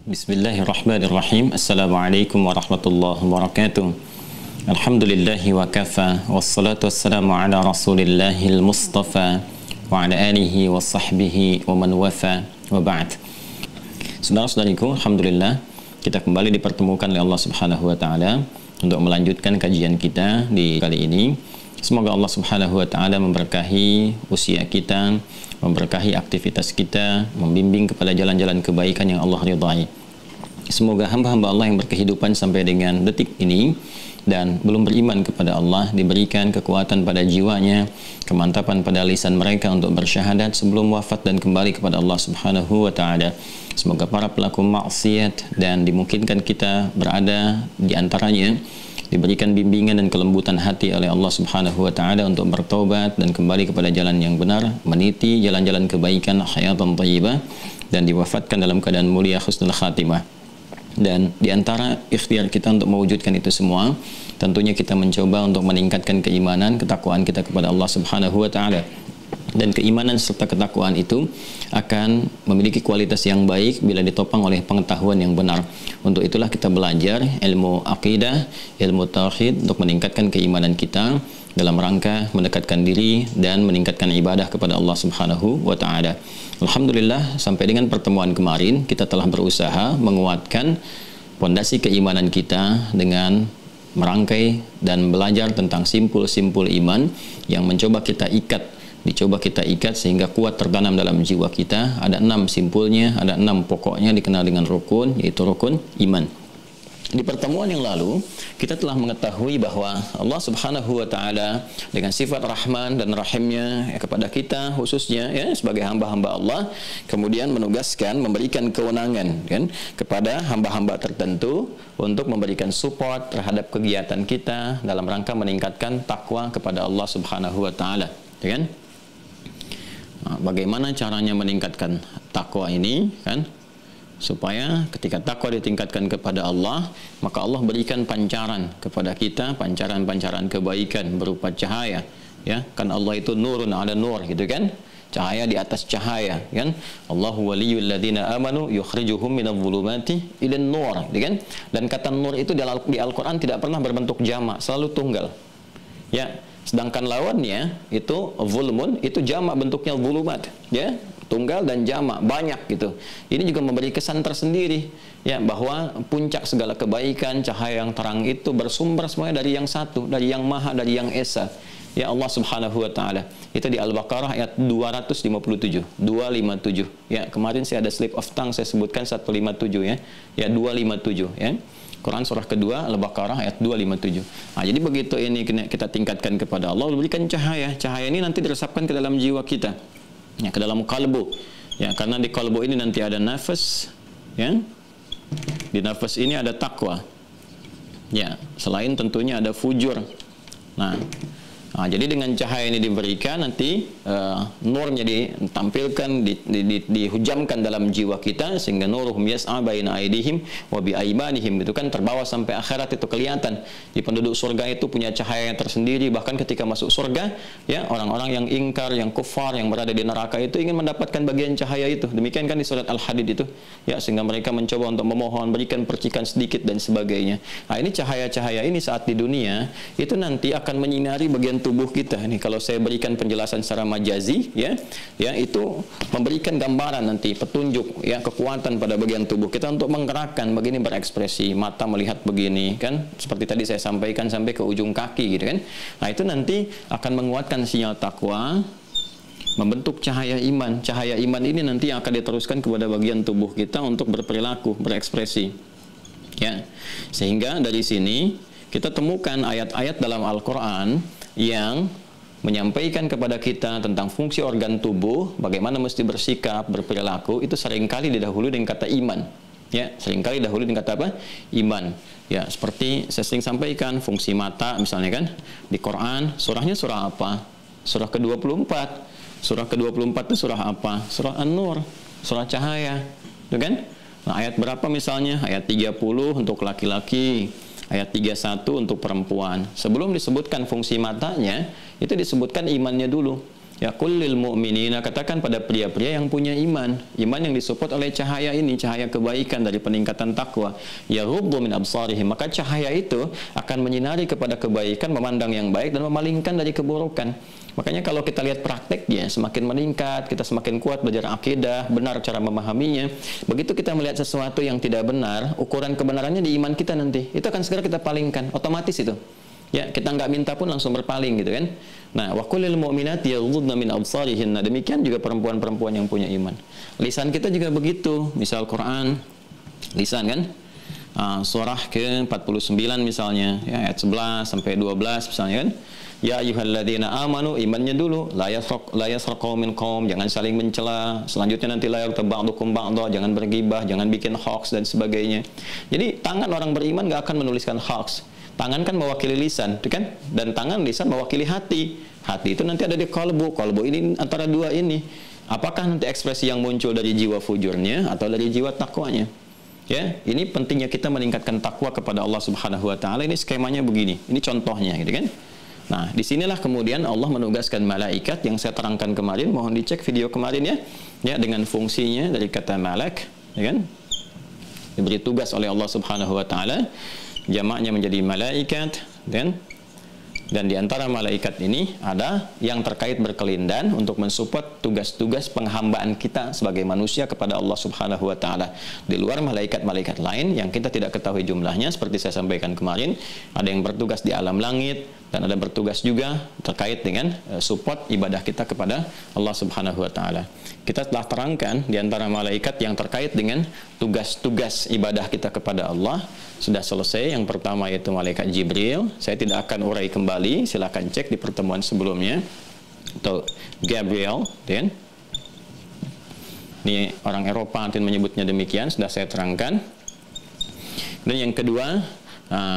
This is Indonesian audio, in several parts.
Bismillahirrahmanirrahim. Assalamualaikum warahmatullahi wabarakatuh. Alhamdulillahi wa kafa, wassalatu wassalamu ala rasulillahil mustafa wa ala alihi wa sahbihi wa man wafa, wa ba'd. Saudara-saudariku, alhamdulillah kita kembali dipertemukan oleh Allah Subhanahu wa taala untuk melanjutkan kajian kita di kali ini. Semoga Allah Subhanahu wa taala memberkahi usia kita, memberkahi aktivitas kita, membimbing kepada jalan-jalan kebaikan yang Allah ridhai. Semoga hamba-hamba Allah yang berkehidupan sampai dengan detik ini dan belum beriman kepada Allah diberikan kekuatan pada jiwanya, kemantapan pada lisan mereka untuk bersyahadat sebelum wafat dan kembali kepada Allah Subhanahu wa taala. Semoga para pelaku maksiat dan dimungkinkan kita berada di antaranya diberikan bimbingan dan kelembutan hati oleh Allah Subhanahu wa taala untuk bertaubat dan kembali kepada jalan yang benar, meniti jalan-jalan kebaikan, hayatan thayyibah, dan diwafatkan dalam keadaan mulia husnul khatimah. Dan di antara ikhtiar kita untuk mewujudkan itu semua, tentunya kita mencoba untuk meningkatkan keimanan, ketakwaan kita kepada Allah Subhanahu wa taala. Dan keimanan serta ketakwaan itu akan memiliki kualitas yang baik bila ditopang oleh pengetahuan yang benar. Untuk itulah kita belajar ilmu akidah, ilmu tauhid untuk meningkatkan keimanan kita dalam rangka mendekatkan diri dan meningkatkan ibadah kepada Allah Subhanahu wa taala. Alhamdulillah, sampai dengan pertemuan kemarin kita telah berusaha menguatkan pondasi keimanan kita dengan merangkai dan belajar tentang simpul-simpul iman yang dicoba kita ikat sehingga kuat tertanam dalam jiwa kita. Ada 6 simpulnya, ada 6 pokoknya dikenal dengan rukun, yaitu rukun iman. Di pertemuan yang lalu kita telah mengetahui bahwa Allah Subhanahu wa taala dengan sifat Rahman dan Rahimnya kepada kita khususnya sebagai hamba-hamba Allah, kemudian menugaskan, memberikan kewenangan kepada hamba-hamba tertentu untuk memberikan support terhadap kegiatan kita dalam rangka meningkatkan takwa kepada Allah Subhanahu wa taala, Bagaimana caranya meningkatkan takwa ini supaya ketika takwa ditingkatkan kepada Allah, maka Allah berikan pancaran kepada kita, pancaran-pancaran kebaikan berupa cahaya, kan Allah itu nurun ala nur, cahaya di atas cahaya, Allahu waliyul ladzina amanu yukhrijuhum minadh dhulumati ilan nur, dan kata nur itu di Al-Qur'an tidak pernah berbentuk jamak, selalu tunggal, sedangkan lawannya itu zulmun, itu jamak bentuknya zulumat, tunggal dan jamak, banyak gitu. Ini juga memberi kesan tersendiri bahwa puncak segala kebaikan, cahaya yang terang itu bersumber semuanya dari yang satu, dari yang maha, dari yang esa, Allah Subhanahu wa taala. Itu di Al-Baqarah ayat 257, 257. Kemarin saya ada slip of tongue, saya sebutkan 157 257 Quran surah kedua Al-Baqarah ayat 257. Jadi begitu ini kita tingkatkan kepada Allah, berikan cahaya. Cahaya ini nanti diresapkan ke dalam jiwa kita, ke dalam kalbu, karena di kalbu ini nanti ada nafas, di nafas ini ada takwa, selain tentunya ada fujur. Jadi dengan cahaya ini diberikan, nanti nurnya ditampilkan, dihujamkan dalam jiwa kita, sehingga nuruhum yas'a baina aydihim wa bi aymanihim, itu kan terbawa sampai akhirat, itu kelihatan. Di penduduk surga itu punya cahaya yang tersendiri, bahkan ketika masuk surga, orang-orang yang ingkar, yang kufar, yang berada di neraka itu ingin mendapatkan bagian cahaya itu. Demikian kan di surat Al-Hadid itu, sehingga mereka mencoba untuk memohon, berikan percikan sedikit dan sebagainya. Ini cahaya-cahaya ini saat di dunia itu nanti akan menyinari bagian tubuh kita. Ini kalau saya berikan penjelasan secara majazi, itu memberikan gambaran nanti, petunjuk, kekuatan pada bagian tubuh kita untuk menggerakkan begini, berekspresi, mata melihat begini, seperti tadi saya sampaikan sampai ke ujung kaki, itu nanti akan menguatkan sinyal takwa, membentuk cahaya iman. Cahaya iman ini nanti akan diteruskan kepada bagian tubuh kita untuk berperilaku, berekspresi, sehingga dari sini kita temukan ayat-ayat dalam Al-Quran yang menyampaikan kepada kita tentang fungsi organ tubuh, bagaimana mesti bersikap, berperilaku, itu seringkali didahului dengan kata iman. Seringkali didahului dengan kata apa? Iman. Seperti saya sering sampaikan, fungsi mata misalnya di Quran, surahnya surah apa? Surah ke-24. Surah ke-24 itu surah apa? Surah An-Nur, surah cahaya. Itu ayat berapa misalnya? Ayat 30 untuk laki-laki, ayat 31 untuk perempuan. Sebelum disebutkan fungsi matanya, itu disebutkan imannya dulu. Ya, qul lil mu'minina, katakan pada pria-pria yang punya iman yang disupport oleh cahaya ini, cahaya kebaikan dari peningkatan takwa. Yaghuddu min absarihim, maka cahaya itu akan menyinari kepada kebaikan, memandang yang baik dan memalingkan dari keburukan. Makanya kalau kita lihat prakteknya semakin meningkat, kita semakin kuat belajar akidah, benar cara memahaminya. Begitu kita melihat sesuatu yang tidak benar, ukuran kebenarannya di iman kita nanti, itu akan segera kita palingkan, otomatis itu. Ya, kita nggak minta pun langsung berpaling gitu kan. Nah, wa qul lil mu'minati yaghuddna min absarihinna, demikian juga perempuan-perempuan yang punya iman. Lisan kita juga begitu. Misal Quran, lisan kan? Surah ke-49 misalnya, ya, ayat 11 sampai 12 misalnya kan. Ya ayyuhalladzina amanu, imannya dulu, la yasraq qaumin qaum, jangan saling mencela. Selanjutnya nanti la yaghtab ba'dukum ba'dha, jangan bergibah, jangan bikin hoax dan sebagainya. Jadi tangan orang beriman nggak akan menuliskan hoax. Tangan kan mewakili lisan, kan? Dan tangan, lisan mewakili hati. Hati itu nanti ada di qalbu. Qalbu ini antara dua ini. Apakah nanti ekspresi yang muncul dari jiwa fujurnya atau dari jiwa takwanya? Ya, ini pentingnya kita meningkatkan takwa kepada Allah Subhanahu wa taala. Ini skemanya begini. Ini contohnya, gitu kan? Nah, disinilah kemudian Allah menugaskan malaikat yang saya terangkan kemarin. Mohon dicek video kemarin ya. Ya, dengan fungsinya dari kata malak, ya kan? Diberi tugas oleh Allah Subhanahu wa taala. Jamaknya menjadi malaikat, dan di antara malaikat ini ada yang terkait berkelindan untuk mensupport tugas-tugas penghambaan kita sebagai manusia kepada Allah Subhanahu wa taala. Di luar malaikat-malaikat lain yang kita tidak ketahui jumlahnya, seperti saya sampaikan kemarin, ada yang bertugas di alam langit dan ada bertugas juga terkait dengan support ibadah kita kepada Allah Subhanahu wa taala. Kita telah terangkan di antara malaikat yang terkait dengan tugas-tugas ibadah kita kepada Allah sudah selesai. Yang pertama yaitu malaikat Jibril. Saya tidak akan urai kembali, silakan cek di pertemuan sebelumnya. Atau Gabriel, dan ini orang Eropa nanti menyebutnya demikian, sudah saya terangkan. Dan yang kedua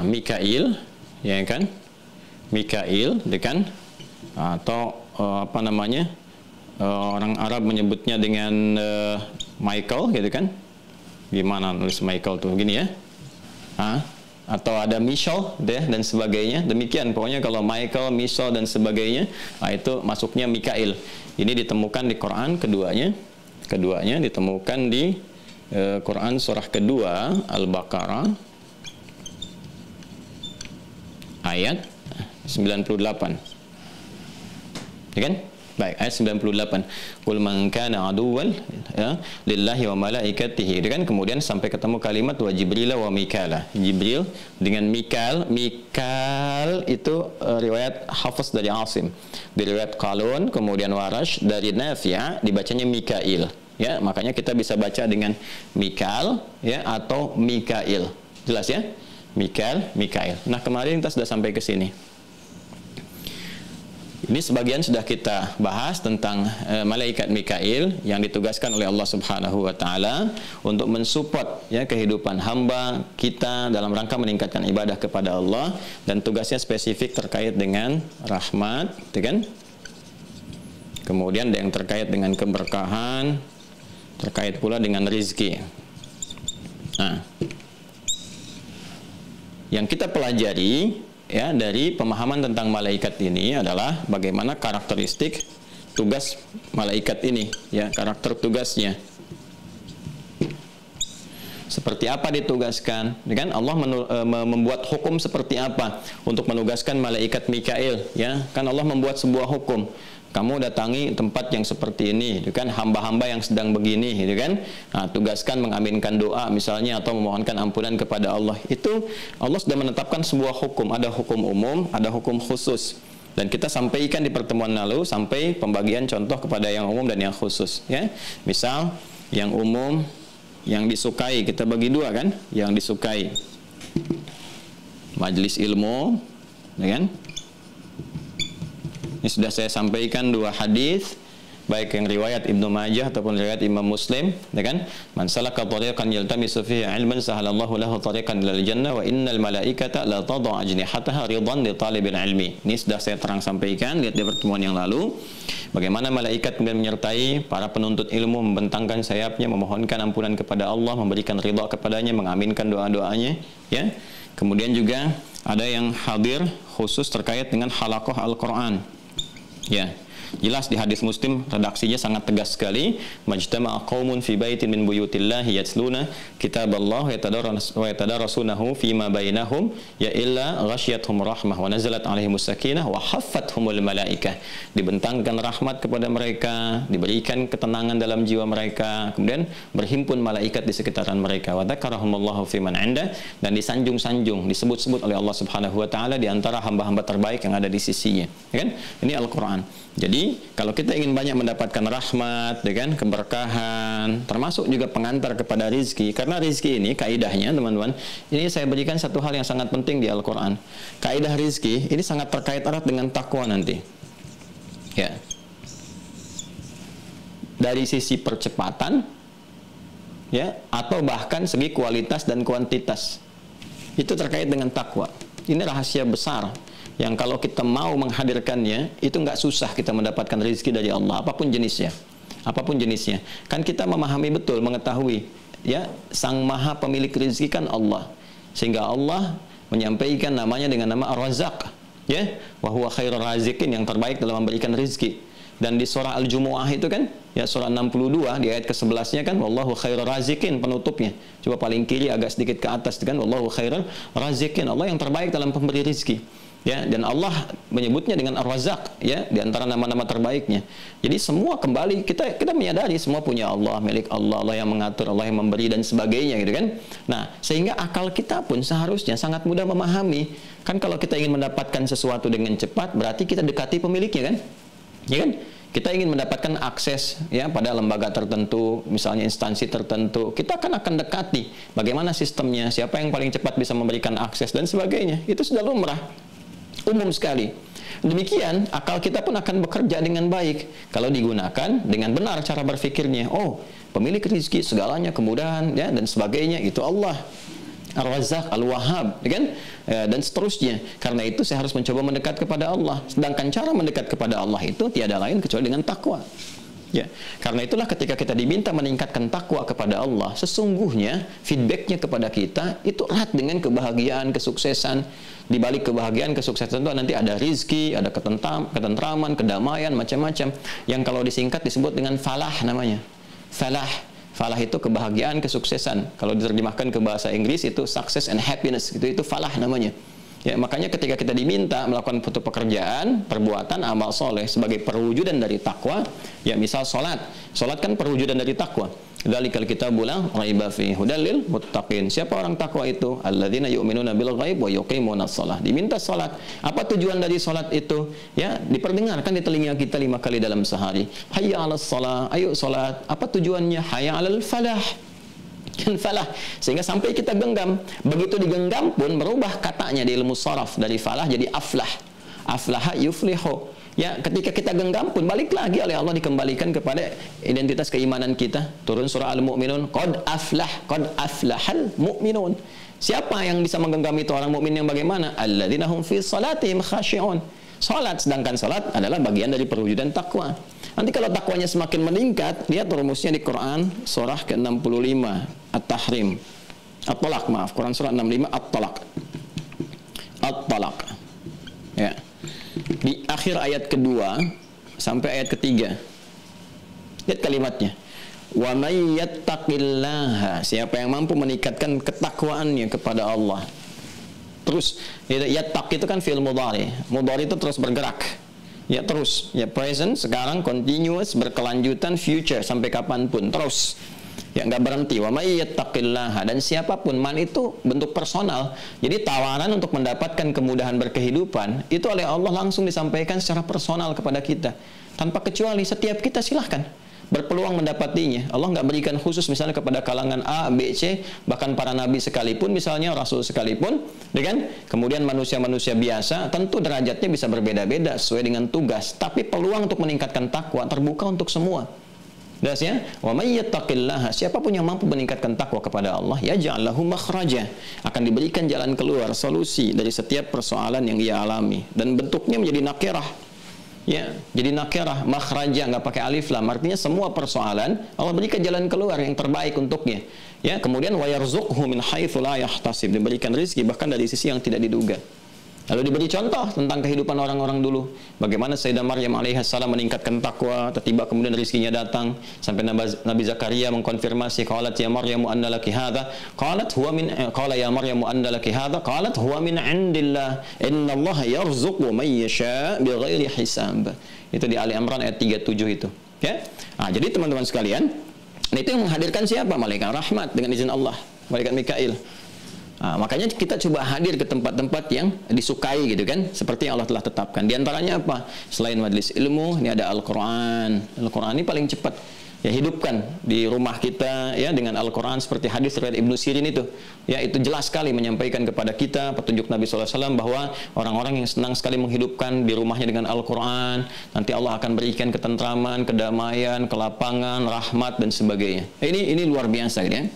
Mikail, ya kan? Mikail, kan? Atau apa namanya? Orang Arab menyebutnya dengan Michael, gitu kan? Gimana nulis Michael tuh? Gini ya? Atau ada Michel dan sebagainya. Demikian, pokoknya kalau Michael, Michel dan sebagainya, itu masuknya Mikail. Ini ditemukan di Quran keduanya ditemukan di Quran surah kedua Al-Baqarah ayat 98. Ya kan? Baik, ayat 98. Qul man kana aduwwan lillahi wa malaikatihi. Kan kemudian sampai ketemu kalimat wa Jibril wa Mikala. Jibril dengan Mikal. Mikal itu riwayat Hafiz dari Asim. Di riwayat Qalun, kemudian Warash dari Nafi' dibacanya Mikail. Ya, makanya kita bisa baca dengan Mikal ya atau Mikail. Jelas ya? Mikail. Nah, kemarin kita sudah sampai ke sini. Ini sebagian sudah kita bahas tentang malaikat Mikail yang ditugaskan oleh Allah Subhanahu wa taala untuk mensupport ya kehidupan hamba kita dalam rangka meningkatkan ibadah kepada Allah, dan tugasnya spesifik terkait dengan rahmat, kan? Kemudian ada yang terkait dengan keberkahan, terkait pula dengan rizki. Nah, yang kita pelajari ya dari pemahaman tentang malaikat ini adalah bagaimana karakteristik tugas malaikat ini, ya, karakter tugasnya. Seperti apa ditugaskan, kan? Allah membuat hukum seperti apa untuk menugaskan malaikat Mikail, ya? Kan Allah membuat sebuah hukum. Kamu datangi tempat yang seperti ini, gitu kan? Hamba-hamba yang sedang begini, gitu kan? Nah, tugaskan mengaminkan doa misalnya atau memohonkan ampunan kepada Allah. Itu Allah sudah menetapkan sebuah hukum. Ada hukum umum, ada hukum khusus. Dan kita sampaikan di pertemuan lalu sampai pembagian contoh kepada yang umum dan yang khusus, ya. Misal yang umum, yang disukai kita bagi dua, kan? Yang disukai majelis ilmu, ya kan? Ini sudah saya sampaikan dua hadis, baik yang riwayat Ibnu Majah ataupun riwayat Imam Muslim, ya kan? Man salaka tariqan yaltamisu fihi ilman sahalallahu lahu tariqan ilal jannah wa innal malaikata la tad'u ajnihataha ridan li talibil ilmi. Ini sudah saya sampaikan, lihat di pertemuan yang lalu. Bagaimana malaikat kemudian menyertai para penuntut ilmu, membentangkan sayapnya, memohonkan ampunan kepada Allah, memberikan ridha kepadanya, mengaminkan doa-doanya, ya. Kemudian juga ada yang hadir khusus terkait dengan halaqah Al-Quran. Ya, Jelas di hadis Muslim redaksinya sangat tegas sekali, majtama'a qaumun fi baitin min buyutillahi yatluna kitaballah wa yatadarasunahu fima bainahum ya illa ghasyiyatuhum rahmah wa nazalat alaihimus sakinah wa haffathumul malaikah. Dibentangkan rahmat kepada mereka, diberikan ketenangan dalam jiwa mereka, kemudian berhimpun malaikat di sekitaran mereka. Wa dzakarahumullahu fiman 'inda, dan disanjung-sanjung, disebut-sebut oleh Allah Subhanahu wa taala di antara hamba-hamba terbaik yang ada di sisinya. Ya kan? Ini Al-Qur'an. Jadi, kalau kita ingin banyak mendapatkan rahmat, ya kan, keberkahan, termasuk juga pengantar kepada rizki, karena rizki ini kaidahnya, teman-teman, ini saya berikan satu hal yang sangat penting di Al-Quran. Kaidah rizki ini sangat terkait erat dengan takwa nanti. Ya. Dari sisi percepatan, ya, atau bahkan segi kualitas dan kuantitas, itu terkait dengan takwa. Ini rahasia besar yang kalau kita mau menghadirkannya, itu nggak susah kita mendapatkan rezeki dari Allah, apapun jenisnya. Apapun jenisnya. Kan kita memahami betul, mengetahui, ya, Sang Maha pemilik rezeki kan Allah. Sehingga Allah menyampaikan namanya dengan nama Ar-Razzaq, ya, wa huwa khairur raziqin, yang terbaik dalam memberikan rezeki. Dan di surah Al-Jumu'ah itu kan, ya, surah 62 di ayat ke-11-nya kan, wallahu khairur raziqin, penutupnya. Coba paling kiri agak sedikit ke atas kan, wallahu khairur raziqin, Allah yang terbaik dalam pemberi rezeki. Ya, dan Allah menyebutnya dengan Ar-Razzaq, ya, di antara nama-nama terbaiknya. Jadi semua kembali kita menyadari semua punya Allah, milik Allah, Allah yang mengatur, Allah yang memberi dan sebagainya, gitu kan. Nah, sehingga akal kita pun seharusnya sangat mudah memahami. Kan kalau kita ingin mendapatkan sesuatu dengan cepat, berarti kita dekati pemiliknya kan? Ya kan? Kita ingin mendapatkan akses, ya, pada lembaga tertentu, misalnya instansi tertentu, kita akan dekati bagaimana sistemnya, siapa yang paling cepat bisa memberikan akses dan sebagainya. Itu sudah lumrah, umum sekali. Demikian akal kita pun akan bekerja dengan baik kalau digunakan dengan benar cara berfikirnya. Oh, pemilik rezeki segalanya, kemudahan, ya, dan sebagainya itu Allah Ar-Razzaq, Al-Wahhab, ya kan? Dan seterusnya. Karena itu saya harus mencoba mendekat kepada Allah. Sedangkan cara mendekat kepada Allah itu tiada lain kecuali dengan takwa. Ya, karena itulah ketika kita diminta meningkatkan takwa kepada Allah, sesungguhnya feedbacknya kepada kita itu erat dengan kebahagiaan, kesuksesan. Di balik kebahagiaan, kesuksesan itu nanti ada rizki, ada ketentraman, kedamaian, macam-macam. Yang kalau disingkat disebut dengan falah namanya. Falah. Falah itu kebahagiaan, kesuksesan. Kalau diterjemahkan ke bahasa Inggris itu success and happiness. Itu falah namanya. Ya, makanya ketika kita diminta melakukan suatu pekerjaan, perbuatan, amal soleh sebagai perwujudan dari takwa, ya, misal sholat. Sholat kan perwujudan dari takwa. Dzalikal kitabul la raiba fihi hudal lil muttaqin. Siapa orang takwa itu? Alladzina yu'minuna bil ghaib wa yuqimunas shalah. Diminta salat. Apa tujuan dari salat itu? Ya, diperdengarkan di telinga kita 5 kali dalam sehari. Hayya 'alas shalah, ayo salat. Apa tujuannya? Hayya 'alal falah. Kan falah. Sehingga sampai kita genggam. Begitu digenggam pun berubah katanya di ilmu sharaf dari falah jadi aflah. Aflaha yuflihu. Ya, ketika kita genggam pun balik lagi oleh Allah, dikembalikan kepada identitas keimanan kita. Turun surah Al-Mu'minun, qad aflahal mu'minun. Siapa yang bisa menggenggam itu? Orang mukmin yang bagaimana? Alladzina hum fi salatihim khashi'un. Salat, sedangkan salat adalah bagian dari perwujudan takwa. Nanti kalau takwanya semakin meningkat, lihat rumusnya di Quran surah ke-65 At-Tahrim. At-Talaq, maaf, Quran surah 65 At-Talaq. At-Talaq. Ya. Di akhir ayat kedua sampai ayat ketiga, lihat kalimatnya, wa may yattaqillaha, siapa yang mampu meningkatkan ketakwaannya kepada Allah. Terus yattaqi itu kan fi'il mudhari. Mudhari itu terus bergerak, ya, terus, ya, present, sekarang, continuous, berkelanjutan, future, sampai kapanpun, terus, ya, nggak berhenti. Wa may yattaqillaha, dan siapapun, man itu bentuk personal. Jadi tawaran untuk mendapatkan kemudahan berkehidupan itu oleh Allah langsung disampaikan secara personal kepada kita, tanpa kecuali. Setiap kita silahkan berpeluang mendapatinya. Allah nggak berikan khusus misalnya kepada kalangan A, B, C, bahkan para nabi sekalipun, misalnya Rasul sekalipun, ya kan? Kemudian manusia-manusia biasa, tentu derajatnya bisa berbeda-beda sesuai dengan tugas, tapi peluang untuk meningkatkan takwa terbuka untuk semua. Das, ya, wa may yattaqillaha, siapapun yang mampu meningkatkan takwa kepada Allah, yaj'al lahu makhraja, akan diberikan jalan keluar, solusi dari setiap persoalan yang ia alami, dan bentuknya menjadi nakirah. Ya, jadi nakirah, makhraja, nggak pakai alif lam, artinya semua persoalan Allah berikan jalan keluar yang terbaik untuknya. Ya, kemudian wa yarzuqhu min haitsu la yahtasib, diberikan rezeki bahkan dari sisi yang tidak diduga. Lalu diberi contoh tentang kehidupan orang-orang dulu. Bagaimana Sayyidah Maryam alaihissalam meningkatkan takwa, tiba kemudian rezekinya datang. Sampai Nabi Zakaria mengkonfirmasi, qalat ya Maryamu anna laki hadha? Qalat huwa min qala ya Maryamu anna laki hadha? Qalat huwa min indillah. Innallaha yarzuqu man yasha' bighairi hisab. Itu di Ali Imran ayat 37 itu. Ya. Nah, jadi teman-teman sekalian, itu yang menghadirkan siapa? Malaikat rahmat dengan izin Allah, malaikat Mikail. Nah, makanya kita coba hadir ke tempat-tempat yang disukai gitu kan, seperti yang Allah telah tetapkan. Di antaranya apa? Selain majelis ilmu, ini ada Al-Quran. Al-Quran ini paling cepat ya, hidupkan di rumah kita ya dengan Al-Quran, seperti hadis riwayat Ibnu Sirin itu. Ya, itu jelas sekali menyampaikan kepada kita petunjuk Nabi SAW bahwa orang-orang yang senang sekali menghidupkan di rumahnya dengan Al-Quran, nanti Allah akan berikan ketentraman, kedamaian, kelapangan, rahmat dan sebagainya. Ini luar biasa gitu ya.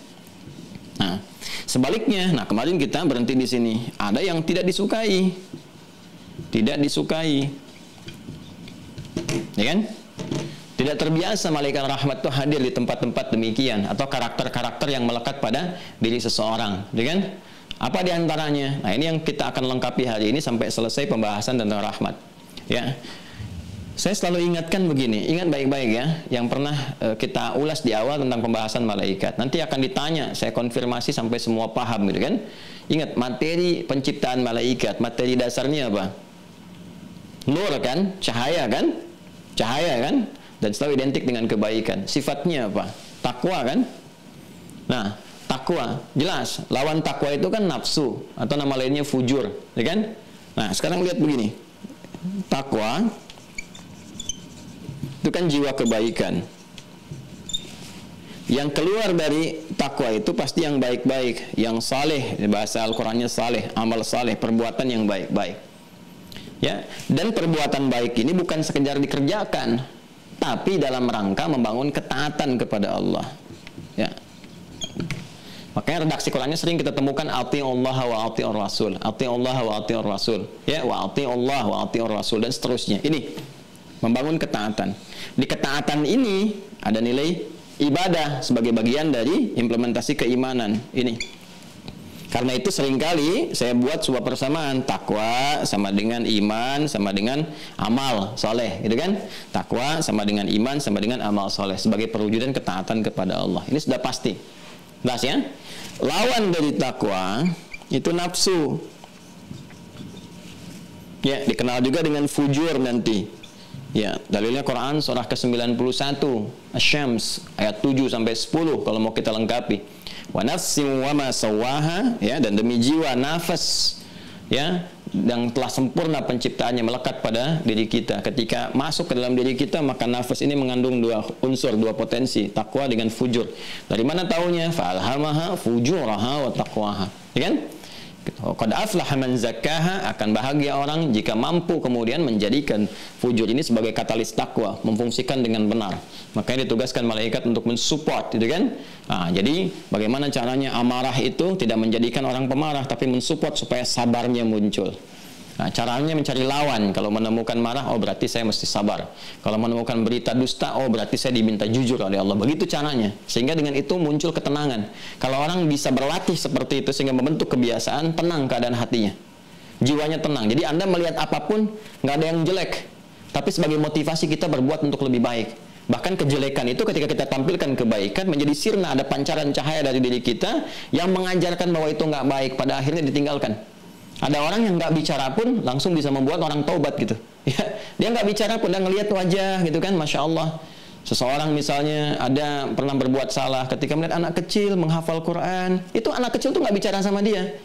Nah, sebaliknya, kemarin kita berhenti di sini. Ada yang tidak disukai, ya kan? Tidak terbiasa malaikat rahmat itu hadir di tempat-tempat demikian, atau karakter-karakter yang melekat pada diri seseorang, ya kan? Apa di antaranya? Nah, ini yang kita akan lengkapi hari ini sampai selesai pembahasan tentang rahmat. Ya. Saya selalu ingatkan begini, ingat baik-baik ya, yang pernah kita ulas di awal tentang pembahasan malaikat. Nanti akan ditanya, saya konfirmasi sampai semua paham gitu kan. Ingat, materi penciptaan malaikat, materi dasarnya apa? Nur kan, cahaya kan? Cahaya kan? Dan selalu identik dengan kebaikan. Sifatnya apa? Takwa kan? Nah, takwa, jelas. Lawan takwa itu kan nafsu, atau nama lainnya fujur, ya kan? Nah, sekarang lihat begini. Takwa itu kan jiwa kebaikan. Yang keluar dari takwa itu pasti yang baik-baik, yang saleh, bahasa Al-Qur'annya saleh, amal saleh, perbuatan yang baik-baik. Ya, dan perbuatan baik ini bukan sekedar dikerjakan, tapi dalam rangka membangun ketaatan kepada Allah. Ya. Makanya redaksi Qur'annya sering kita temukan ati'ullah wa ati'ur rasul, ati'ullah wa ati'ur rasul, ya, wa ati'ullah wa ati'ur rasul dan seterusnya. Ini membangun ketaatan. Di ketaatan ini ada nilai ibadah sebagai bagian dari implementasi keimanan ini. Karena itu seringkali saya buat sebuah persamaan, takwa sama dengan iman sama dengan amal soleh, gitu kan? Takwa sama dengan iman sama dengan amal soleh sebagai perwujudan ketaatan kepada Allah. Ini sudah pasti. Jelas ya? Lawan dari takwa itu nafsu. Ya, dikenal juga dengan fujur nanti. Ya, dalilnya Quran surah ke-91 Asy-Syams ayat 7 sampai 10 kalau mau kita lengkapi. Wa nafsin wa ma sawaha, ya, dan demi jiwa, nafas, ya, yang telah sempurna penciptaannya melekat pada diri kita. Ketika masuk ke dalam diri kita, maka nafas ini mengandung dua unsur, dua potensi, takwa dengan fujur. Dari mana taunya? Fa'alhamaha fujuraha wa taqwaha. Ya kan? Qad aflaha man zakkaha, akan bahagia orang jika mampu kemudian menjadikan fujur ini sebagai katalis takwa, memfungsikan dengan benar. Makanya ditugaskan malaikat untuk mensupport, gitu kan? Nah, jadi bagaimana caranya amarah itu tidak menjadikan orang pemarah, tapi mensupport supaya sabarnya muncul. Nah, caranya mencari lawan. Kalau menemukan marah, oh berarti saya mesti sabar. Kalau menemukan berita dusta, oh berarti saya diminta jujur oleh Allah. Begitu caranya. Sehingga dengan itu muncul ketenangan. Kalau orang bisa berlatih seperti itu sehingga membentuk kebiasaan, tenang keadaan hatinya. Jiwanya tenang. Jadi Anda melihat apapun, nggak ada yang jelek. Tapi sebagai motivasi kita berbuat untuk lebih baik. Bahkan kejelekan itu ketika kita tampilkan kebaikan menjadi sirna, ada pancaran cahaya dari diri kita yang mengajarkan bahwa itu nggak baik, pada akhirnya ditinggalkan. Ada orang yang nggak bicara pun langsung bisa membuat orang taubat gitu. Ya, dia nggak bicara pun, dia ngelihat wajah gitu kan, masya Allah. Seseorang misalnya ada pernah berbuat salah, ketika melihat anak kecil menghafal Quran, itu anak kecil tuh nggak bicara sama dia,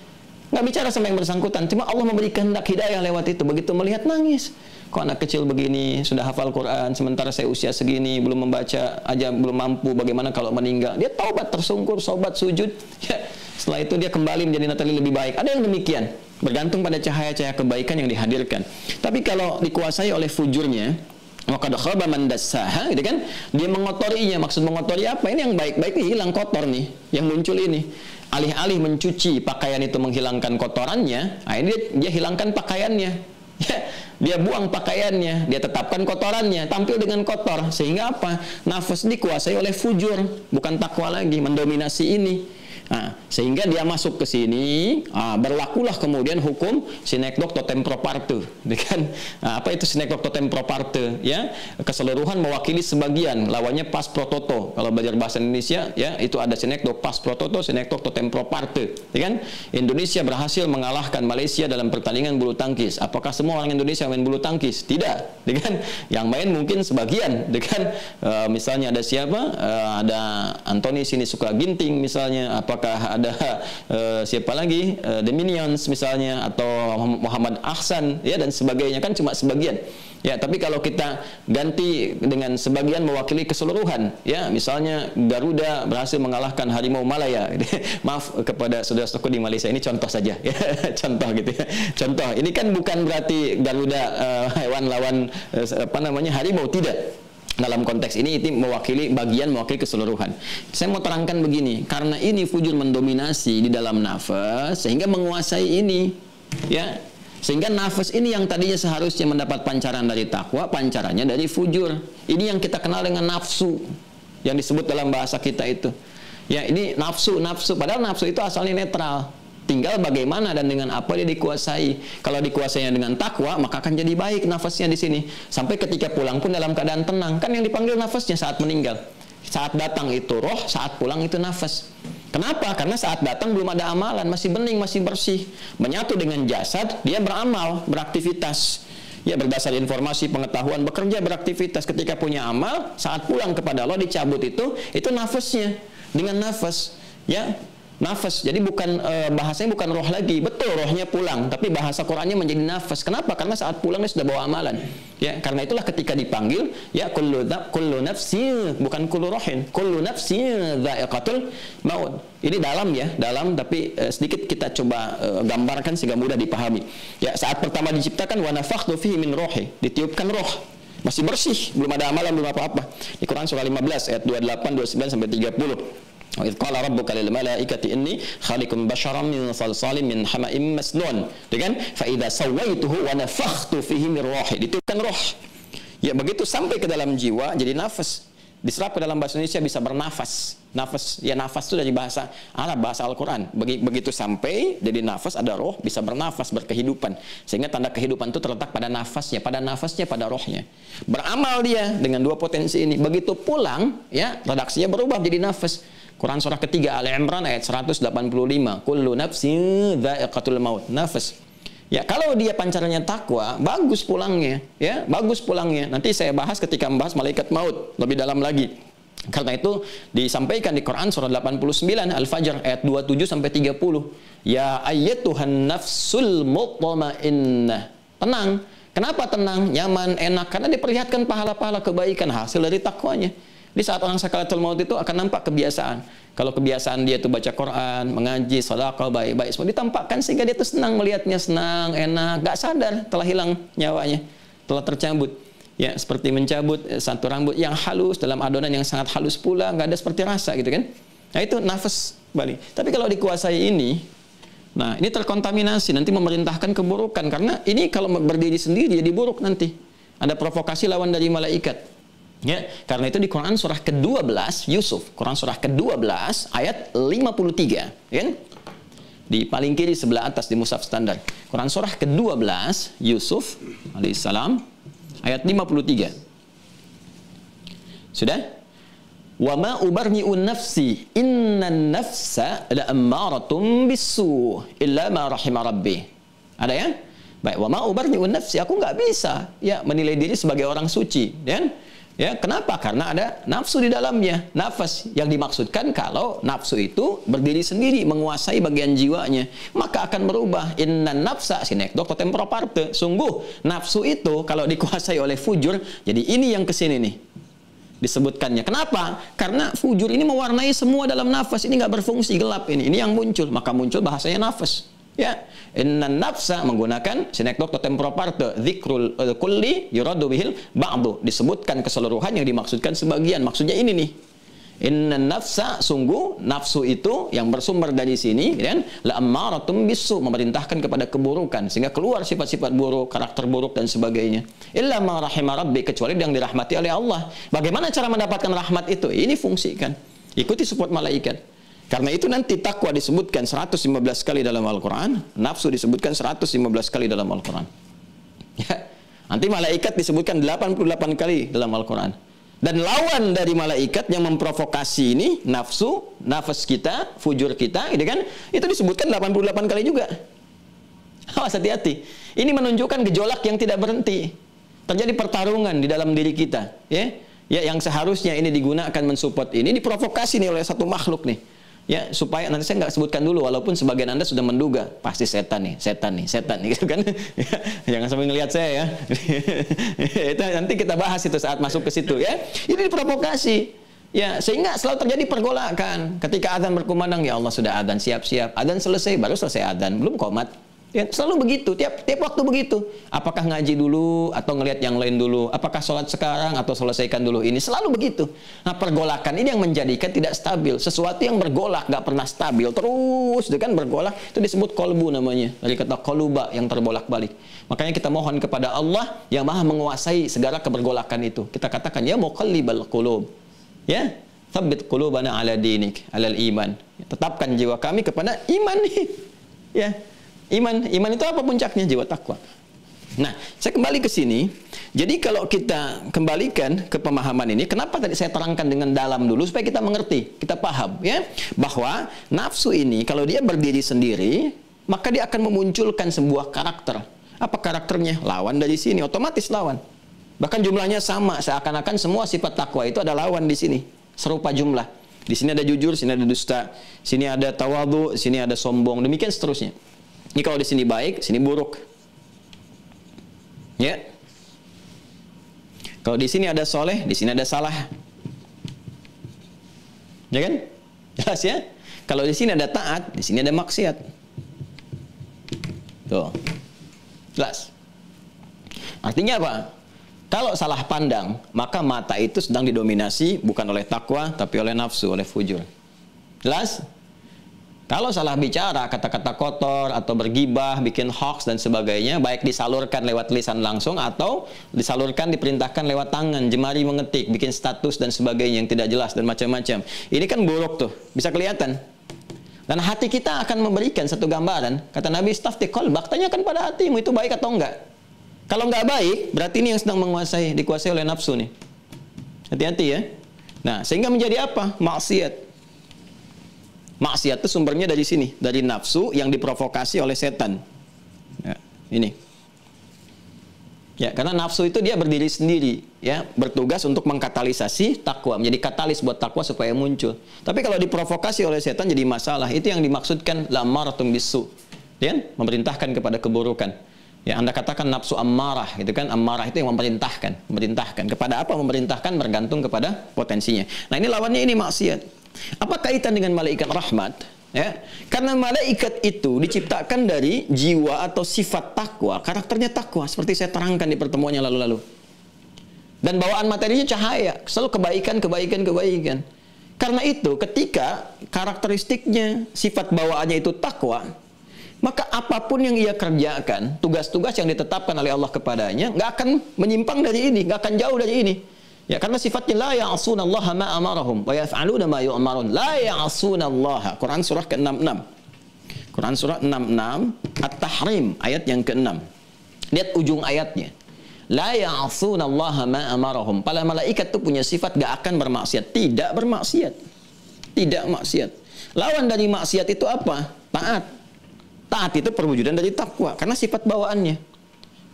nggak bicara sama yang bersangkutan, cuma Allah memberikan hendak hidayah lewat itu. Begitu melihat nangis, kok anak kecil begini sudah hafal Quran, sementara saya usia segini belum membaca aja, belum mampu, bagaimana kalau meninggal? Dia taubat, tersungkur, sobat, sujud. Ya, setelah itu dia kembali menjadi natali lebih baik. Ada yang demikian, bergantung pada cahaya-cahaya kebaikan yang dihadirkan. Tapi kalau dikuasai oleh fujurnya, maka khaba man dassaha, gitu kan? Dia mengotorinya. Maksud mengotori apa? Ini yang baik-baik ini hilang kotor nih, yang muncul ini. Alih-alih mencuci pakaian itu menghilangkan kotorannya, nah ini dia hilangkan pakaiannya. Ya, dia buang pakaiannya, dia tetapkan kotorannya, tampil dengan kotor. Sehingga apa? Nafas dikuasai oleh fujur, bukan takwa lagi, mendominasi ini. Nah, Sehingga dia masuk ke sini, berlakulah kemudian hukum sinekdok totem pro parte. Apa itu sinekdok totem pro parte? Ya, keseluruhan mewakili sebagian, lawannya pas pro toto. Kalau belajar bahasa Indonesia, ya itu ada sinekdok pas pro toto, sinekdok totem pro parte. Indonesia berhasil mengalahkan Malaysia dalam pertandingan bulu tangkis. Apakah semua orang Indonesia main bulu tangkis? Tidak. Yang main mungkin sebagian. Misalnya ada siapa? Ada Anthony Sinisuka Ginting misalnya. Apakah ada siapa lagi? The Minions misalnya, atau Muhammad Ahsan, ya, dan sebagainya, kan cuma sebagian. Ya, tapi kalau kita ganti dengan sebagian mewakili keseluruhan, ya, misalnya Garuda berhasil mengalahkan Harimau Malaya. Maaf kepada saudara-saudaraku di Malaysia, ini contoh saja, ya. Contoh gitu ya. Contoh. Ini kan bukan berarti Garuda hewan lawan harimau, tidak. Dalam konteks ini itu mewakili keseluruhan. Saya mau terangkan begini, karena ini fujur mendominasi di dalam nafas sehingga menguasai ini, ya. Sehingga nafas ini yang tadinya seharusnya mendapat pancaran dari takwa, pancarannya dari fujur. Ini yang kita kenal dengan nafsu, yang disebut dalam bahasa kita itu. Ya, ini nafsu. Padahal nafsu itu asalnya netral. Tinggal bagaimana dan dengan apa dia dikuasai. Kalau dikuasainya dengan takwa, maka akan jadi baik nafasnya di sini. Sampai ketika pulang pun dalam keadaan tenang. Kan yang dipanggil nafasnya saat meninggal. Saat datang itu roh, saat pulang itu nafas. Kenapa? Karena saat datang belum ada amalan, masih bening, masih bersih. Menyatu dengan jasad, dia beramal, beraktivitas. Ya, berdasar informasi, pengetahuan, bekerja, beraktivitas. Ketika punya amal, saat pulang kepada Allah dicabut itu nafasnya. Dengan nafas, ya. Nafas, jadi bukan bahasanya bukan roh lagi. Betul, rohnya pulang, tapi bahasa Qur'annya menjadi nafas. Kenapa? Karena saat pulang dia sudah bawa amalan. Ya, karena itulah ketika dipanggil, ya, kullu nafsin, bukan kullu rohin, kullu nafsin dha'iqatul maut. Ini dalam, ya, dalam, tapi sedikit kita coba gambarkan sehingga mudah dipahami. Ya, saat pertama diciptakan, wa nafakhtu fihi min rohi, ditiupkan roh. Masih bersih, belum ada amalan, belum apa-apa. Di Quran surah 15 ayat 28, 29 sampai 30. Wa idh qala rabbuka lil malaikati inni khaliqun basyaran min salsalin min hama'im masnun. Dengan fa idza sawaituhu wa nafakhtu fihi min ruhi, ditiupkan roh. Ya, begitu sampai ke dalam jiwa jadi nafas. Diserap ke dalam bahasa Indonesia bisa bernafas. Nafas, ya, nafas itu dari bahasa Arab, bahasa Al-Qur'an. Begitu sampai jadi nafas, ada roh, bisa bernafas, berkehidupan. Sehingga tanda kehidupan itu terletak pada nafasnya, pada rohnya. Beramal dia dengan dua potensi ini. Begitu pulang, ya, redaksinya berubah jadi nafas. Quran surah ketiga Ali Imran ayat 185. Kullu nafsin dha'iqatul maut. Nafas. Ya, kalau dia pancarannya takwa, bagus pulangnya, ya, bagus pulangnya. Nanti saya bahas ketika membahas malaikat maut lebih dalam lagi. Karena itu disampaikan di Quran surah 89 Al-Fajr ayat 27 sampai 30. Ya ayyatuhan nafsul mutmainnah. Tenang. Kenapa tenang? Nyaman, enak, karena diperlihatkan pahala-pahala kebaikan hasil dari takwanya. Di saat orang sakaratul maut itu akan nampak kebiasaan. Kalau kebiasaan dia itu baca Quran, mengaji, sedekah, baik-baik, semua ditampakkan sehingga dia itu senang melihatnya, senang, enak, gak sadar telah hilang nyawanya, telah tercabut. Ya, seperti mencabut satu rambut yang halus dalam adonan yang sangat halus pula, nggak ada seperti rasa gitu kan. Nah, itu nafas balik. Tapi kalau dikuasai ini, nah, ini terkontaminasi, nanti memerintahkan keburukan. Karena ini kalau berdiri sendiri jadi buruk nanti. Ada provokasi lawan dari malaikat. Ya, karena itu di Quran surah ke-12 Yusuf, Quran surah ke-12 ayat 53, kan? Di paling kiri sebelah atas di mushaf standar. Quran surah ke-12 Yusuf alaihissalam ayat 53. Sudah? Wa ma ubarni'un nafsi innan nafsa la'ammaratum bisu illa ma rahima rabbi. Ada ya? Baik, wa ma ubarni'un nafsi, aku nggak bisa ya menilai diri sebagai orang suci, kan? Ya, kenapa? Karena ada nafsu di dalamnya. Nafas yang dimaksudkan kalau nafsu itu berdiri sendiri, menguasai bagian jiwanya, maka akan berubah. Innan nafsa sinekdok totem pro parte. Sungguh nafsu itu kalau dikuasai oleh fujur, jadi ini yang kesini nih disebutkannya. Kenapa? Karena fujur ini mewarnai semua dalam nafas. Ini nggak berfungsi, gelap ini. Ini yang muncul, maka muncul bahasanya nafas. Ya, innan nafsa menggunakan sinekdok totem pro parte, dzikrul kulli yuradu bihil ba'du, disebutkan keseluruhan yang dimaksudkan sebagian. Maksudnya ini nih. Innan nafsa, sungguh nafsu itu yang bersumber dari sini, kan? La ammaratum bisu, memerintahkan kepada keburukan sehingga keluar sifat-sifat buruk, karakter buruk dan sebagainya. Illa ma rahima rabbi, kecuali yang dirahmati oleh Allah. Bagaimana cara mendapatkan rahmat itu? Ini fungsikan. Ikuti support malaikat. Karena itu nanti takwa disebutkan 115 kali dalam Al-Quran, nafsu disebutkan 115 kali dalam Al-Quran. Ya. Nanti malaikat disebutkan 88 kali dalam Al-Quran. Dan lawan dari malaikat yang memprovokasi ini, nafsu, nafas kita, fujur kita, gitu kan, itu disebutkan 88 kali juga. Awas, hati-hati. Ini menunjukkan gejolak yang tidak berhenti. Terjadi pertarungan di dalam diri kita. Ya, yang seharusnya ini digunakan mensupport ini, diprovokasi nih oleh satu makhluk nih. Ya, supaya nanti saya nggak sebutkan dulu, walaupun sebagian Anda sudah menduga pasti setan nih, gitu kan? Jangan sampai ngelihat saya ya. Itu nanti kita bahas itu saat masuk ke situ ya. Ini diprovokasi. Ya, sehingga selalu terjadi pergolakan. Ketika adzan berkumandang, ya Allah sudah adzan, siap-siap. Adzan selesai, baru selesai adzan, belum qomat. Ya, selalu begitu, tiap waktu begitu. Apakah ngaji dulu atau ngelihat yang lain dulu? Apakah sholat sekarang atau selesaikan dulu ini? Selalu begitu. Nah, pergolakan ini yang menjadikan tidak stabil. Sesuatu yang bergolak, gak pernah stabil, terus kan bergolak, itu disebut kolbu namanya. Dari kata koluba, yang terbolak-balik. Makanya kita mohon kepada Allah yang maha menguasai segala kebergolakan itu. Kita katakan, ya muqallibal qulub. Ya, tsabbit qulubana ala dinik, alal iman. Tetapkan jiwa kami kepada iman nih. Ya. Iman itu apa puncaknya? Jiwa takwa. Nah, saya kembali ke sini. Jadi kalau kita kembalikan ke pemahaman ini, kenapa tadi saya terangkan dengan dalam dulu supaya kita mengerti, kita paham ya, bahwa nafsu ini kalau dia berdiri sendiri, maka dia akan memunculkan sebuah karakter. Apa karakternya? Lawan dari sini, otomatis lawan. Bahkan jumlahnya sama, seakan-akan semua sifat takwa itu ada lawan di sini, serupa jumlah. Di sini ada jujur, sini ada dusta, sini ada tawadhu, sini ada sombong, demikian seterusnya. Ini kalau di sini baik, sini buruk. Ya. Kalau di sini ada soleh, di sini ada salah. Ya kan? Jelas ya? Kalau di sini ada taat, di sini ada maksiat. Tuh. Jelas. Artinya apa? Kalau salah pandang, maka mata itu sedang didominasi bukan oleh takwa, tapi oleh nafsu, oleh fujur. Jelas? Kalau salah bicara, kata-kata kotor, atau bergibah, bikin hoax, dan sebagainya, baik disalurkan lewat lisan langsung, atau disalurkan, diperintahkan lewat tangan, jemari mengetik, bikin status, dan sebagainya yang tidak jelas, dan macam-macam. Ini kan buruk tuh, bisa kelihatan. Dan hati kita akan memberikan satu gambaran. Kata Nabi, istafti qalbak, tanyakan pada hatimu, itu baik atau enggak. Kalau enggak baik, berarti ini yang sedang dikuasai oleh nafsu nih. Hati-hati ya. Nah, sehingga menjadi apa? Maksiat. Maksiat itu sumbernya dari sini, dari nafsu yang diprovokasi oleh setan. Ya, ini. Ya, karena nafsu itu dia berdiri sendiri, ya, bertugas untuk mengkatalisasi takwa, menjadi katalis buat takwa supaya muncul. Tapi kalau diprovokasi oleh setan jadi masalah. Itu yang dimaksudkan la'ammaratun bisu, ya, memerintahkan kepada keburukan. Ya, Anda katakan nafsu ammarah, gitu kan? Ammarah itu yang memerintahkan. Kepada apa memerintahkan bergantung kepada potensinya. Nah, ini lawannya ini maksiat. Apa kaitan dengan malaikat rahmat? Ya, karena malaikat itu diciptakan dari jiwa atau sifat takwa, karakternya takwa, seperti saya terangkan di pertemuan yang lalu-lalu. Dan bawaan materinya cahaya, selalu kebaikan. Karena itu, ketika karakteristiknya, sifat bawaannya itu takwa, maka apapun yang ia kerjakan, tugas-tugas yang ditetapkan oleh Allah kepadanya, nggak akan menyimpang dari ini, nggak akan jauh dari ini. Ya, karena sifatnya la ya'sunallaha ma amarahum wa yaf'aluna ma yu'marun. La ya'sunallaha. Quran surah ke-66. Quran surah 66 At-Tahrim ayat yang ke-6. Lihat ujung ayatnya. La ya'sunallaha ma amarahum. Para malaikat itu punya sifat gak akan bermaksiat, tidak bermaksiat. Tidak maksiat. Lawan dari maksiat itu apa? Taat. Taat itu perwujudan dari takwa karena sifat bawaannya.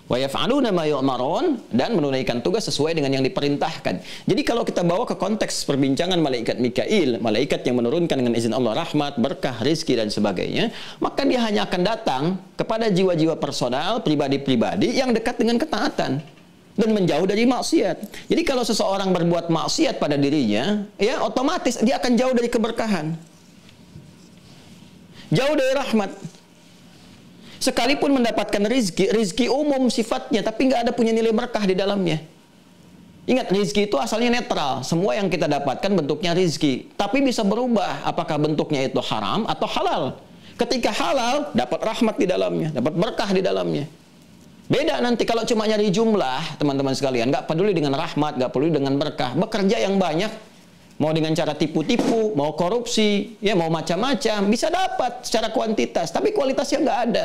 Wa yaf'aluna ma yu'marun, dan menunaikan tugas sesuai dengan yang diperintahkan. Jadi kalau kita bawa ke konteks perbincangan malaikat Mikail, malaikat yang menurunkan dengan izin Allah rahmat, berkah, rizki dan sebagainya, maka dia hanya akan datang kepada jiwa-jiwa personal, pribadi-pribadi yang dekat dengan ketaatan dan menjauh dari maksiat. Jadi kalau seseorang berbuat maksiat pada dirinya, ya otomatis dia akan jauh dari keberkahan, jauh dari rahmat. Sekalipun mendapatkan rizki umum sifatnya, tapi nggak ada punya nilai berkah di dalamnya. Ingat, rizki itu asalnya netral. Semua yang kita dapatkan bentuknya rizki. Tapi bisa berubah, apakah bentuknya itu haram atau halal. Ketika halal, dapat rahmat di dalamnya, dapat berkah di dalamnya. Beda nanti kalau cuma nyari jumlah, teman-teman sekalian. Nggak peduli dengan rahmat, nggak peduli dengan berkah. Bekerja yang banyak, Mau dengan cara tipu-tipu, mau korupsi, ya mau macam-macam, bisa dapat secara kuantitas, tapi kualitasnya nggak ada.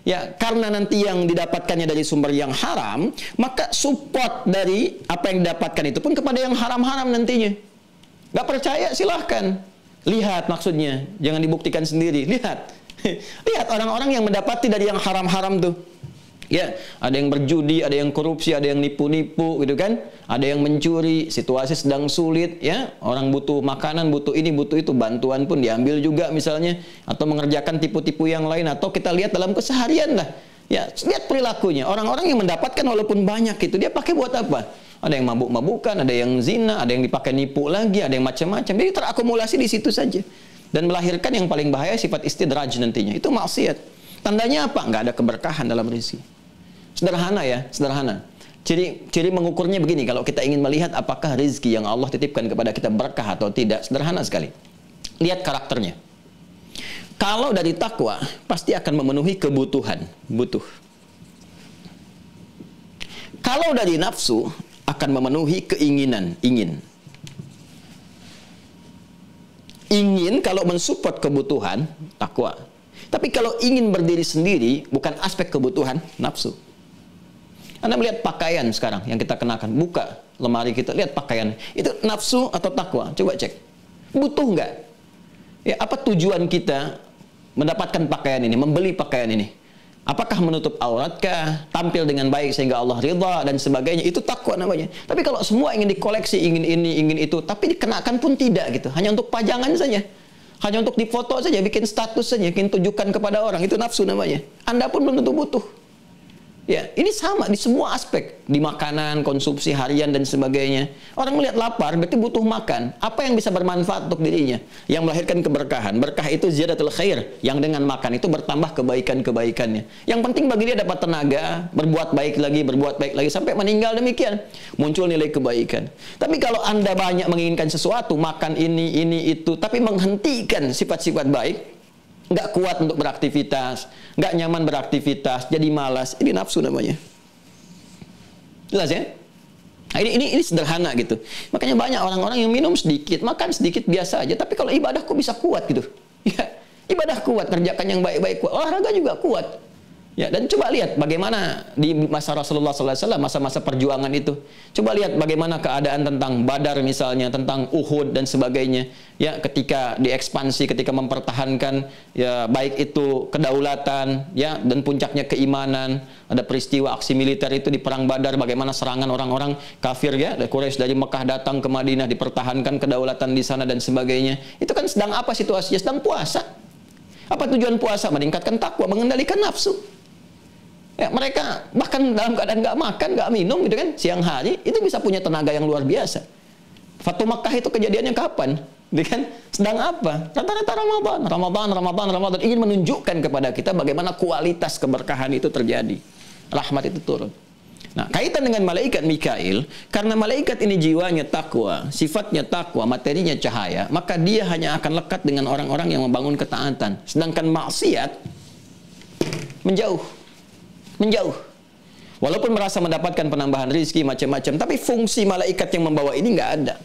Ya, karena nanti yang didapatkannya dari sumber yang haram, maka support dari apa yang didapatkan itu pun kepada yang haram-haram nantinya. Nggak percaya, silahkan. Lihat maksudnya, jangan dibuktikan sendiri. Lihat. Lihat orang-orang yang mendapati dari yang haram-haram tuh. Ya, ada yang berjudi, ada yang korupsi, ada yang nipu-nipu gitu kan. Ada yang mencuri, situasi sedang sulit ya. Orang butuh makanan, butuh ini, butuh itu, bantuan pun diambil juga misalnya, atau mengerjakan tipu-tipu yang lain, atau kita lihat dalam keseharian lah. Ya, lihat perilakunya. Orang-orang yang mendapatkan walaupun banyak itu, dia pakai buat apa? Ada yang mabuk-mabukan, ada yang zina, ada yang dipakai nipu lagi, ada yang macam-macam. Jadi terakumulasi di situ saja. Dan melahirkan yang paling bahaya sifat istidraj nantinya. Itu maksiat. Tandanya apa? Nggak ada keberkahan dalam rezeki. Sederhana ya, sederhana. Ciri mengukurnya begini, kalau kita ingin melihat apakah rezeki yang Allah titipkan kepada kita berkah atau tidak, sederhana sekali. Lihat karakternya. Kalau dari takwa, pasti akan memenuhi kebutuhan, butuh. Kalau dari nafsu, akan memenuhi keinginan, ingin. Ingin kalau mensupport kebutuhan, takwa. Tapi kalau ingin berdiri sendiri, bukan aspek kebutuhan, nafsu. Anda melihat pakaian sekarang yang kita kenakan, buka lemari kita, lihat pakaian. Itu nafsu atau takwa? Coba cek. Butuh nggak? Ya, apa tujuan kita mendapatkan pakaian ini, membeli pakaian ini? Apakah menutup auratkah? Tampil dengan baik sehingga Allah ridha dan sebagainya? Itu takwa namanya. Tapi kalau semua ingin dikoleksi, ingin ini, ingin itu, tapi dikenakan pun tidak gitu. Hanya untuk pajangan saja. Hanya untuk difoto saja, bikin status saja, bikin tujukan kepada orang. Itu nafsu namanya. Anda pun belum tentu butuh. Ya, ini sama di semua aspek, di makanan, konsumsi harian dan sebagainya. Orang melihat lapar berarti butuh makan. Apa yang bisa bermanfaat untuk dirinya? Yang melahirkan keberkahan. Berkah itu ziyadatul khair, yang dengan makan itu bertambah kebaikan-kebaikannya. Yang penting bagi dia dapat tenaga, berbuat baik lagi sampai meninggal demikian. Muncul nilai kebaikan. Tapi kalau Anda banyak menginginkan sesuatu, makan ini itu, tapi menghentikan sifat-sifat baik, nggak kuat untuk beraktivitas, nggak nyaman beraktivitas, jadi malas. Ini nafsu namanya. Jelas ya? Nah, ini sederhana gitu. Makanya banyak orang-orang yang minum sedikit, makan sedikit biasa aja. Tapi kalau ibadah kok bisa kuat gitu? Ya, ibadah kuat, kerjakan yang baik-baik kuat, olahraga juga kuat. Ya, dan coba lihat bagaimana di masa Rasulullah SAW, masa-masa perjuangan itu. Coba lihat bagaimana keadaan tentang Badar misalnya, tentang Uhud dan sebagainya. Ya, ketika diekspansi, ketika mempertahankan ya baik itu kedaulatan, ya, dan puncaknya keimanan. Ada peristiwa aksi militer itu di perang Badar, bagaimana serangan orang-orang kafir ya, dari Quraisy dari Mekah datang ke Madinah, dipertahankan kedaulatan di sana dan sebagainya. Itu kan sedang apa situasinya? Sedang puasa. Apa tujuan puasa? Meningkatkan takwa, mengendalikan nafsu. Ya, mereka bahkan dalam keadaan nggak makan, nggak minum gitu kan, siang hari, itu bisa punya tenaga yang luar biasa. Fatu Makkah itu kejadiannya kapan? Gitu kan? Sedang apa? Rata-rata Ramadan, ingin menunjukkan kepada kita bagaimana kualitas keberkahan itu terjadi. Rahmat itu turun. Nah, kaitan dengan malaikat Mikail, karena malaikat ini jiwanya takwa, sifatnya takwa, materinya cahaya, maka dia hanya akan lekat dengan orang-orang yang membangun ketaatan. Sedangkan maksiat menjauh. Walaupun merasa mendapatkan penambahan rizki macam-macam, tapi fungsi malaikat yang membawa ini nggak ada.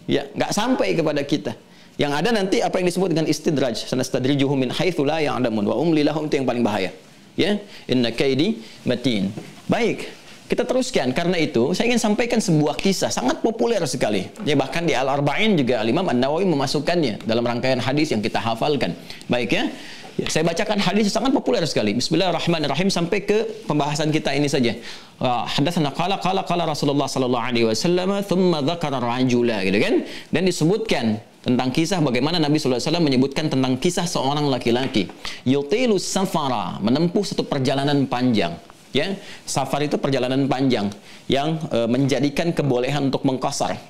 Ya, nggak sampai kepada kita. Yang ada nanti apa yang disebut dengan istidraj. Sanastadrijuhum min haitsu la ya'lamun wa umli lahum, itu yang paling bahaya. Ya, inna kaidi matin. Baik, kita teruskan. Karena itu, saya ingin sampaikan sebuah kisah sangat populer sekali. Ya, bahkan di Al-Arba'in juga Al-Imam An-Nawawi memasukkannya dalam rangkaian hadis yang kita hafalkan. Baik ya. Ya, saya bacakan hadis sangat populer sekali. Bismillahirrahmanirrahim sampai ke pembahasan kita ini saja. Hadatsana qala Rasulullah sallallahu alaihi wasallam thumma dzakara rajula, gitu kan? Dan disebutkan tentang kisah bagaimana Nabi sallallahu alaihi wasallam menyebutkan tentang kisah seorang laki-laki yutilu safara, menempuh satu perjalanan panjang. Ya, safar itu perjalanan panjang yang menjadikan kebolehan untuk mengqasar.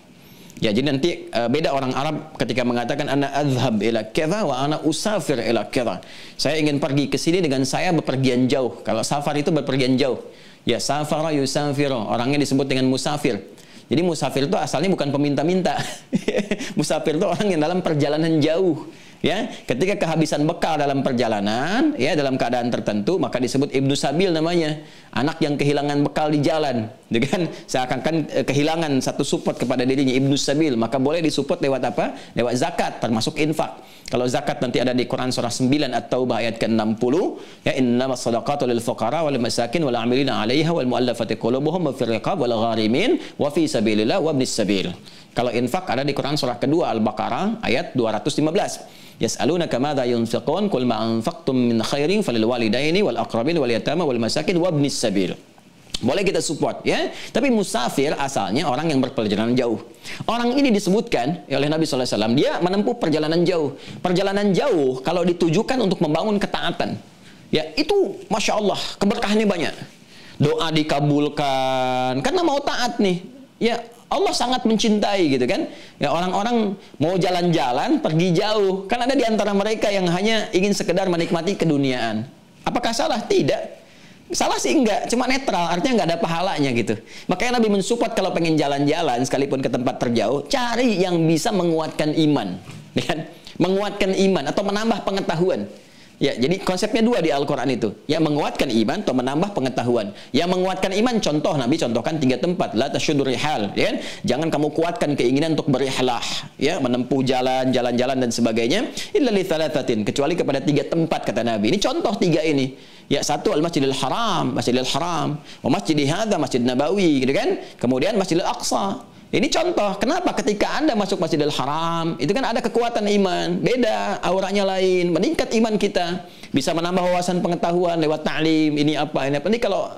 Ya, jadi nanti beda orang Arab ketika mengatakan ana adhhab ila kadza wa ana usafir ila kadza. Saya ingin pergi ke sini dengan saya bepergian jauh. Kalau safar itu bepergian jauh. Ya, safara yusafiru, orangnya disebut dengan musafir. Jadi musafir itu asalnya bukan peminta-minta. Musafir itu orang yang dalam perjalanan jauh. Ya, ketika kehabisan bekal dalam perjalanan, ya dalam keadaan tertentu, maka disebut ibnu sabil namanya, anak yang kehilangan bekal di jalan, gitu kan? Seakan-akan kehilangan satu support kepada dirinya, ibnu sabil, maka boleh disupport lewat apa? Lewat zakat, termasuk infak. Kalau zakat nanti ada di Quran surah 9 At-Taubah ayat ke-60, ya innamas shadaqatu lil fuqara wal masakin wal 'amilina 'alaiha wal mu'allafati qulubuhum wa fir riqab wal gharimin wa fi sabilillah wa ibnis sabil. Kalau infak ada di Quran surah kedua Al-Baqarah ayat 215. Yas'alunaka madza yunfiqun qul ma anfaqtum min khairin falil walidaini wal aqrabin wal yatama wal masakin wa ibnis sabil. Boleh kita support ya. Tapi musafir asalnya orang yang berperjalanan jauh. Orang ini disebutkan oleh Nabi sallallahu alaihi wasallam, dia menempuh perjalanan jauh. Perjalanan jauh kalau ditujukan untuk membangun ketaatan, ya itu Masya Allah keberkahannya banyak. Doa dikabulkan karena mau taat nih. Ya Allah sangat mencintai gitu kan. Ya orang-orang mau jalan-jalan pergi jauh. Kan ada di antara mereka yang hanya ingin sekedar menikmati keduniaan. Apakah salah? Tidak. Salah sih enggak, cuma netral, artinya enggak ada pahalanya gitu. Makanya Nabi mensupport kalau pengen jalan-jalan sekalipun ke tempat terjauh, cari yang bisa menguatkan iman. Ya, menguatkan iman atau menambah pengetahuan. Ya, jadi konsepnya dua di Al-Quran itu. Yang menguatkan iman atau menambah pengetahuan. Yang menguatkan iman, contoh Nabi contohkan 3 tempat. La tasyuddur rihal, ya. Jangan kamu kuatkan keinginan untuk berihlah, ya, menempuh jalan-jalan dan sebagainya. Illa li thalathatin, kecuali kepada 3 tempat kata Nabi. Ini contoh 3 ini. Ya, satu Al-Masjidil Haram, wa Masjidi Hadza, Masjid Nabawi, gitu kan? Kemudian Masjidil Aqsa. Ini contoh, kenapa ketika Anda masuk Masjidil Haram, itu kan ada kekuatan iman, beda, auranya lain, meningkat iman kita, bisa menambah wawasan pengetahuan lewat ta'lim, ini apa. Ini kalau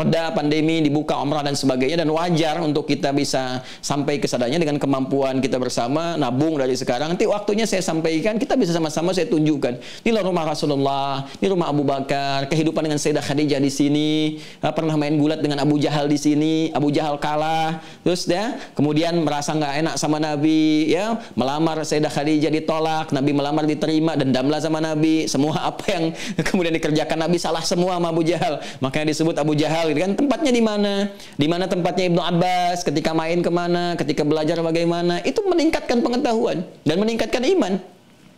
reda pandemi, dibuka umrah dan sebagainya, dan wajar untuk kita bisa sampai kesadarnya dengan kemampuan kita bersama, nabung dari sekarang, nanti waktunya saya sampaikan, kita bisa sama-sama saya tunjukkan. Inilah rumah Rasulullah, ini rumah Abu Bakar, kehidupan dengan Sayyidah Khadijah di sini, pernah main gulat dengan Abu Jahal di sini, Abu Jahal kalah, terus dia kemudian merasa nggak enak sama Nabi, ya, melamar Sayyidah Khadijah ditolak, Nabi melamar diterima, dendamlah sama Nabi, semua apa yang kemudian dikerjakan Nabi salah semua sama Abu Jahal, makanya disebut Abu Jahal, gitu kan. Tempatnya di mana? Di mana tempatnya Ibnu Abbas ketika main kemana, ketika belajar bagaimana, itu meningkatkan pengetahuan dan meningkatkan iman.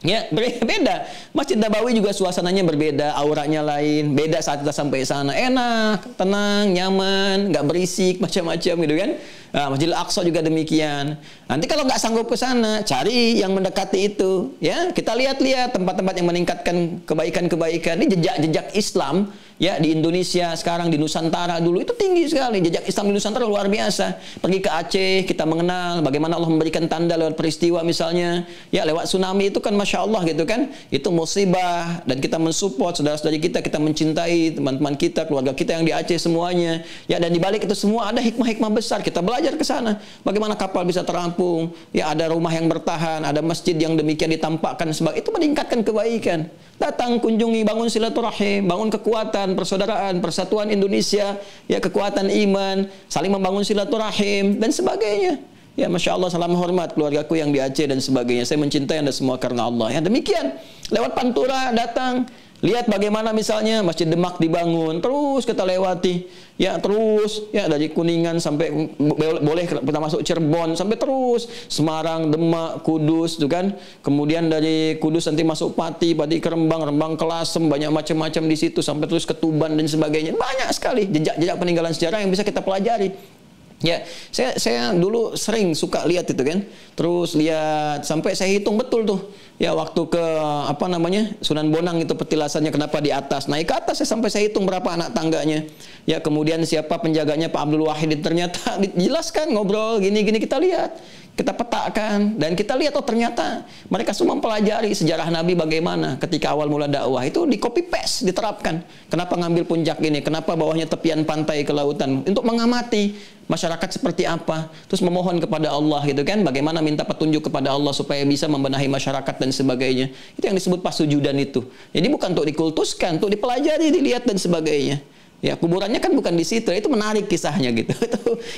Ya, beda. Masjid Nabawi juga suasananya berbeda, auranya lain, beda saat kita sampai sana. Enak, tenang, nyaman, nggak berisik, macam-macam gitu kan. Nah, Masjidil Aqsa juga demikian. Nanti kalau nggak sanggup ke sana, cari yang mendekati itu. Ya, kita lihat-lihat tempat-tempat yang meningkatkan kebaikan-kebaikan. Ini jejak-jejak Islam. Ya, di Indonesia sekarang, di Nusantara dulu itu tinggi sekali. Jejak Islam di Nusantara luar biasa. Pergi ke Aceh, kita mengenal bagaimana Allah memberikan tanda lewat peristiwa misalnya. Ya, lewat tsunami itu kan Masya Allah gitu kan. Itu musibah. Dan kita mensupport saudara-saudari kita, kita mencintai teman-teman kita, keluarga kita yang di Aceh semuanya. Ya, dan di balik itu semua ada hikmah-hikmah besar. Kita belajar ke sana. Bagaimana kapal bisa terampung. Ya, ada rumah yang bertahan, ada masjid yang demikian ditampakkan sebagai itu meningkatkan kebaikan. Datang, kunjungi, bangun silaturahim, bangun kekuatan, persaudaraan, persatuan Indonesia, ya, kekuatan iman, saling membangun silaturahim dan sebagainya. Ya, Masya Allah, salam hormat keluargaku yang di Aceh dan sebagainya. Saya mencintai Anda semua karena Allah. Ya, demikian. Lewat Pantura datang, lihat bagaimana misalnya Masjid Demak dibangun, terus kita lewati. Ya, terus ya dari Kuningan sampai boleh kita masuk Cirebon sampai terus Semarang, Demak, Kudus, tuh kan. Kemudian dari Kudus nanti masuk Pati ke Rembang, Rembang ke Lasem, banyak macam-macam di situ sampai terus ke Tuban dan sebagainya. Banyak sekali jejak-jejak peninggalan sejarah yang bisa kita pelajari. Ya, saya dulu sering suka lihat itu kan. Terus lihat sampai saya hitung betul tuh. Ya, waktu ke apa namanya? Sunan Bonang itu petilasannya kenapa di atas. Naik ke atas sampai saya hitung berapa anak tangganya. Ya, kemudian siapa penjaganya Pak Abdul Wahid, ternyata dijelaskan, ngobrol gini-gini, kita lihat. Kita petakan dan kita lihat, oh ternyata mereka semua mempelajari sejarah Nabi bagaimana ketika awal mula dakwah itu di copy paste, diterapkan. Kenapa ngambil puncak ini? Kenapa bawahnya tepian pantai ke lautan? Untuk mengamati masyarakat seperti apa, terus memohon kepada Allah gitu kan, bagaimana minta petunjuk kepada Allah supaya bisa membenahi masyarakat dan sebagainya. Itu yang disebut pasujudan itu. Jadi bukan untuk dikultuskan, untuk dipelajari, dilihat dan sebagainya. Ya, kuburannya kan bukan di situ. Itu menarik kisahnya gitu.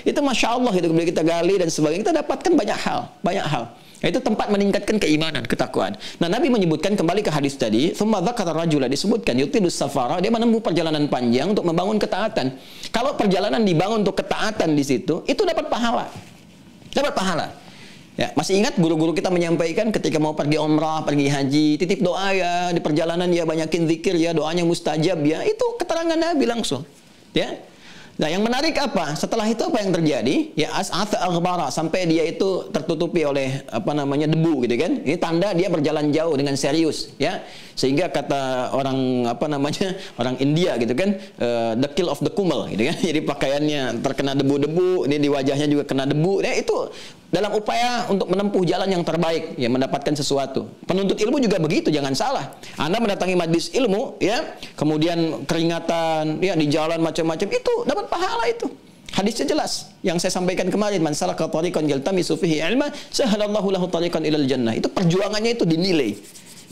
Itu Masya Allah gitu, kemudian kita gali dan sebagainya, kita dapatkan banyak hal. Itu tempat meningkatkan keimanan, ketakwaan. Nah, Nabi menyebutkan kembali ke hadis tadi, tsumma dzakara rajula, disebutkan yutilus safara, dia menempuh perjalanan panjang untuk membangun ketaatan. Kalau perjalanan dibangun untuk ketaatan di situ, itu dapat pahala. Dapat pahala. Ya, masih ingat guru-guru kita menyampaikan ketika mau pergi umrah, pergi haji, titip doa ya, di perjalanan ya banyakin zikir ya, doanya mustajab ya. Itu keterangan Nabi langsung. Ya. Nah, yang menarik apa? Setelah itu apa yang terjadi? Ya, as'atha aghbara, sampai dia itu tertutupi oleh debu gitu kan. Ini tanda dia berjalan jauh dengan serius, ya. Sehingga kata orang orang India gitu kan, the kill of the kumel gitu kan. Jadi pakaiannya terkena debu-debu, ini di wajahnya juga kena debu. Ya, itu dalam upaya untuk menempuh jalan yang terbaik, ya, mendapatkan sesuatu. Penuntut ilmu juga begitu, jangan salah. Anda mendatangi majlis ilmu, ya, kemudian keringatan, ya, di jalan macam-macam, itu dapat pahala itu. Hadisnya jelas yang saya sampaikan kemarin, man salaka tariqan yaltamisu fihi ilma sahalallahu lahu tariqan ilal jannah. Itu perjuangannya itu dinilai.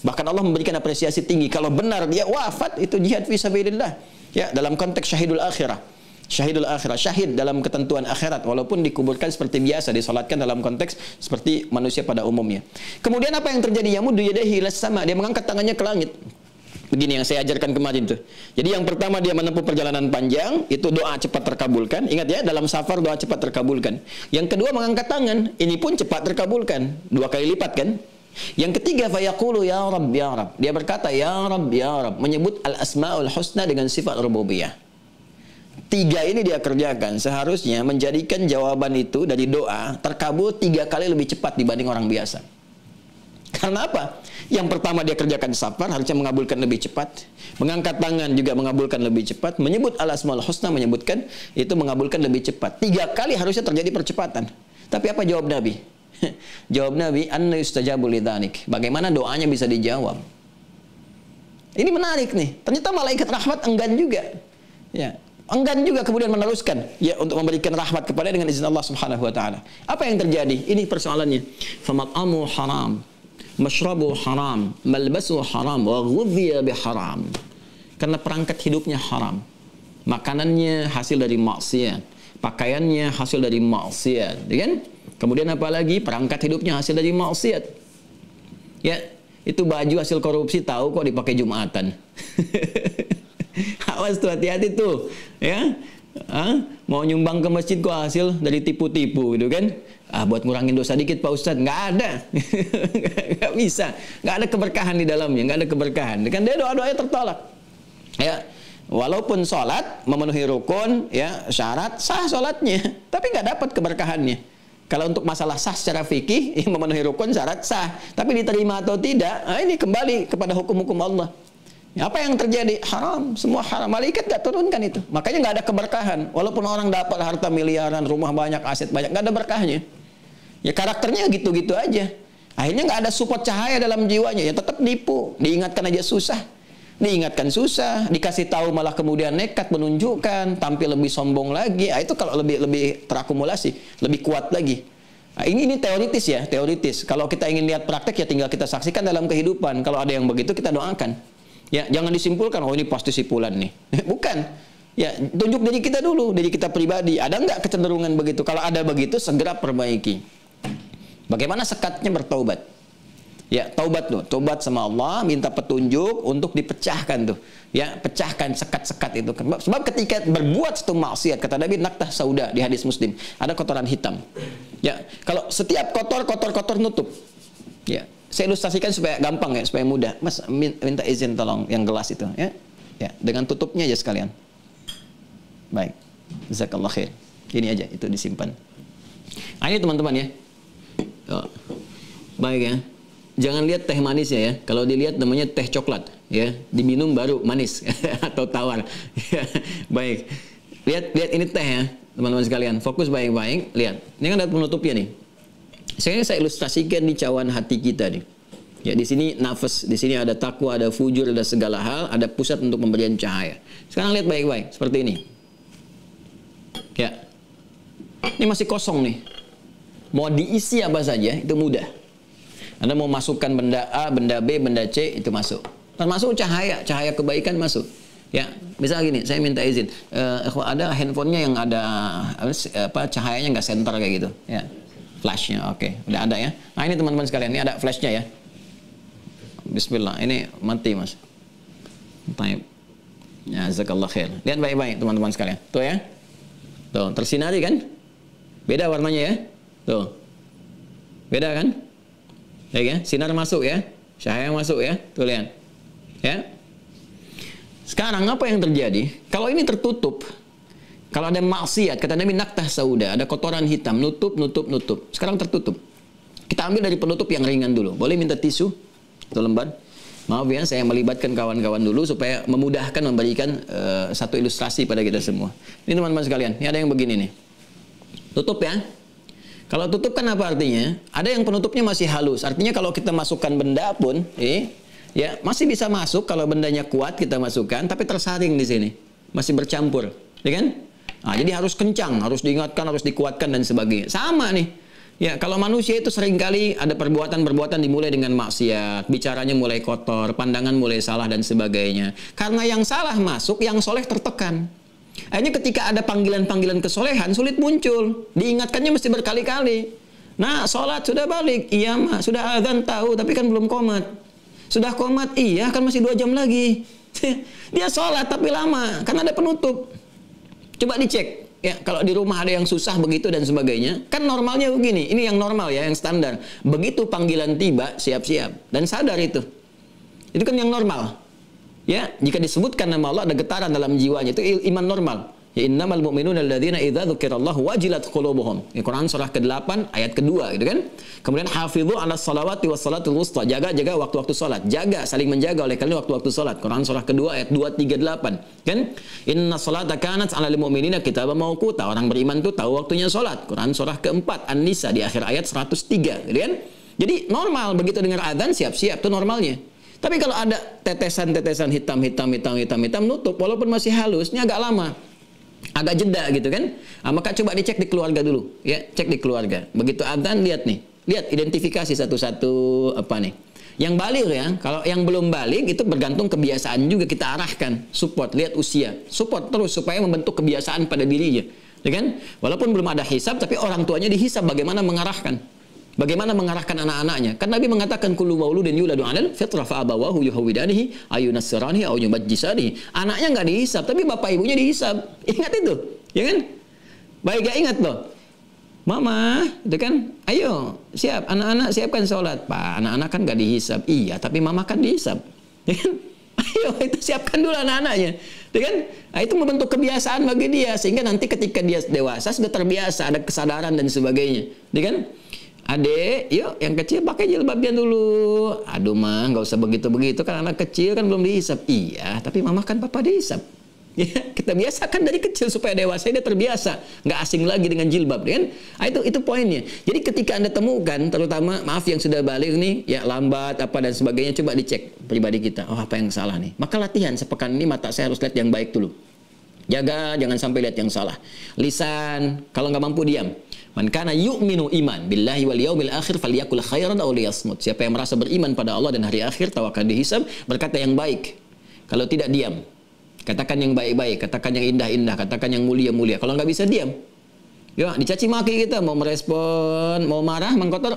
Bahkan Allah memberikan apresiasi tinggi. Kalau benar dia wafat, itu jihad fi sabilillah. Ya, dalam konteks syahidul akhirah. Syahidul akhirah, syahid dalam ketentuan akhirat, walaupun dikuburkan seperti biasa, disolatkan dalam konteks seperti manusia pada umumnya. Kemudian apa yang terjadi? Yamuddu yadayhi ilas sama, dia mengangkat tangannya ke langit. Begini yang saya ajarkan kemarin tuh. Jadi yang pertama dia menempuh perjalanan panjang, itu doa cepat terkabulkan. Ingat ya, dalam safar doa cepat terkabulkan. Yang kedua mengangkat tangan, ini pun cepat terkabulkan, 2 kali lipat kan. Yang ketiga fayaqulu ya Rabb ya Rabb. Dia berkata ya Rabb ya Rabb, menyebut al-asmaul husna dengan sifat rububiyah. 3 ini dia kerjakan, seharusnya menjadikan jawaban itu dari doa terkabul 3 kali lebih cepat dibanding orang biasa. Karena apa? Yang pertama dia kerjakan safar, harusnya mengabulkan lebih cepat. Mengangkat tangan juga mengabulkan lebih cepat. Menyebut al-asmaul husna, menyebutkan itu mengabulkan lebih cepat. 3 kali harusnya terjadi percepatan. Tapi apa jawab Nabi? Jawab Nabi, anna yustajabu lidzanik. Bagaimana doanya bisa dijawab? Ini menarik nih. Ternyata malaikat rahmat enggan juga. Ya, enggan juga kemudian meneruskan ya untuk memberikan rahmat kepada dengan izin Allah Subhanahu wa taala. Apa yang terjadi? Ini persoalannya. Famat'amu haram, mashrabu haram, malbasu haram, wa ghudhiya biharam. Karena perangkat hidupnya haram. Makanannya hasil dari maksiat, pakaiannya hasil dari maksiat, ya kan? Kemudian apalagi perangkat hidupnya hasil dari maksiat. Ya, itu baju hasil korupsi tahu kok dipakai Jumatan. Awas tuh, hati-hati tuh, ya. Mau nyumbang ke masjid kok hasil dari tipu-tipu gitu kan. Buat ngurangin dosa dikit Pak Ustadz, nggak ada. Nggak bisa, nggak ada keberkahan di dalamnya, nggak ada keberkahan. Kan dia doa-doanya tertolak. Ya, walaupun sholat memenuhi rukun, ya, syarat sah sholatnya, tapi nggak dapat keberkahannya. Kalau untuk masalah sah secara fikih, memenuhi rukun syarat sah, tapi diterima atau tidak, ini kembali kepada hukum-hukum Allah. Apa yang terjadi? Haram, semua haram. Malaikat gak turunkan itu. Makanya gak ada keberkahan. Walaupun orang dapat harta miliaran, rumah banyak, aset banyak, gak ada berkahnya. Ya karakternya gitu-gitu aja. Akhirnya gak ada support cahaya dalam jiwanya. Ya tetap nipu. Diingatkan aja susah. Diingatkan susah. Dikasih tahu malah kemudian nekat menunjukkan. Tampil lebih sombong lagi. Itu kalau lebih terakumulasi. Lebih kuat lagi. Nah, ini teoritis ya. Teoritis. Kalau kita ingin lihat praktek ya tinggal kita saksikan dalam kehidupan. Kalau ada yang begitu kita doakan. Ya, jangan disimpulkan, oh ini pasti si Fulan nih. Bukan. Ya, tunjuk diri kita dulu, diri kita pribadi. Ada nggak kecenderungan begitu? Kalau ada begitu, segera perbaiki. Bagaimana sekatnya bertaubat? Ya, taubat tuh. Taubat sama Allah, minta petunjuk untuk dipecahkan tuh. Ya, pecahkan sekat-sekat itu. Sebab ketika berbuat satu maksiat, kata Nabi, naktah sauda di hadis Muslim. Ada kotoran hitam. Ya, kalau setiap kotor nutup. Ya. Saya ilustrasikan supaya gampang ya, supaya mudah. Mas minta izin tolong yang gelas itu ya. Ya, dengan tutupnya aja sekalian. Baik. Jazakallah khair. Ini aja itu disimpan. Nah, ini teman-teman ya. Oh. Baik ya. Jangan lihat teh manis ya. Kalau dilihat namanya teh coklat ya. Diminum baru manis atau tawar. Baik. Lihat ini teh ya, teman-teman sekalian. Fokus baik-baik, lihat. Ini kan ada penutupnya nih. Saya ilustrasikan di cawan hati kita nih. Ya, di sini nafas, di sini ada takwa, ada fujur, ada segala hal, ada pusat untuk pemberian cahaya. Sekarang lihat baik-baik seperti ini. Ya. Ini masih kosong nih. Mau diisi apa saja itu mudah. Anda mau masukkan benda A, benda B, benda C itu masuk. Termasuk cahaya kebaikan masuk. Ya, misalnya gini, saya minta izin. Ada handphonenya yang ada cahayanya nggak center kayak gitu. Ya. Flashnya, oke, udah ada ya. Nah ini teman-teman sekalian, ini ada flashnya ya. Bismillah, ini mati mas. Taib. Ya, jazakallah khair. Lihat baik-baik teman-teman sekalian. Tuh ya, tuh tersinari kan? Beda warnanya ya. Tuh, Beda kan? Ya, sinar masuk ya, cahaya masuk ya, tuh lihat. Ya. Sekarang apa yang terjadi? Kalau ini tertutup, kalau ada maksiat, kata Nabi naktah sauda, ada kotoran hitam, nutup. Sekarang tertutup. Kita ambil dari penutup yang ringan dulu. Boleh minta tisu? Satu lembar. Maaf ya, saya melibatkan kawan-kawan dulu supaya memudahkan memberikan satu ilustrasi pada kita semua. Ini teman-teman sekalian, ini ada yang begini nih. Tutup ya. Kalau tutup kan apa artinya? Ada yang penutupnya masih halus. Artinya kalau kita masukkan benda pun, ya masih bisa masuk kalau bendanya kuat kita masukkan, tapi tersaring di sini, masih bercampur, ya kan? Nah, jadi harus kencang, harus diingatkan, harus dikuatkan dan sebagainya. Sama nih. Ya, kalau manusia itu seringkali ada perbuatan-perbuatan dimulai dengan maksiat, bicaranya mulai kotor, pandangan mulai salah dan sebagainya. Karena yang salah masuk, yang soleh tertekan. Akhirnya ketika ada panggilan-panggilan kesolehan, sulit muncul. Diingatkannya mesti berkali-kali. Nah, sholat sudah balik. Iya, mak. Sudah azan tahu, tapi kan belum qomat. Sudah qomat, iya, kan masih 2 jam lagi. Dia sholat tapi lama, kan ada penutup. Coba dicek. Ya, kalau di rumah ada yang susah begitu dan sebagainya, kan normalnya begini. Ini yang normal ya, yang standar. Begitu panggilan tiba, siap-siap dan sadar itu. Itu kan yang normal. Ya, jika disebutkan nama Allah ada getaran dalam jiwanya, itu iman normal. Ya innamal mu'minuna alladzina idza dzukirallahu wajilat qulubuhum. Quran surah ke-8 ayat kedua gitu kan. Kemudian hafidhu 'alas salawati was salatul wusta. Jaga waktu-waktu salat. Jaga, saling menjaga oleh kalian waktu-waktu salat. Quran surah kedua ayat 238. Kan? Inna salata kanat 'alal mu'minina kitaban mawquta. Orang beriman tuh tahu waktunya salat. Quran surah keempat An-Nisa di akhir ayat 103, gitu kan? Jadi normal begitu dengar azan siap-siap itu normalnya. Tapi kalau ada tetesan-tetesan hitam nutup walaupun masih halus, ini agak lama. Agak jeda gitu kan. Nah, maka coba dicek di keluarga dulu ya, cek di keluarga. Begitu adzan lihat nih, lihat identifikasi satu-satu apa nih. Yang balik ya, kalau yang belum balik itu bergantung kebiasaan juga kita arahkan, support, lihat usia. Support terus supaya membentuk kebiasaan pada dirinya. Ya kan? Walaupun belum ada hisab tapi orang tuanya dihisab bagaimana mengarahkan. Bagaimana mengarahkan anak-anaknya? Kan Nabi mengatakan kullu mauludin yuladu 'alal fitrah fa abawahu yuhawidanihi ayunassiranihi aw yumajjisanihi. Anaknya enggak dihisab, tapi bapak ibunya dihisab. Ingat itu, ya kan? Baik, ya ingat loh. Mama, itu kan, ayo, siap, anak-anak siapkan sholat. Pak, anak-anak kan enggak dihisab. Iya, tapi mama kan dihisab. Ya kan? Ayo, itu siapkan dulu anak-anaknya. Ya kan? Nah, itu membentuk kebiasaan bagi dia sehingga nanti ketika dia dewasa sudah terbiasa, ada kesadaran dan sebagainya. Ya kan? Adek, yuk yang kecil pakai jilbabnya dulu. Aduh mah, nggak usah begitu-begitu kan anak kecil kan belum dihisab. Iya, tapi mama kan papa dihisab. Ya, kita biasakan dari kecil supaya dewasa dia terbiasa, nggak asing lagi dengan jilbab, kan? Nah, itu poinnya. Jadi ketika Anda temukan, terutama maaf yang sudah balik nih, ya lambat apa dan sebagainya, coba dicek pribadi kita. Oh, apa yang salah nih? Maka latihan sepekan ini mata saya harus lihat yang baik dulu. Jaga, jangan sampai lihat yang salah. Lisan, kalau nggak mampu diam. Man kana yu'minu iman billahi wal yaumil akhir falyakul khairan aw liyasmut. Siapa yang merasa beriman pada Allah dan hari akhir, tahu akan dihisab, berkata yang baik. Kalau tidak diam. Katakan yang baik-baik, katakan yang indah-indah, katakan yang mulia-mulia. Kalau nggak bisa diam. Ya, dicaci maki kita, mau merespon, mau marah, mengkotor,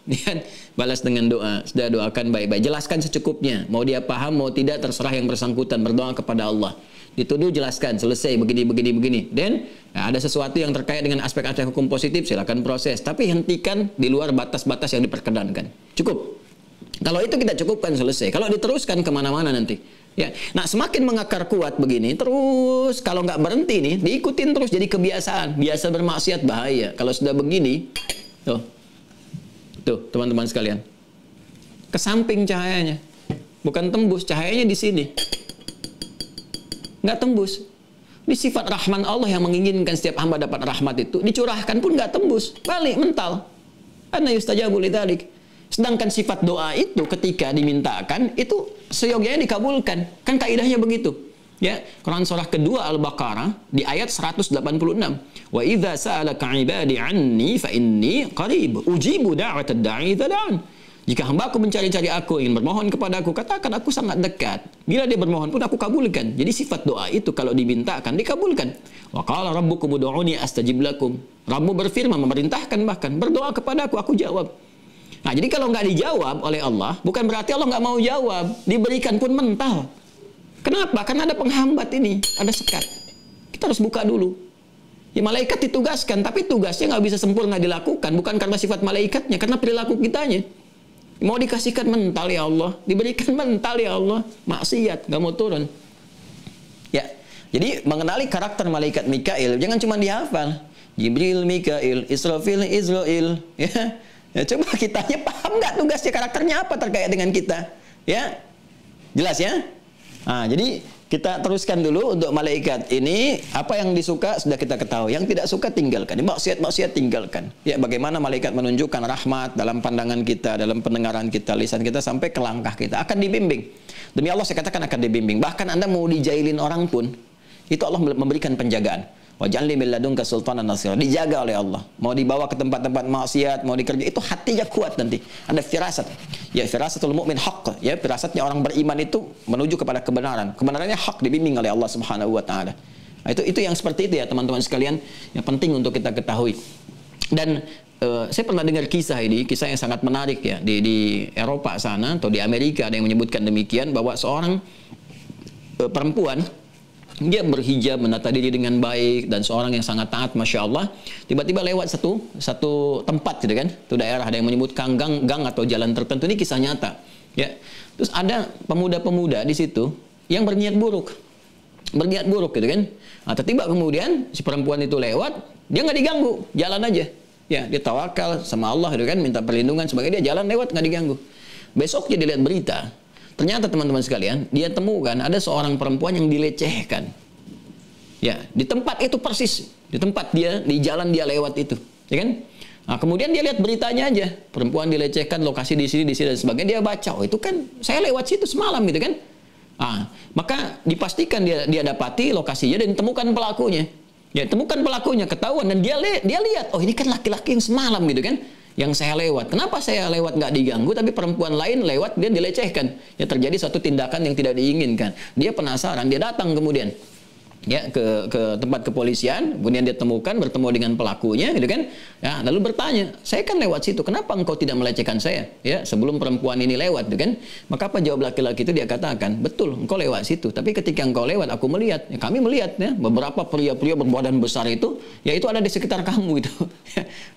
Lihat, balas dengan doa. Sudah doakan baik-baik. Jelaskan secukupnya. Mau dia paham, mau tidak, terserah yang bersangkutan. Berdoa kepada Allah. Dituduh, jelaskan. Selesai, begini. Dan ada sesuatu yang terkait dengan aspek-aspek hukum positif, silakan proses. Tapi hentikan di luar batas-batas yang diperkenankan. Cukup. Kalau itu kita cukupkan, selesai. Kalau diteruskan kemana-mana nanti. Ya, nah semakin mengakar kuat begini, terus kalau nggak berhenti nih, diikutin terus jadi kebiasaan. Biasa bermaksiat bahaya. Kalau sudah begini, Tuh, teman-teman sekalian. Ke samping cahayanya. Bukan tembus, cahayanya di sini. Nggak tembus. Ini sifat rahman Allah yang menginginkan setiap hamba dapat rahmat itu. Dicurahkan pun nggak tembus. Balik, mental. Anna yustajabu lidzalik. Sedangkan sifat doa itu ketika dimintakan, itu seyogyanya dikabulkan. Kan kaidahnya begitu. Ya, Quran surah kedua Al-Baqarah di ayat 186. Wa idza sa'alaka 'ibadi 'anni fa inni qarib ujibu da'watad da'i idza da'an. Jika hamba-Ku mencari-cari aku, ingin bermohon kepada aku, katakan aku sangat dekat. Bila dia bermohon pun aku kabulkan. Jadi sifat doa itu kalau dimintakan dikabulkan. Wa qala rabbukum ud'uni astajib lakum. Rabbmu berfirman, memerintahkan bahkan, berdoa kepada aku jawab. Nah, jadi kalau nggak dijawab oleh Allah, bukan berarti Allah nggak mau jawab. Diberikan pun mental. Kenapa? Karena ada penghambat ini, ada sekat. Kita harus buka dulu. Ya malaikat ditugaskan, tapi tugasnya nggak bisa sempurna dilakukan, bukan karena sifat malaikatnya, karena perilaku kitanya. Mau dikasihkan mental ya Allah, diberikan mental ya Allah, maksiat, nggak mau turun. Ya, jadi mengenali karakter malaikat Mikail jangan cuma dihafal. Jibril, Mikail, Israfil, Israel. Ya, coba kitanya paham nggak tugasnya, karakternya apa terkait dengan kita? Ya, jelas ya. Nah, jadi kita teruskan dulu untuk malaikat ini, apa yang disuka sudah kita ketahui, yang tidak suka tinggalkan, maksiat tinggalkan. Ya, bagaimana malaikat menunjukkan rahmat dalam pandangan kita, dalam pendengaran kita, lisan kita, sampai ke langkah kita akan dibimbing. Demi Allah saya katakan akan dibimbing. Bahkan Anda mau dijailin orang pun, itu Allah memberikan penjagaan. Waj'alni min ladunka sultanan nasira. Dijaga oleh Allah. Mau dibawa ke tempat-tempat maksiat, mau dikerja, itu hatinya kuat nanti. Ada firasat. Ya, firasatul mu'min haqq. Ya, firasatnya orang beriman itu menuju kepada kebenaran. Kebenarannya hak, dibimbing oleh Allah Subhanahu wa taala. Nah, itu yang seperti itu ya teman-teman sekalian, yang penting untuk kita ketahui. Dan saya pernah dengar kisah ini, kisah yang sangat menarik ya, di Eropa sana atau di Amerika ada yang menyebutkan demikian, bahwa seorang perempuan, dia berhijab, menata diri dengan baik, dan seorang yang sangat taat, masya Allah. Tiba-tiba lewat satu tempat gitu kan, itu daerah, ada yang menyebutkan gang atau jalan tertentu. Ini kisah nyata. Ya, terus ada pemuda-pemuda di situ yang berniat buruk gitu kan. Nah, tiba-tiba kemudian si perempuan itu lewat, dia nggak diganggu, jalan aja. Ya, dia tawakal sama Allah gitu kan, minta perlindungan sebagai dia jalan lewat nggak diganggu. Besoknya dilihat berita. Ternyata teman-teman sekalian, dia temukan ada seorang perempuan yang dilecehkan. Ya, di tempat itu persis, di tempat dia, di jalan dia lewat itu, ya kan? Nah, kemudian dia lihat beritanya aja, perempuan dilecehkan, lokasi di sini dan sebagainya. Dia baca, oh itu kan saya lewat situ semalam gitu kan? Ah, maka dipastikan dia dapati lokasinya dan temukan pelakunya. Ya, temukan pelakunya, ketahuan, dan dia lihat, oh ini kan laki-laki yang semalam gitu kan? Yang saya lewat. Kenapa saya lewat nggak diganggu, tapi perempuan lain lewat dia dilecehkan? Ya, terjadi suatu tindakan yang tidak diinginkan. Dia penasaran, dia datang kemudian ya ke tempat kepolisian, kemudian dia bertemu dengan pelakunya gitu kan. Ya, lalu bertanya, saya kan lewat situ, kenapa engkau tidak melecehkan saya ya sebelum perempuan ini lewat gitu kan? Maka apa jawab laki-laki itu? Dia katakan, betul engkau lewat situ, tapi ketika engkau lewat aku melihat, ya, kami melihat ya beberapa pria-pria berbadan besar itu, ya itu ada di sekitar kamu itu.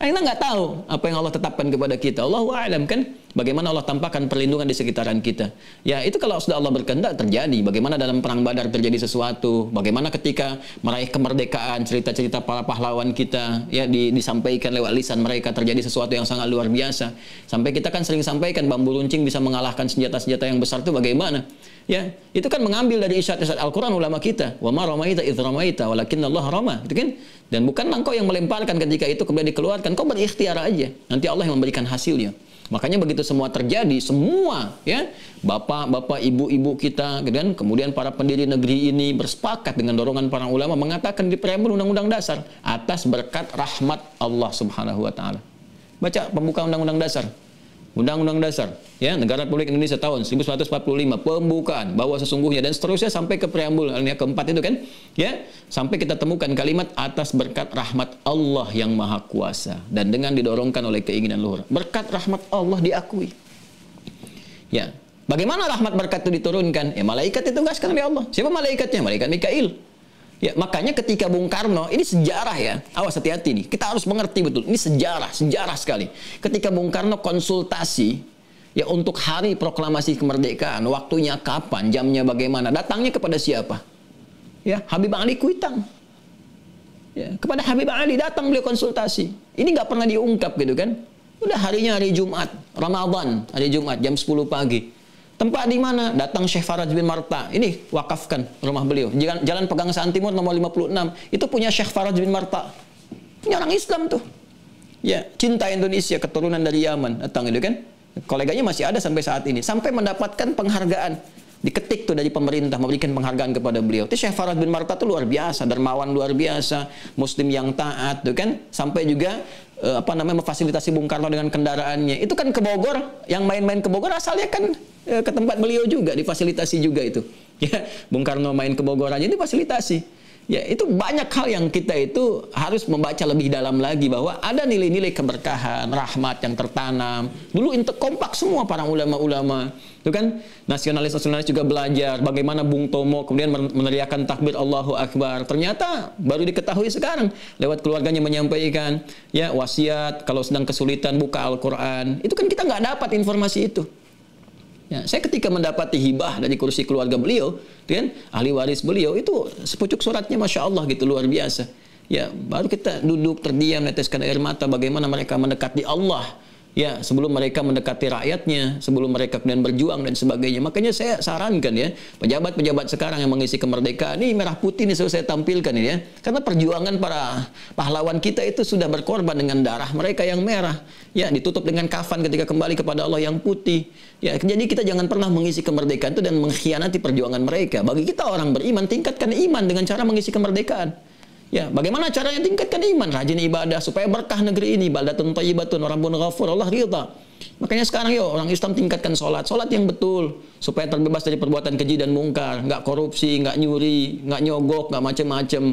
Kita nggak tahu apa yang Allah tetapkan kepada kita. Allahu a'lam kan, bagaimana Allah tampakkan perlindungan di sekitaran kita. Ya, itu kalau sudah Allah berkehendak terjadi. Bagaimana dalam perang Badar terjadi sesuatu, bagaimana ketika meraih kemerdekaan, cerita-cerita para pahlawan kita ya disampaikan lewat lisan mereka, terjadi sesuatu yang sangat luar biasa. Sampai kita kan sering sampaikan bambu runcing bisa mengalahkan senjata-senjata yang besar itu bagaimana? Ya, itu kan mengambil dari isyarat-isyarat Al-Qur'an ulama kita. Wa ma ramaita idz ramaita walakinnallaha rama. Itu kan? Dan bukanlah engkau yang melemparkan ketika itu kemudian dikeluarkan, kau berikhtiar aja. Nanti Allah yang memberikan hasilnya. Makanya begitu semua terjadi, semua ya bapak-bapak, ibu-ibu kita dan kemudian para pendiri negeri ini bersepakat dengan dorongan para ulama mengatakan di preambul Undang-Undang Dasar, atas berkat rahmat Allah Subhanahu wa taala. Baca pembuka Undang-Undang Dasar. Undang-Undang Dasar ya Negara Republik Indonesia tahun 1945, pembukaan, bahwa sesungguhnya, dan seterusnya sampai ke preambul alinea keempat itu kan ya, sampai kita temukan kalimat atas berkat rahmat Allah yang Maha Kuasa dan dengan didorongkan oleh keinginan luhur. Berkat rahmat Allah diakui. Ya, bagaimana rahmat berkat itu diturunkan? Ya, malaikat ditugaskan oleh Allah. Siapa malaikatnya? Malaikat Mikail. Ya, makanya ketika Bung Karno, ini sejarah ya, awas hati-hati nih, kita harus mengerti betul, ini sejarah sekali. Ketika Bung Karno konsultasi, ya untuk hari proklamasi kemerdekaan, waktunya kapan, jamnya bagaimana, datangnya kepada siapa? Ya, Habib Ali Kuitang. Ya, kepada Habib Ali datang beliau konsultasi. Ini nggak pernah diungkap gitu kan. Udah harinya hari Jumat, Ramadan, hari Jumat, jam 10 pagi. Tempat di mana? Datang Syekh Faraj bin Marta. Ini wakafkan rumah beliau. Jalan Pegangsaan Timur nomor 56. Itu punya Syekh Faraj bin Marta. Ini orang Islam tuh. Ya, cinta Indonesia, keturunan dari Yaman. Datang itu kan. Koleganya masih ada sampai saat ini. Sampai mendapatkan penghargaan. Diketik tuh dari pemerintah memberikan penghargaan kepada beliau. Itu Syekh Faraj bin Marta tuh luar biasa, dermawan luar biasa, muslim yang taat tuh kan. Sampai juga memfasilitasi Bung Karno dengan kendaraannya. Itu kan ke Bogor, yang main-main ke Bogor asalnya kan ke tempat beliau juga, difasilitasi juga itu. Ya, Bung Karno main ke Bogor aja difasilitasi. Ya, itu banyak hal yang kita itu harus membaca lebih dalam lagi, bahwa ada nilai-nilai keberkahan, rahmat yang tertanam. Dulu kompak semua para ulama-ulama. Itu kan nasionalis-nasionalis juga belajar bagaimana Bung Tomo kemudian meneriakan takbir Allahu Akbar. Ternyata baru diketahui sekarang lewat keluarganya menyampaikan, ya, wasiat kalau sedang kesulitan buka Al-Qur'an. Itu kan kita nggak dapat informasi itu. Ya, saya ketika mendapati hibah dari kursi keluarga beliau, kan, ahli waris beliau, itu sepucuk suratnya Masya Allah gitu, luar biasa. Ya, baru kita duduk terdiam, neteskan air mata bagaimana mereka mendekati Allah. Ya, sebelum mereka mendekati rakyatnya, sebelum mereka kemudian berjuang dan sebagainya. Makanya saya sarankan ya, pejabat-pejabat sekarang yang mengisi kemerdekaan, ini merah putih nih saya tampilkan ini ya. Karena perjuangan para pahlawan kita itu sudah berkorban dengan darah mereka yang merah. Ya, ditutup dengan kafan ketika kembali kepada Allah yang putih. Ya, jadi kita jangan pernah mengisi kemerdekaan itu dan mengkhianati perjuangan mereka. Bagi kita orang beriman, tingkatkan iman dengan cara mengisi kemerdekaan. Ya, bagaimana caranya tingkatkan iman? Rajin ibadah supaya berkah negeri ini. Baldatun thayyibatun wa rabbun ghafur, Allah ridha. Makanya sekarang yuk orang Islam tingkatkan sholat yang betul supaya terbebas dari perbuatan keji dan mungkar, nggak korupsi, nggak nyuri, nggak nyogok, nggak macem-macem.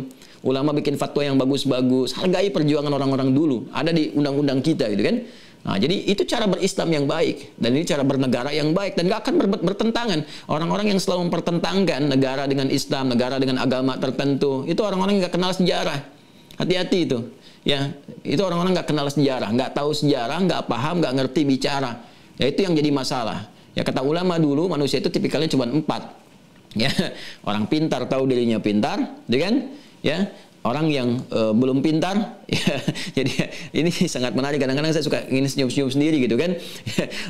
Ulama bikin fatwa yang bagus-bagus. Hargai perjuangan orang-orang dulu. Ada di undang-undang kita gitu kan. Nah, jadi itu cara berislam yang baik, dan ini cara bernegara yang baik, dan nggak akan bertentangan. Orang-orang yang selalu mempertentangkan negara dengan Islam, negara dengan agama tertentu, itu orang-orang yang nggak kenal sejarah. Hati-hati itu. Ya, itu orang-orang nggak kenal sejarah, nggak tahu sejarah, nggak paham, nggak ngerti bicara. Ya, itu yang jadi masalah. Ya, kata ulama dulu manusia itu tipikalnya cuma 4. Ya, orang pintar tahu dirinya pintar, kan? Ya. Orang yang belum pintar, ya, jadi ini sangat menarik. Kadang-kadang saya suka ingin senyum-senyum sendiri gitu kan.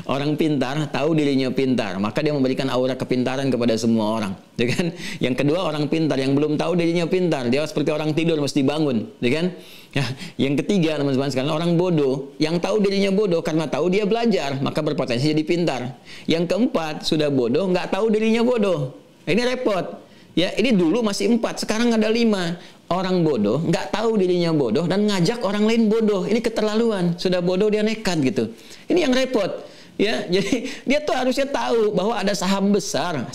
Orang pintar tahu dirinya pintar, maka dia memberikan aura kepintaran kepada semua orang, ya kan. Yang kedua, orang pintar yang belum tahu dirinya pintar, dia seperti orang tidur mesti bangun, ya kan. Ya, yang ketiga, teman-teman sekalian, orang bodoh yang tahu dirinya bodoh karena tahu dia belajar, maka berpotensi jadi pintar. Yang keempat, sudah bodoh nggak tahu dirinya bodoh. Ini repot. Ya, ini dulu masih 4, sekarang ada 5. Orang bodoh, nggak tahu dirinya bodoh, dan ngajak orang lain bodoh. Ini keterlaluan. Sudah bodoh dia nekat gitu. Ini yang repot. Ya, jadi dia tuh harusnya tahu bahwa ada saham besar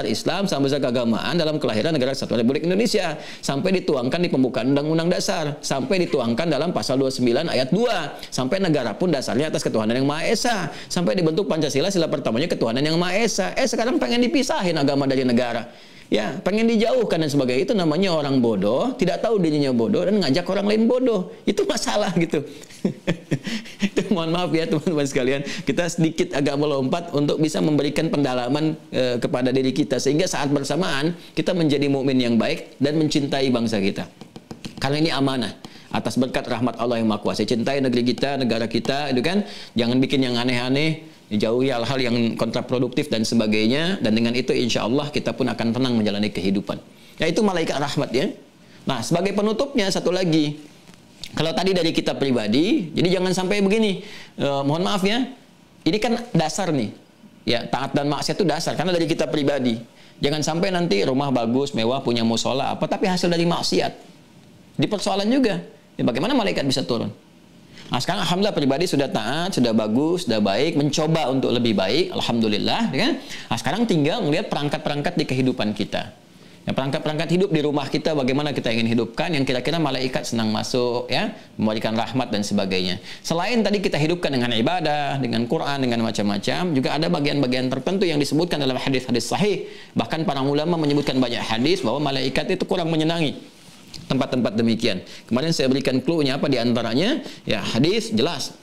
Islam, saham besar keagamaan dalam kelahiran negara Kesatuan Republik Indonesia. Sampai dituangkan di pembukaan Undang-Undang Dasar. Sampai dituangkan dalam pasal 29 ayat 2. Sampai negara pun dasarnya atas ketuhanan yang Maha Esa. Sampai dibentuk Pancasila, sila pertamanya ketuhanan yang Maha Esa. Sekarang pengen dipisahin agama dari negara. Ya, pengen dijauhkan dan sebagainya. Itu namanya orang bodoh, tidak tahu dirinya bodoh, dan ngajak orang lain bodoh. Itu masalah gitu. Itu mohon maaf ya teman-teman sekalian. Kita sedikit agak melompat untuk bisa memberikan pendalaman kepada diri kita. Sehingga saat bersamaan, kita menjadi mukmin yang baik dan mencintai bangsa kita. Karena ini amanah. Atas berkat rahmat Allah yang Maha Kuasa. Cintai negeri kita, negara kita, itu kan. Jangan bikin yang aneh-aneh. Jauhi hal-hal yang kontraproduktif dan sebagainya, dan dengan itu insya Allah kita pun akan tenang menjalani kehidupan. Ya, itu malaikat rahmat ya. Nah, sebagai penutupnya satu lagi, kalau tadi dari kita pribadi, jadi jangan sampai begini. Mohon maaf ya, ini kan dasar nih. Ya, taat dan maksiat itu dasar karena dari kita pribadi. Jangan sampai nanti rumah bagus, mewah, punya musola apa, tapi hasil dari maksiat. Di persoalan juga. Ya, bagaimana malaikat bisa turun? Nah, sekarang alhamdulillah pribadi sudah taat, sudah bagus, sudah baik, mencoba untuk lebih baik, alhamdulillah, kan? Nah, sekarang tinggal melihat perangkat-perangkat di kehidupan kita. Ya, perangkat-perangkat hidup di rumah kita, bagaimana kita ingin hidupkan, yang kira-kira malaikat senang masuk, ya, memberikan rahmat dan sebagainya. Selain tadi kita hidupkan dengan ibadah, dengan Quran, dengan macam-macam, juga ada bagian-bagian tertentu yang disebutkan dalam hadis-hadis sahih. Bahkan para ulama menyebutkan banyak hadis bahwa malaikat itu kurang menyenangi tempat-tempat demikian. Kemarin saya berikan clue-nya apa di antaranya? Ya, hadis jelas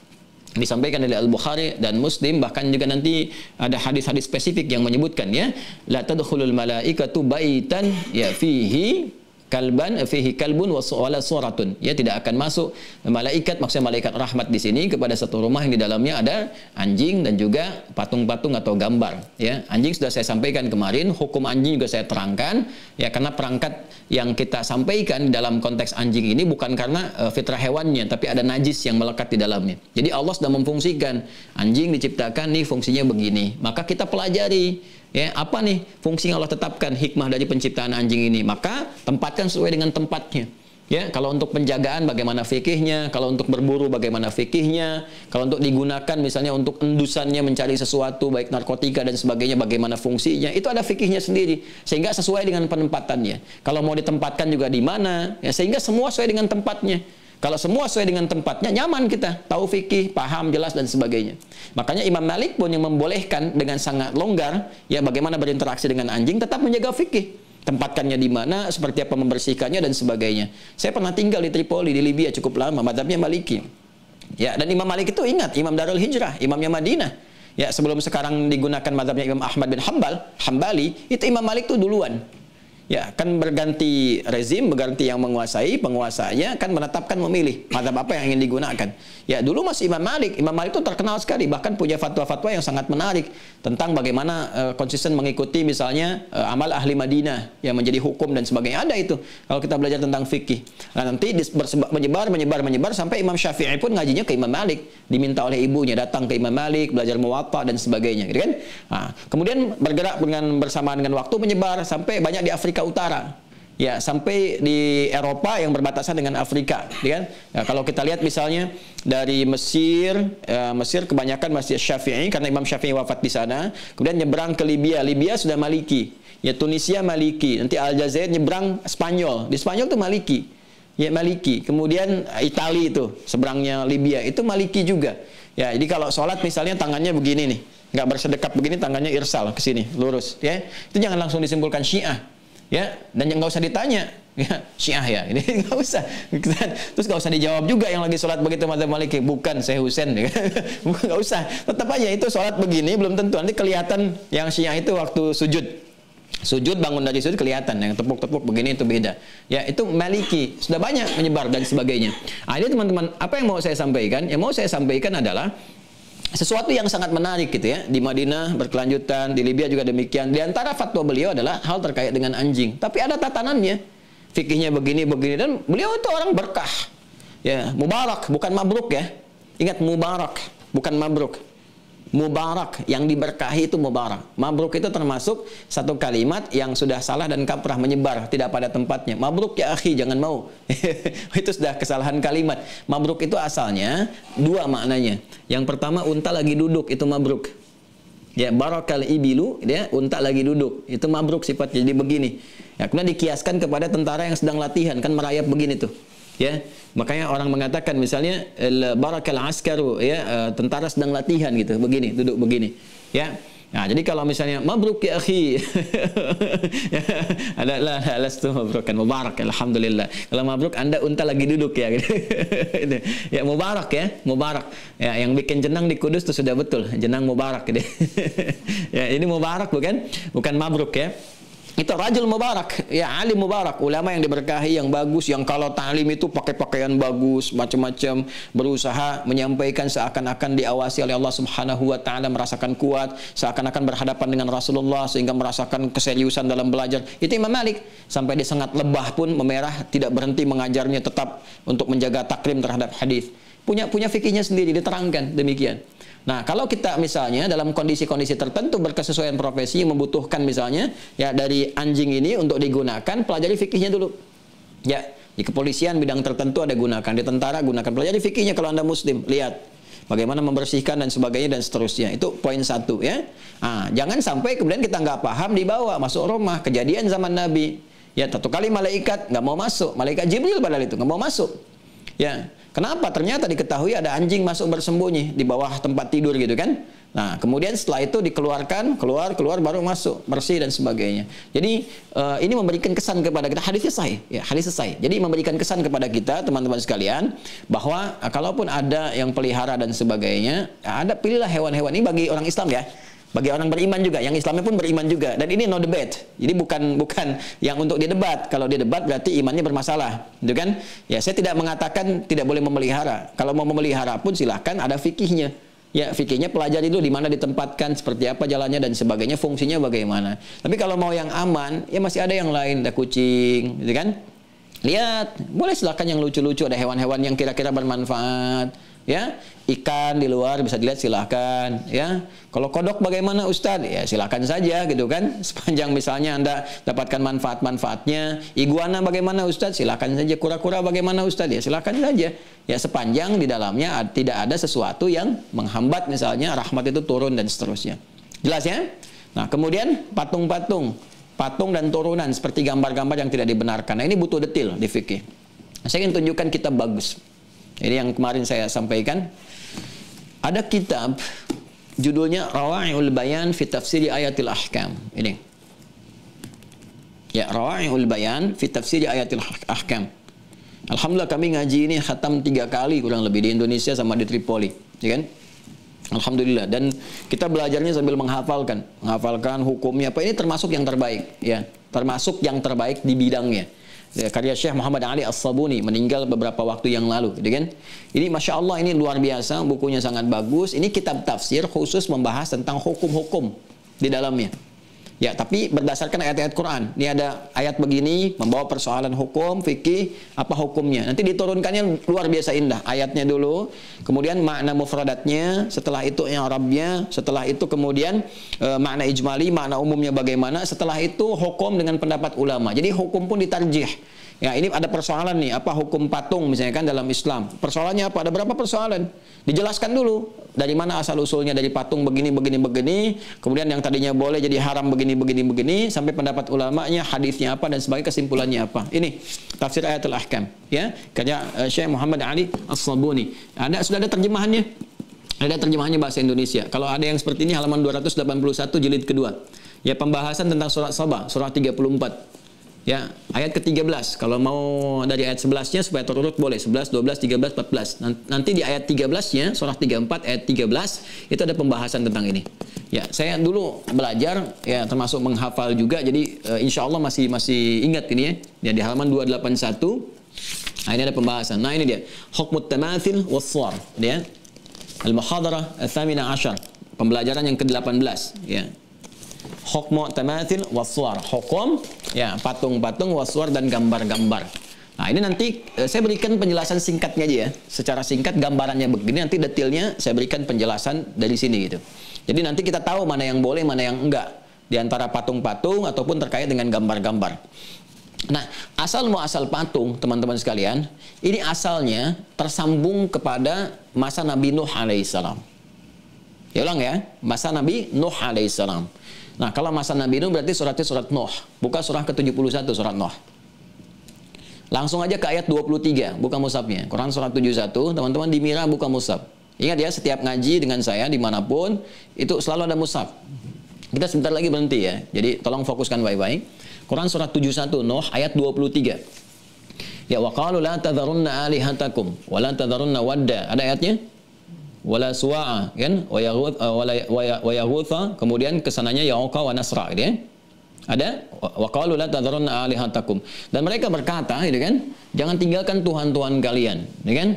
disampaikan oleh Al-Bukhari dan Muslim, bahkan juga nanti ada hadis-hadis spesifik yang menyebutkan ya, la tadkhulul malaikatu baitan ya fihi kalbun wala suratun. Ya, tidak akan masuk malaikat, maksudnya malaikat rahmat di sini, kepada satu rumah yang di dalamnya ada anjing dan juga patung-patung atau gambar. Ya, anjing sudah saya sampaikan kemarin, hukum anjing juga saya terangkan. Ya, karena perangkat yang kita sampaikan dalam konteks anjing ini bukan karena fitrah hewannya, tapi ada najis yang melekat di dalamnya. Jadi Allah sudah memfungsikan anjing diciptakan nih fungsinya begini. Maka kita pelajari. Ya, apa nih fungsi yang Allah tetapkan, hikmah dari penciptaan anjing ini? Maka tempatkan sesuai dengan tempatnya. Ya, kalau untuk penjagaan bagaimana fikihnya, kalau untuk berburu bagaimana fikihnya, kalau untuk digunakan misalnya untuk endusannya mencari sesuatu baik narkotika dan sebagainya bagaimana fungsinya, itu ada fikihnya sendiri sehingga sesuai dengan penempatannya. Kalau mau ditempatkan juga di mana, ya sehingga semua sesuai dengan tempatnya. Kalau semua sesuai dengan tempatnya, nyaman kita, tahu fikih, paham, jelas dan sebagainya. Makanya Imam Malik pun yang membolehkan dengan sangat longgar, ya bagaimana berinteraksi dengan anjing tetap menjaga fikih. Tempatkannya di mana, seperti apa membersihkannya dan sebagainya. Saya pernah tinggal di Tripoli di Libya cukup lama, mazhabnya Maliki. Ya, dan Imam Malik itu ingat, Imam Darul Hijrah, imamnya Madinah. Ya, sebelum sekarang digunakan mazhabnya Imam Ahmad bin Hambali, itu Imam Malik itu duluan. Ya, kan berganti rezim, berganti yang menguasai, penguasanya kan menetapkan memilih mazhab apa yang ingin digunakan. Ya, dulu masih Imam Malik. Imam Malik itu terkenal sekali, bahkan punya fatwa-fatwa yang sangat menarik tentang bagaimana konsisten mengikuti misalnya amal ahli Madinah yang menjadi hukum dan sebagainya. Ada itu kalau kita belajar tentang fikih. Nah, nanti menyebar sampai Imam Syafi'i pun ngajinya ke Imam Malik, diminta oleh ibunya datang ke Imam Malik belajar Muwatta dan sebagainya, gitu kan? Nah, kemudian bergerak bersamaan dengan waktu menyebar sampai banyak di Afrika Utara, ya sampai di Eropa yang berbatasan dengan Afrika, ya kan? Ya, kalau kita lihat misalnya dari Mesir, Mesir kebanyakan masih Syafi'i karena Imam Syafi'i wafat di sana. Kemudian nyebrang ke Libya, Libya sudah Maliki. Ya Tunisia Maliki. Nanti Aljazair nyebrang Spanyol, di Spanyol tuh Maliki, ya Maliki. Kemudian Italia itu seberangnya Libya itu Maliki juga. Ya jadi kalau sholat misalnya tangannya begini nih, nggak bersedekap begini, tangannya irsal ke sini lurus, ya itu jangan langsung disimpulkan Syiah. Ya, dan nggak usah ditanya, ya Syiah ya, ini nggak usah. Terus nggak usah dijawab juga yang lagi sholat begitu mazhab Maliki, bukan Syekh Husain, ya. Nggak usah. Tetap aja itu sholat begini belum tentu nanti kelihatan yang Syiah itu waktu sujud bangun dari sujud kelihatan, yang tepuk-tepuk begini itu beda. Ya itu Maliki sudah banyak menyebar dan sebagainya. Nah, ini teman-teman, apa yang mau saya sampaikan? Yang mau saya sampaikan adalah sesuatu yang sangat menarik gitu ya. Di Madinah berkelanjutan, di Libya juga demikian. Di antara fatwa beliau adalah hal terkait dengan anjing. Tapi ada tatanannya. Fikihnya begini-begini dan beliau itu orang berkah. Ya, mubarak bukan mabruk ya. Ingat mubarak bukan mabruk. Mubarak yang diberkahi itu mubarak. Mabruk itu termasuk satu kalimat yang sudah salah dan kaprah menyebar tidak pada tempatnya. Mabruk ya akhi, jangan mau. Itu sudah kesalahan kalimat. Mabruk itu asalnya dua maknanya. Yang pertama unta lagi duduk itu mabruk. Ya barakal ibilu, ya unta lagi duduk itu mabruk sifatnya jadi begini. Ya, kemudian dikiaskan kepada tentara yang sedang latihan kan merayap begini tuh. Ya, makanya orang mengatakan misalnya barakal askaru, ya tentara sedang latihan gitu, begini, duduk begini. Ya. Nah, jadi kalau misalnya mabruk ya akhi. Adalah lastu mabrukan mubarak alhamdulillah. Kalau mabruk Anda unta lagi duduk ya gitu. Ya mubarak ya, mubarak. Ya yang bikin jenang di Kudus itu sudah betul, jenang mubarak gitu. Ya ini mubarak bukan mabruk ya. Itu rajul mubarak, ya alim mubarak, ulama yang diberkahi, yang bagus, yang kalau ta'lim itu pakai pakaian bagus, macam-macam, berusaha menyampaikan seakan-akan diawasi oleh Allah Subhanahu wa taala, merasakan kuat, seakan-akan berhadapan dengan Rasulullah sehingga merasakan keseriusan dalam belajar. Itu Imam Malik, sampai dia sangat lebah pun memerah, tidak berhenti mengajarnya tetap untuk menjaga takrim terhadap hadis. Punya fikihnya sendiri diterangkan demikian. Nah, kalau kita misalnya dalam kondisi-kondisi tertentu berkesesuaian profesi yang membutuhkan misalnya ya dari anjing ini untuk digunakan, pelajari fikihnya dulu. Ya, di kepolisian bidang tertentu ada gunakan, di tentara gunakan, pelajari fikihnya kalau Anda muslim, lihat bagaimana membersihkan dan sebagainya dan seterusnya. Itu poin satu ya. Nah, jangan sampai kemudian kita nggak paham dibawa masuk rumah. Kejadian zaman Nabi. Ya, satu kali malaikat nggak mau masuk, malaikat Jibril padahal itu nggak mau masuk. Ya, kenapa? Ternyata diketahui ada anjing masuk bersembunyi di bawah tempat tidur gitu kan. Nah, kemudian setelah itu dikeluarkan, keluar baru masuk, bersih dan sebagainya. Jadi ini memberikan kesan kepada kita, hadisnya sahih, ya, hadisnya sahih. Jadi memberikan kesan kepada kita teman-teman sekalian bahwa kalaupun ada yang pelihara dan sebagainya, ada pilihlah hewan-hewan ini bagi orang Islam ya. Bagi orang beriman juga, yang Islamnya pun beriman juga. Dan ini no debate. Jadi bukan yang untuk didebat. Kalau didebat berarti imannya bermasalah, gitu kan? Ya, saya tidak mengatakan tidak boleh memelihara. Kalau mau memelihara pun silahkan, ada fikihnya. Ya, fikihnya pelajari dulu di mana ditempatkan, seperti apa jalannya dan sebagainya, fungsinya bagaimana. Tapi kalau mau yang aman, ya masih ada yang lain, ada kucing, gitu kan? Lihat, boleh silahkan yang lucu-lucu, ada hewan-hewan yang kira-kira bermanfaat. Ya, ikan di luar bisa dilihat silahkan. Ya, kalau kodok bagaimana Ustadz? Ya silahkan saja gitu kan. Sepanjang misalnya Anda dapatkan manfaat-manfaatnya. Iguana bagaimana Ustadz? Silahkan saja. Kura-kura bagaimana Ustadz? Ya silahkan saja. Ya sepanjang di dalamnya tidak ada sesuatu yang menghambat misalnya rahmat itu turun dan seterusnya. Jelas ya? Nah kemudian patung-patung, patung dan turunan seperti gambar-gambar yang tidak dibenarkan. Nah ini butuh detail di fikih. Saya ingin tunjukkan kitab bagus. Ini yang kemarin saya sampaikan. Ada kitab judulnya Rawa'iul Bayan fi Tafsiri Ayatil Ahkam. Ini. Ya, Rawa'iul Bayan fi Tafsiri Ayatil Ahkam. Alhamdulillah kami ngaji ini khatam 3 kali kurang lebih di Indonesia sama di Tripoli, ya kan? Alhamdulillah. Dan kita belajarnya sambil menghafalkan hukumnya apa, ini termasuk yang terbaik, ya. Termasuk yang terbaik di bidangnya. Ya, karya Syekh Muhammad Ali As-Sabuni, meninggal beberapa waktu yang lalu, gitu kan? Ini Masya Allah, ini luar biasa, bukunya sangat bagus. Ini kitab tafsir khusus membahas tentang hukum-hukum di dalamnya. Ya, tapi berdasarkan ayat-ayat Quran. Ini ada ayat begini, membawa persoalan hukum, fikih, apa hukumnya. Nanti diturunkannya luar biasa indah. Ayatnya dulu, kemudian makna mufradatnya, setelah itu i'rabnya, setelah itu kemudian makna ijmali, makna umumnya bagaimana, setelah itu hukum dengan pendapat ulama. Jadi hukum pun ditarjih. Ya, ini ada persoalan nih, apa hukum patung misalnya kan dalam Islam. Persoalannya apa? Ada berapa persoalan? Dijelaskan dulu dari mana asal usulnya, dari patung begini, kemudian yang tadinya boleh jadi haram begini, sampai pendapat ulamanya, hadisnya apa dan sebagai kesimpulannya apa. Ini tafsir Ayatul Ahkam, ya, karya Syekh Muhammad Ali As-Sabuni. Sudah ada terjemahannya. Ada terjemahannya bahasa Indonesia. Kalau ada yang seperti ini halaman 281 jilid kedua. Ya, pembahasan tentang surat Sabah, surah 34. Ya, ayat ke-13. Kalau mau dari ayat 11-nya supaya terurut boleh. 11, 12, 13, 14. Nanti di ayat 13-nya, surah 34, ayat 13, itu ada pembahasan tentang ini. Ya, saya dulu belajar, ya termasuk menghafal juga. Jadi, insya Allah masih ingat ini ya. Ya, di halaman 281. Nah, ini ada pembahasan. Nah, ini dia. Hukmut tamathil was-suwar. Ya. Al-Muhadarah al-Thamina Ashar. Pembelajaran yang ke-18. Ya. Hukmu tamathil waswar, hukum ya patung-patung, waswar dan gambar-gambar. Nah ini nanti saya berikan penjelasan singkatnya aja ya, secara singkat gambarannya begini, nanti detailnya saya berikan penjelasan dari sini gitu. Jadi nanti kita tahu mana yang boleh, mana yang enggak di antara patung-patung ataupun terkait dengan gambar-gambar. Nah asal patung teman-teman sekalian, ini asalnya tersambung kepada masa Nabi Nuh alaihissalam. Ya ulang ya, masa Nabi Nuh alaihissalam. Nah, kalau masa Nabi Nuh berarti suratnya surat Nuh. Buka surah ke-71 surat Nuh. Langsung aja ke ayat 23, buka mushafnya. Quran surat 71, teman-teman di Mira buka mushaf. Ingat ya, setiap ngaji dengan saya dimanapun, itu selalu ada mushaf. Kita sebentar lagi berhenti ya. Jadi tolong fokuskan baik-baik. Quran surat 71 Nuh ayat 23. Ya, wa qalu la tadharunna alihatakum wa la tadharunna wadda. Ada ayatnya? Wala suwa'a kan, wa yaghutha, kemudian kesananya ya'uqa wa nasra gitu ya. Ada wa qalu la tadharunna alihatakum, dan mereka berkata gitu kan, jangan tinggalkan tuhan-tuhan kalian, gitu kan.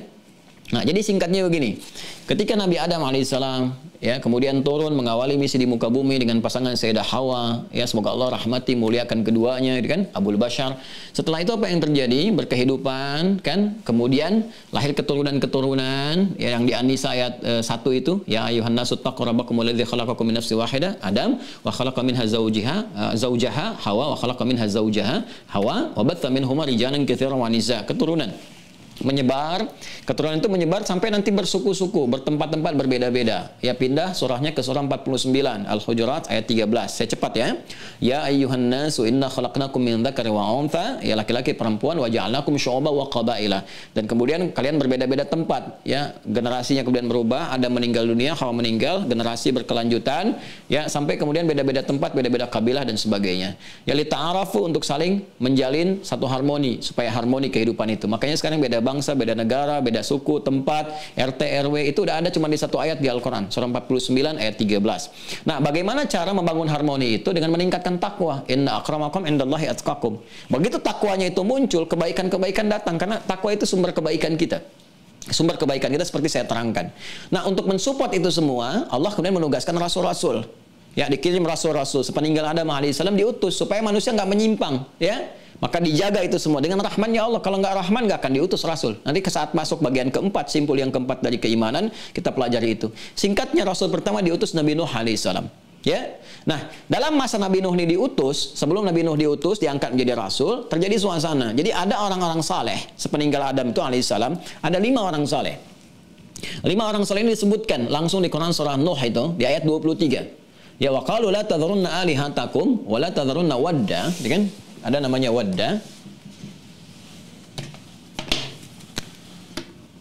Nah, jadi singkatnya begini. Ketika Nabi Adam alaihissalam ya kemudian turun mengawali misi di muka bumi dengan pasangan Sayyidah Hawa, ya semoga Allah rahmati muliakan keduanya, gitu kan, Abul Bashar. Setelah itu apa yang terjadi? Berkehidupan kan, kemudian lahir keturunan-keturunan ya, yang di An-Nisa ayat 1 itu, ya ayuhan nasu taqu rabbakum alladzi khalaqakum min nafsin wahidah, Adam, wa khalaqa minha zawjaha Hawa, wa khalaqa minha zawjaha Hawa, wa batha minhuma rijalan katsiran wa nisaa. Keturunan menyebar, keturunan itu menyebar sampai nanti bersuku-suku, bertempat-tempat berbeda-beda. Ya pindah surahnya ke surah 49 Al-Hujurat ayat 13. Saya cepat ya. Ya ayyuhan nasu inna khalaqnakum min dzakari wa untha, ya laki-laki perempuan, wa ja'alnakum syu'uban wa qabaila. Dan kemudian kalian berbeda-beda tempat, ya generasinya kemudian berubah, ada meninggal dunia, Hawa meninggal, generasi berkelanjutan, ya sampai kemudian beda-beda tempat, beda-beda kabilah dan sebagainya. Ya li ta'arafu, untuk saling menjalin satu harmoni, supaya harmoni kehidupan itu. Makanya sekarang beda bangsa, beda negara, beda suku, tempat, RT, RW, itu udah ada cuma di satu ayat di Al-Quran, surah 49 ayat 13. Nah, bagaimana cara membangun harmoni itu? Dengan meningkatkan takwa. Inna akramakum indallahi atqakum. Begitu takwanya itu muncul, kebaikan-kebaikan datang, karena takwa itu sumber kebaikan kita. Sumber kebaikan kita seperti saya terangkan. Nah, untuk mensupport itu semua, Allah kemudian menugaskan rasul-rasul. Ya, dikirim rasul-rasul. Sepeninggal Adam alaihissalam diutus supaya manusia nggak menyimpang, ya. Maka dijaga itu semua dengan rahmannya Allah. Kalau nggak rahman, nggak akan diutus Rasul. Nanti saat masuk bagian keempat, simpul yang keempat dari keimanan, kita pelajari itu. Singkatnya, Rasul pertama diutus Nabi Nuh alaihissalam. Ya, nah dalam masa Nabi Nuh ini diutus, sebelum Nabi Nuh diutus diangkat menjadi Rasul, terjadi suasana. Jadi ada orang-orang saleh sepeninggal Adam itu alaihissalam, ada 5 orang saleh. 5 orang saleh ini disebutkan langsung di Quran surah Nuh itu di ayat 23. Ya, wa qalu la tadharunna alihatakum wa la tadharunna wadda, kan? Ada namanya Wadda.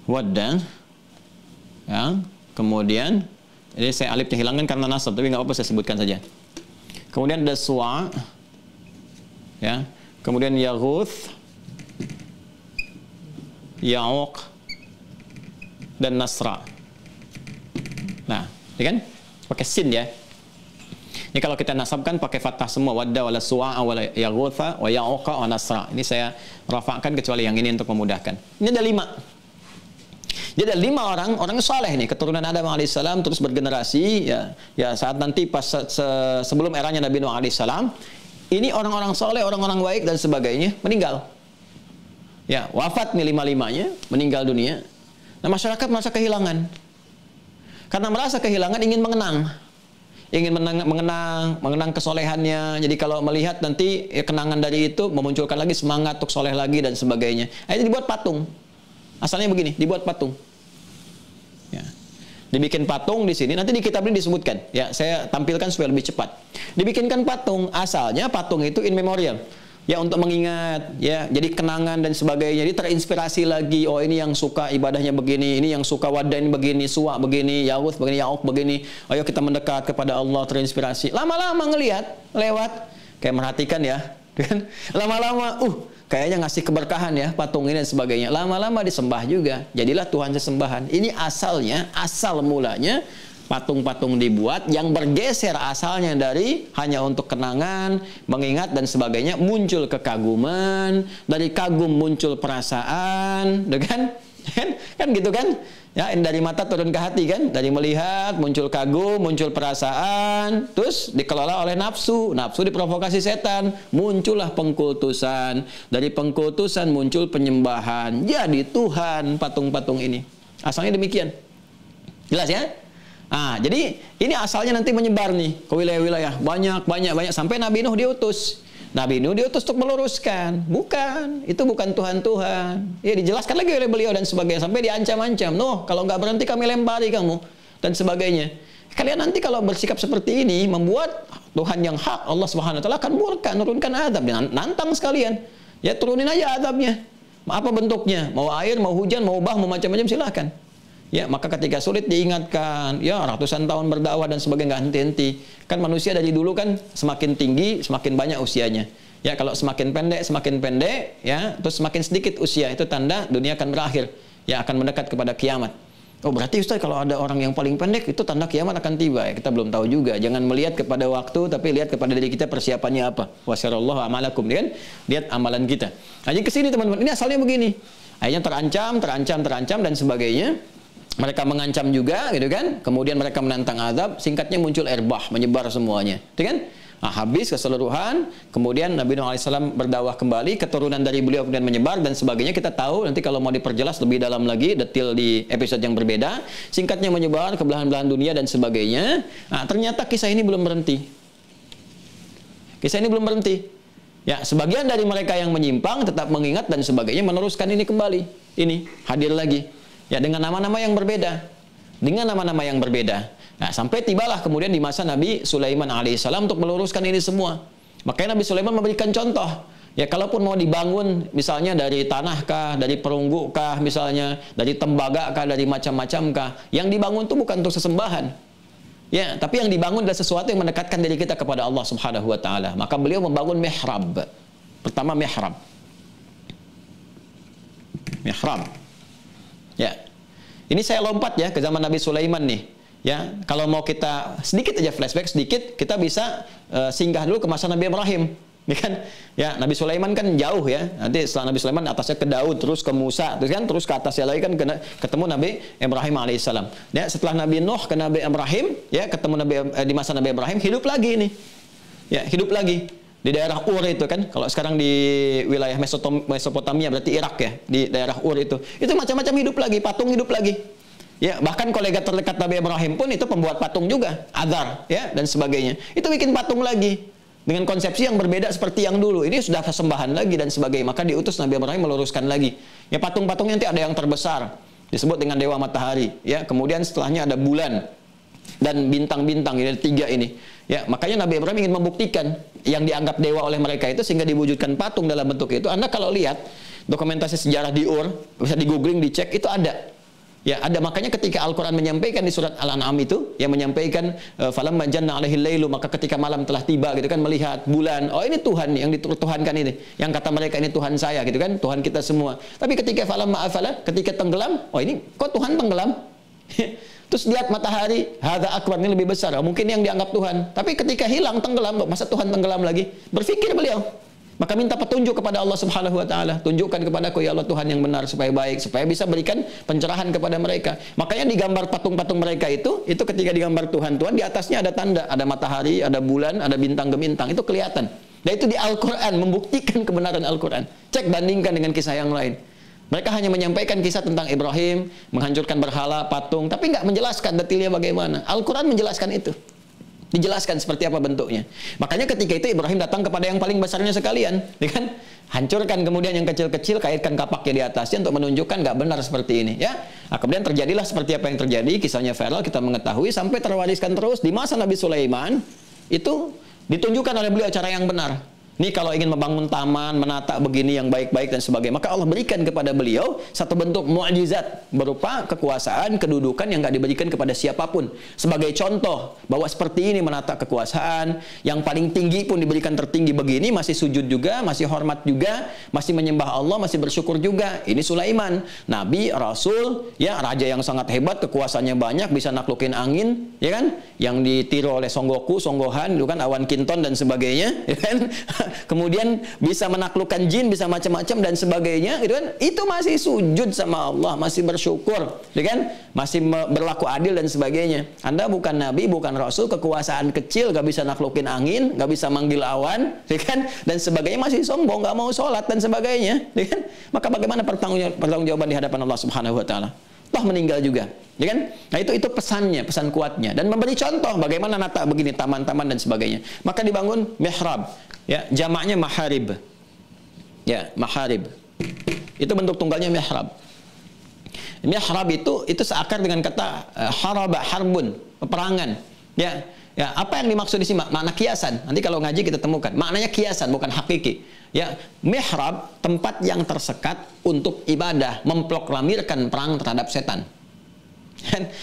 Wadda. Ya, kemudian ini saya alifnya hilangkan karena nasab, tapi nggak apa-apa saya sebutkan saja. Kemudian ada Suwa. Ya. Kemudian Yaghuth, Ya'uq dan Nasra. Nah, ini kan pakai sin ya. Ini kalau kita nasabkan pakai fathah semua, Wadda wala Suwa'a wala Yaghutha wa Ya'uqa wa Nasra. Ini saya rafa'kan kecuali yang ini untuk memudahkan. Ini ada 5. Jadi ada 5 orang saleh nih, keturunan Adam alaihissalam terus bergenerasi ya saat nanti pas sebelum eranya Nabi Nuh alaihissalam, ini orang-orang saleh, orang-orang baik dan sebagainya meninggal. Ya, wafat nih 5-5-nya, meninggal dunia. Nah, masyarakat merasa kehilangan. Karena merasa kehilangan ingin ingin mengenang kesolehannya. Jadi kalau melihat nanti ya, kenangan dari itu memunculkan lagi semangat untuk soleh lagi dan sebagainya. Akhirnya dibuat patung. Asalnya begini, dibuat patung. Ya. Dibikin patung di sini. Nanti di kitab ini disebutkan. Ya, saya tampilkan supaya lebih cepat. Dibikinkan patung. Asalnya patung itu in memoriam. Ya, untuk mengingat, ya, jadi kenangan dan sebagainya. Jadi terinspirasi lagi, oh ini yang suka ibadahnya begini, ini yang suka Wadda ini begini, Suwa begini, Ya'uq begini, Ya'uq begini. Ayo kita mendekat kepada Allah, terinspirasi. Lama-lama ngelihat, lewat, kayak merhatikan ya. Lama-lama, kayaknya ngasih keberkahan ya, patung ini dan sebagainya. Lama-lama disembah juga. Jadilah Tuhan sesembahan. Ini asalnya, asal mulanya, patung-patung dibuat yang bergeser asalnya dari hanya untuk kenangan, mengingat dan sebagainya, muncul kekaguman, dari kagum muncul perasaan, kan gitu kan? Ya, dari mata turun ke hati kan, dari melihat muncul kagum, muncul perasaan, terus dikelola oleh nafsu, nafsu diprovokasi setan, muncullah pengkultusan, dari pengkultusan muncul penyembahan, jadi Tuhan patung-patung ini. Asalnya demikian. Jelas ya? Jadi ini asalnya nanti menyebar nih ke wilayah-wilayah banyak sampai Nabi Nuh diutus. Nabi Nuh diutus untuk meluruskan. Bukan, itu bukan Tuhan. Ya, dijelaskan lagi oleh beliau dan sebagainya sampai diancam-ancam. Nuh, kalau nggak berhenti kami lempari kamu dan sebagainya. Kalian nanti kalau bersikap seperti ini membuat Tuhan yang hak Allah Subhanahu wa taala akan murka, nurunkan azab, nantang sekalian. Ya, turunin aja azabnya. Apa bentuknya? Mau air, mau hujan, mau bah, mau macam-macam silakan. Ya, maka ketika sulit diingatkan, ya ratusan tahun berdakwah dan sebagainya nggak henti-henti. Kan manusia dari dulu kan semakin tinggi, semakin banyak usianya. Ya, kalau semakin pendek, ya, terus semakin sedikit usia, itu tanda dunia akan berakhir. Ya, akan mendekat kepada kiamat. Oh, berarti Ustaz kalau ada orang yang paling pendek, itu tanda kiamat akan tiba. Ya, kita belum tahu juga. Jangan melihat kepada waktu, tapi lihat kepada diri kita persiapannya apa. Wasyarallahu amalakum, kan? Lihat amalan kita. Nah, jadi kesini teman-teman, ini asalnya begini. Akhirnya terancam dan sebagainya. Mereka mengancam juga, gitu kan? Kemudian mereka menantang azab, singkatnya muncul air bah, menyebar semuanya, gitu kan? Nah, habis keseluruhan, kemudian Nabi Nuh alaihissalam berdakwah kembali, keturunan dari beliau kemudian menyebar dan sebagainya. Kita tahu nanti kalau mau diperjelas lebih dalam lagi, detail di episode yang berbeda. Singkatnya menyebar ke belahan-belahan dunia dan sebagainya. Nah, ternyata kisah ini belum berhenti. Ya, sebagian dari mereka yang menyimpang tetap mengingat dan sebagainya, meneruskan ini kembali. Ini hadir lagi. Ya, dengan nama-nama yang berbeda. Nah, sampai tibalah kemudian di masa Nabi Sulaiman alaihissalam untuk meluruskan ini semua. Makanya Nabi Sulaiman memberikan contoh. Ya, kalaupun mau dibangun misalnya dari tanah kah, dari perunggu kah misalnya, dari tembaga kah, dari macam-macam kah, yang dibangun itu bukan untuk sesembahan. Ya, tapi yang dibangun adalah sesuatu yang mendekatkan diri kita kepada Allah Subhanahu wa taala. Maka beliau membangun mihrab. Pertama mihrab. Ya, ini saya lompat ya ke zaman Nabi Sulaiman nih. Ya, kalau mau kita sedikit aja flashback sedikit, kita bisa singgah dulu ke masa Nabi Ibrahim. Ya kan? Ya, Nabi Sulaiman kan jauh ya. Nanti setelah Nabi Sulaiman atasnya ke Daud, terus ke Musa, terus ke atasnya lagi kan ketemu Nabi Ibrahim alaihissalam. Ya, setelah Nabi Nuh ke Nabi Ibrahim, ya ketemu di masa Nabi Ibrahim hidup lagi nih. Ya, hidup lagi. Di daerah Ur itu kan, kalau sekarang di wilayah Mesopotamia berarti Irak ya, di daerah Ur itu macam-macam hidup lagi, patung hidup lagi. Ya, bahkan kolega terdekat Nabi Ibrahim pun itu pembuat patung juga, Azar ya dan sebagainya. Itu bikin patung lagi dengan konsepsi yang berbeda seperti yang dulu. Ini sudah sembahan lagi dan sebagainya. Maka diutus Nabi Ibrahim meluruskan lagi. Ya, patung-patungnya nanti ada yang terbesar disebut dengan dewa matahari, ya. Kemudian setelahnya ada bulan dan bintang-bintang, ini ada 3 ini. Ya, makanya Nabi Ibrahim ingin membuktikan yang dianggap dewa oleh mereka itu sehingga diwujudkan patung dalam bentuk itu. Anda kalau lihat dokumentasi sejarah di Ur, bisa di googling, dicek, itu ada. Ya, ada. Makanya ketika Al-Quran menyampaikan di surat Al-An'am itu, yang menyampaikan falamma janna alaihil lailu, maka ketika malam telah tiba gitu kan, melihat bulan, oh ini Tuhan yang dituhankan ini, yang kata mereka ini Tuhan saya gitu kan, Tuhan kita semua. Tapi ketika falamma afala, ketika tenggelam, oh ini kok Tuhan tenggelam? Terus lihat matahari, hadza akbar, ini lebih besar. Mungkin yang dianggap Tuhan. Tapi ketika hilang, tenggelam, masa Tuhan tenggelam lagi? Berpikir beliau. Maka minta petunjuk kepada Allah Subhanahu wa taala. Tunjukkan kepadaku ya Allah Tuhan yang benar supaya baik, supaya bisa berikan pencerahan kepada mereka. Makanya digambar patung-patung mereka itu ketika digambar Tuhan, di atasnya ada tanda, ada matahari, ada bulan, ada bintang gemintang. Itu kelihatan. Dan itu di Al-Qur'an membuktikan kebenaran Al-Qur'an. Cek bandingkan dengan kisah yang lain. Mereka hanya menyampaikan kisah tentang Ibrahim, menghancurkan berhala, patung, tapi nggak menjelaskan detailnya bagaimana. Al-Quran menjelaskan itu. Dijelaskan seperti apa bentuknya. Makanya ketika itu Ibrahim datang kepada yang paling besarnya sekalian. Kan? Hancurkan kemudian yang kecil-kecil, kaitkan kapaknya di atasnya untuk menunjukkan nggak benar seperti ini. Ya. Nah, kemudian terjadilah seperti apa yang terjadi, kisahnya viral, kita mengetahui, sampai terwariskan terus di masa Nabi Sulaiman, itu ditunjukkan oleh beliau cara yang benar. Ini kalau ingin membangun taman, menata begini yang baik-baik dan sebagainya, maka Allah berikan kepada beliau satu bentuk mukjizat berupa kekuasaan, kedudukan yang nggak diberikan kepada siapapun. Sebagai contoh bahwa seperti ini menata kekuasaan, yang paling tinggi pun diberikan tertinggi begini, masih sujud juga, masih hormat juga, masih menyembah Allah, masih bersyukur juga. Ini Sulaiman, nabi, rasul, ya raja yang sangat hebat, kekuasaannya banyak, bisa naklukin angin, ya kan? Yang ditiru oleh Songgoku, Songgohan, itu kan awan kinton dan sebagainya, ya kan? Kemudian bisa menaklukkan jin, bisa macam-macam dan sebagainya, gitu kan? Itu masih sujud sama Allah, masih bersyukur, gitu kan? Masih berlaku adil dan sebagainya. Anda bukan nabi, bukan rasul, kekuasaan kecil, gak bisa naklukin angin, gak bisa manggil awan, gitu kan? Dan sebagainya, masih sombong, gak mau sholat dan sebagainya, gitu kan? Maka bagaimana pertanggungjawaban di hadapan Allah Subhanahu wa taala? Toh meninggal juga, ya kan? Nah itu pesannya, pesan kuatnya, dan memberi contoh bagaimana nata begini, taman-taman dan sebagainya. Maka dibangun mihrab, ya, jamaknya maharib, ya, maharib. Itu bentuk tunggalnya mihrab. Mihrab itu seakar dengan kata haraba, harbun, peperangan, ya. Ya, apa yang dimaksud di sini? Makna kiasan. Nanti kalau ngaji kita temukan. Maknanya kiasan, bukan hakiki. Ya, mihrab, tempat yang tersekat untuk ibadah, memproklamirkan perang terhadap setan.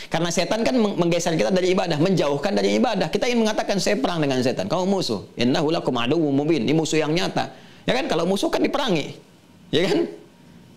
Karena setan kan menggeser kita dari ibadah, menjauhkan dari ibadah. Kita ingin mengatakan saya perang dengan setan. Kamu musuh. Innahu lakum aduwwum mubin. Ini musuh yang nyata. Ya kan? Kalau musuh kan diperangi. Ya kan?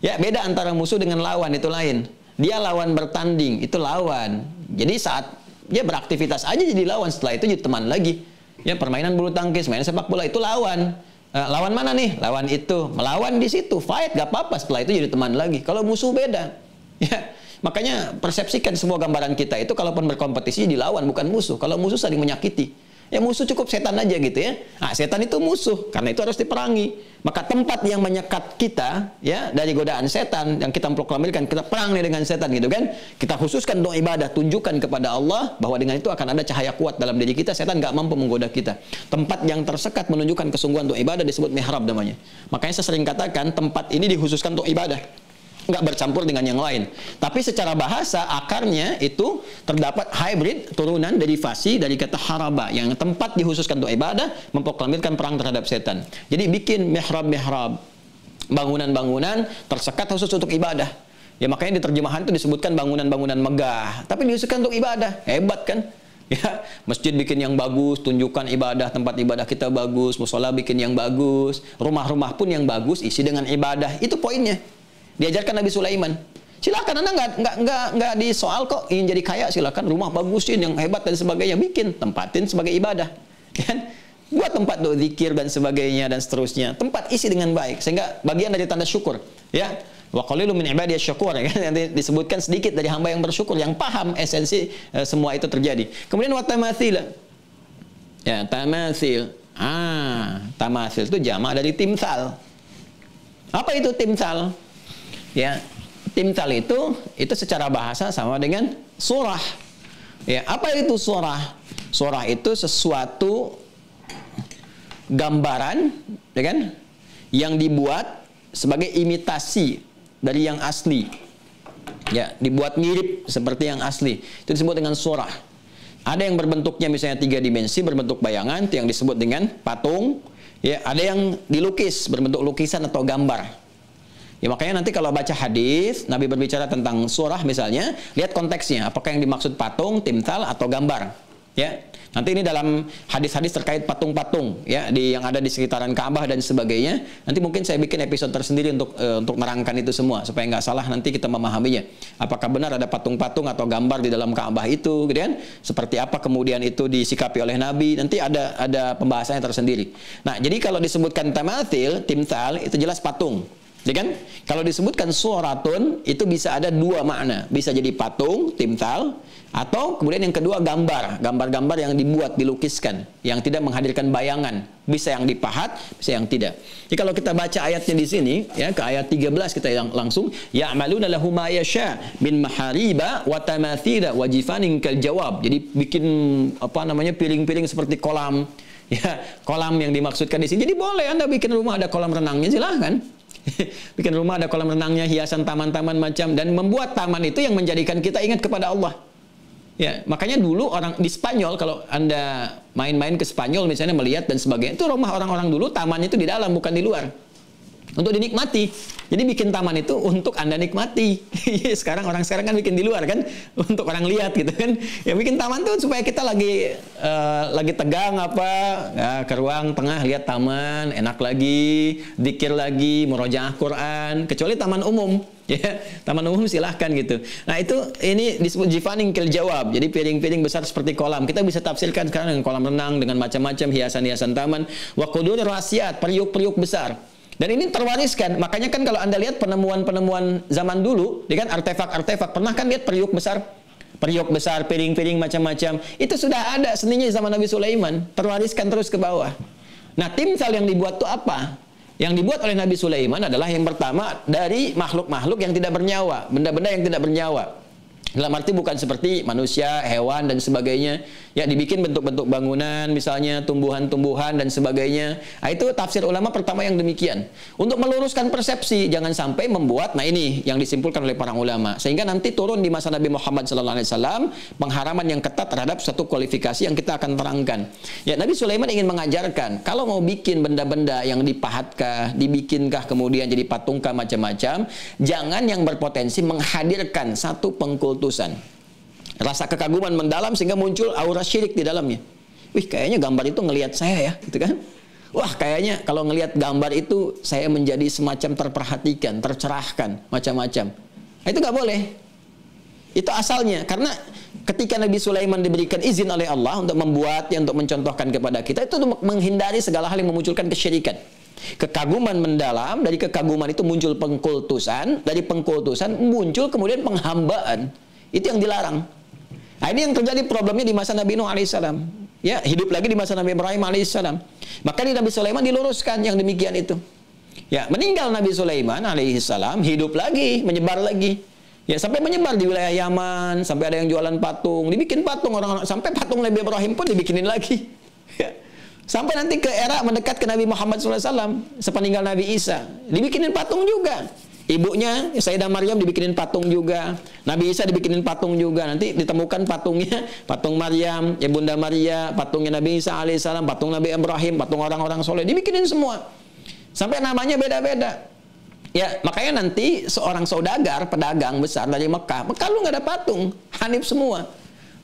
Ya, beda antara musuh dengan lawan, itu lain. Dia lawan bertanding, itu lawan. Jadi saat dia beraktivitas aja jadi lawan, setelah itu jadi teman lagi. Ya, permainan bulu tangkis, main sepak bola itu lawan. Lawan mana nih? Lawan itu. Melawan di situ, fight, gak apa-apa. Setelah itu jadi teman lagi. Kalau musuh beda. Ya, makanya persepsikan semua gambaran kita itu kalaupun berkompetisi dilawan, bukan musuh. Kalau musuh saling menyakiti. Ya musuh cukup setan aja gitu ya. Nah, setan itu musuh, karena itu harus diperangi. Maka tempat yang menyekat kita ya dari godaan setan yang kita proklamirkan, kita perang nih dengan setan gitu kan. Kita khususkan untuk ibadah, tunjukkan kepada Allah bahwa dengan itu akan ada cahaya kuat dalam diri kita, setan nggak mampu menggoda kita. Tempat yang tersekat menunjukkan kesungguhan untuk ibadah disebut mihrab namanya. Makanya saya sering katakan tempat ini dikhususkan untuk ibadah, nggak bercampur dengan yang lain. Tapi secara bahasa akarnya itu terdapat hybrid, turunan derivasi dari kata haraba, yang tempat dikhususkan untuk ibadah, memproklamirkan perang terhadap setan. Jadi bikin mihrab-mihrab, bangunan-bangunan tersekat khusus untuk ibadah. Ya makanya di terjemahan itu disebutkan bangunan-bangunan megah, tapi dikhususkan untuk ibadah. Hebat kan? Ya, masjid bikin yang bagus, tunjukkan ibadah, tempat ibadah kita bagus, musola bikin yang bagus, rumah-rumah pun yang bagus, isi dengan ibadah. Itu poinnya. Diajarkan Nabi Sulaiman. Silakan, Anda nggak disoal kok, ingin jadi kaya silakan, rumah bagusin yang hebat dan sebagainya, bikin, tempatin sebagai ibadah. Kan? Buat tempat untuk zikir dan sebagainya dan seterusnya. Tempat isi dengan baik sehingga bagian dari tanda syukur, ya. Wa qalilun min ibadiyas syakur, ya kan? Nanti disebutkan sedikit dari hamba yang bersyukur, yang paham esensi semua itu terjadi. Kemudian wa tamathil. Ya, tamathil. Tamasil itu jamak dari timsal. Apa itu timsal? Ya, timsal itu secara bahasa sama dengan surah. Ya, apa itu surah? Surah itu sesuatu gambaran, ya kan, yang dibuat sebagai imitasi dari yang asli. Ya, dibuat mirip seperti yang asli. Itu disebut dengan surah. Ada yang berbentuknya misalnya 3 dimensi, berbentuk bayangan, itu yang disebut dengan patung. Ya, ada yang dilukis, berbentuk lukisan atau gambar. Ya, makanya nanti kalau baca hadis, Nabi berbicara tentang surah misalnya, lihat konteksnya, apakah yang dimaksud patung, timsal atau gambar. Ya, nanti ini dalam hadis-hadis terkait patung-patung ya yang ada di sekitaran Ka'bah dan sebagainya. Nanti mungkin saya bikin episode tersendiri untuk merangkan itu semua supaya nggak salah nanti kita memahaminya. Apakah benar ada patung-patung atau gambar di dalam Ka'bah itu, gitu kan? Seperti apa kemudian itu disikapi oleh Nabi? Nanti ada pembahasannya tersendiri. Nah, jadi kalau disebutkan tamathil, timsal itu jelas patung. Ya kan? Kalau disebutkan suratun itu bisa ada 2 makna, bisa jadi patung, timsal, atau kemudian yang kedua gambar-gambar yang dibuat, dilukiskan, yang tidak menghadirkan bayangan, bisa yang dipahat, bisa yang tidak. Jadi kalau kita baca ayatnya di sini, ya ke ayat 13 kita langsung, ya'maluna lahu ma yasha min mahariba wa tamathila wa jifanin kal jawab. Jadi bikin piring-piring seperti kolam, ya kolam yang dimaksudkan di sini. Jadi boleh Anda bikin rumah ada kolam renangnya, silahkan. Bikin rumah ada kolam renangnya, hiasan taman-taman macam, dan membuat taman itu yang menjadikan kita ingat kepada Allah. Ya, makanya dulu orang di Spanyol, kalau Anda main-main ke Spanyol misalnya melihat dan sebagainya, itu rumah orang-orang dulu tamannya itu di dalam bukan di luar. Untuk dinikmati. Jadi bikin taman itu untuk Anda nikmati. Orang sekarang kan bikin di luar kan, untuk orang lihat gitu kan. Ya bikin taman tuh supaya kita lagi tegang ya, ke ruang tengah lihat taman, enak lagi, zikir lagi, murojaah Quran, kecuali taman umum. Ya, taman umum silahkan gitu. Nah, ini disebut jifaning kil jawab. Jadi piring-piring besar seperti kolam. Kita bisa tafsirkan sekarang dengan kolam renang, dengan macam-macam hiasan-hiasan taman. Wa qudur rasiat, periuk-periuk besar. Dan ini terwariskan. Makanya kan kalau Anda lihat penemuan-penemuan zaman dulu, kan artefak-artefak, pernah kan lihat periuk besar, piring-piring macam-macam. Itu sudah ada seninya zaman Nabi Sulaiman, terwariskan terus ke bawah. Nah, timsal yang dibuat itu apa? Yang dibuat oleh Nabi Sulaiman adalah yang pertama dari makhluk-makhluk yang tidak bernyawa, benda-benda yang tidak bernyawa. Dalam arti bukan seperti manusia, hewan, dan sebagainya. Ya, dibikin bentuk-bentuk bangunan, misalnya tumbuhan-tumbuhan, dan sebagainya. Nah, itu tafsir ulama pertama yang demikian. Untuk meluruskan persepsi, jangan sampai membuat, nah ini yang disimpulkan oleh para ulama. Sehingga nanti turun di masa Nabi Muhammad SAW, pengharaman yang ketat terhadap satu kualifikasi yang kita akan terangkan. Ya, Nabi Sulaiman ingin mengajarkan, kalau mau bikin benda-benda yang dipahatkah, dibikinkah, kemudian jadi patungkah, macam-macam, jangan yang berpotensi menghadirkan satu pengkultusan. Rasa kekaguman mendalam sehingga muncul aura syirik di dalamnya. Wih, kayaknya gambar itu ngelihat saya ya, gitu kan? Wah, kayaknya kalau ngelihat gambar itu saya menjadi semacam terperhatikan, tercerahkan, macam-macam. Nah, itu nggak boleh. Itu asalnya, karena ketika Nabi Sulaiman diberikan izin oleh Allah untuk membuatnya, untuk mencontohkan kepada kita, itu untuk menghindari segala hal yang memunculkan kesyirikan. Kekaguman mendalam, dari kekaguman itu muncul pengkultusan, dari pengkultusan muncul kemudian penghambaan. Itu yang dilarang. Nah, ini yang terjadi problemnya di masa Nabi Nuh alaihissalam. Ya, hidup lagi di masa Nabi Ibrahim alaihissalam. Maka di Nabi Sulaiman diluruskan yang demikian itu. Ya, meninggal Nabi Sulaiman alaihissalam, hidup lagi, menyebar lagi. Ya, sampai menyebar di wilayah Yaman, sampai ada yang jualan patung, dibikin patung orang-orang, sampai patung Nabi Ibrahim pun dibikinin lagi. Ya. Sampai nanti ke era mendekat ke Nabi Muhammad SAW, sepeninggal Nabi Isa, dibikinin patung juga. Ibunya, Sayyidah Maryam dibikinin patung juga. Nabi Isa dibikinin patung juga. Nanti ditemukan patungnya, patung Maryam, ya Bunda Maria, patungnya Nabi Isa alaihissalam, patung Nabi Ibrahim, patung orang-orang soleh, dibikinin semua. Sampai namanya beda-beda. Ya, makanya nanti seorang saudagar, pedagang besar dari Mekah lu nggak ada patung, hanif semua.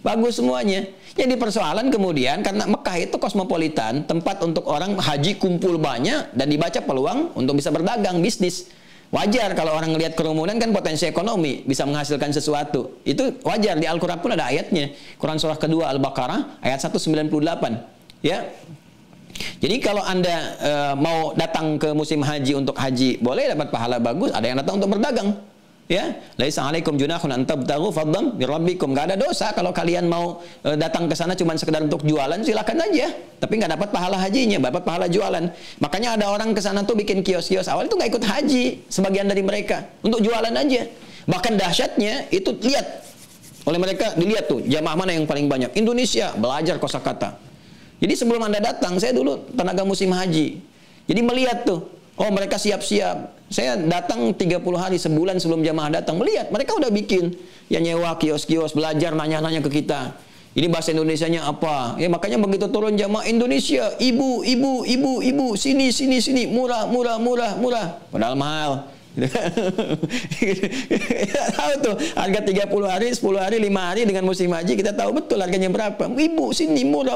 Bagus semuanya. Jadi persoalan kemudian, karena Mekah itu kosmopolitan, tempat untuk orang haji kumpul banyak, dan dibaca peluang untuk bisa berdagang, bisnis. Wajar kalau orang ngelihat kerumunan kan potensi ekonomi, bisa menghasilkan sesuatu. Itu wajar, di Al-Quran pun ada ayatnya. Quran surah kedua Al-Baqarah, ayat 198. Ya. Jadi kalau Anda mau datang ke musim haji untuk haji, boleh dapat pahala bagus, ada yang datang untuk berdagang. Ya, laisa alaikum junahun an tabtaghu fadlan min rabbikum. Enggak ada dosa kalau kalian mau datang ke sana cuma sekedar untuk jualan, silakan aja. Tapi nggak dapat pahala hajinya, dapat pahala jualan. Makanya ada orang ke sana tuh bikin kios-kios awal itu nggak ikut haji, sebagian dari mereka untuk jualan aja. Bahkan dahsyatnya itu lihat oleh mereka, dilihat tuh jamaah mana yang paling banyak. Indonesia, belajar kosakata. Jadi sebelum Anda datang, saya dulu tenaga musim haji. Jadi melihat tuh, oh mereka siap-siap. Saya datang 30 hari, sebulan sebelum jamaah datang. Melihat, mereka udah bikin. Ya nyewa kios-kios, belajar, nanya-nanya ke kita. Ini bahasa Indonesianya apa? Ya makanya begitu turun jamaah Indonesia, ibu, sini, murah. Padahal mahal. Tahu tuh, harga 30 hari, 10 hari, 5 hari dengan musim haji, kita tahu betul harganya berapa. Ibu, sini, murah.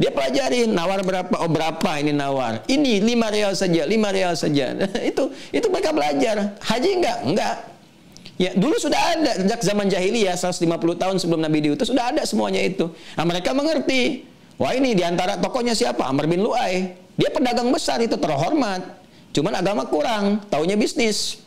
Dia pelajarin, nawar berapa? Oh berapa ini nawar? Ini 5 rial saja, 5 rial saja. Itu mereka belajar. Haji enggak. Ya, dulu sudah ada, sejak zaman jahiliyah, 150 tahun sebelum Nabi diutus, sudah ada semuanya itu. Nah, mereka mengerti. Wah ini diantara tokohnya siapa? Amr bin Lu'ay. Dia pedagang besar itu, terhormat. Cuman agama kurang, taunya bisnis.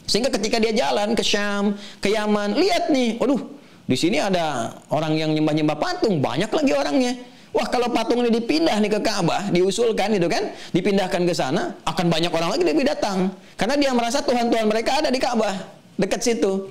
Sehingga ketika dia jalan ke Syam, ke Yaman, lihat nih, waduh, di sini ada orang yang nyembah-nyembah patung, banyak lagi orangnya. Wah, kalau patung ini dipindah nih ke Ka'bah, diusulkan itu kan, dipindahkan ke sana, akan banyak orang lagi lebih datang. Karena dia merasa Tuhan-Tuhan mereka ada di Ka'bah, dekat situ.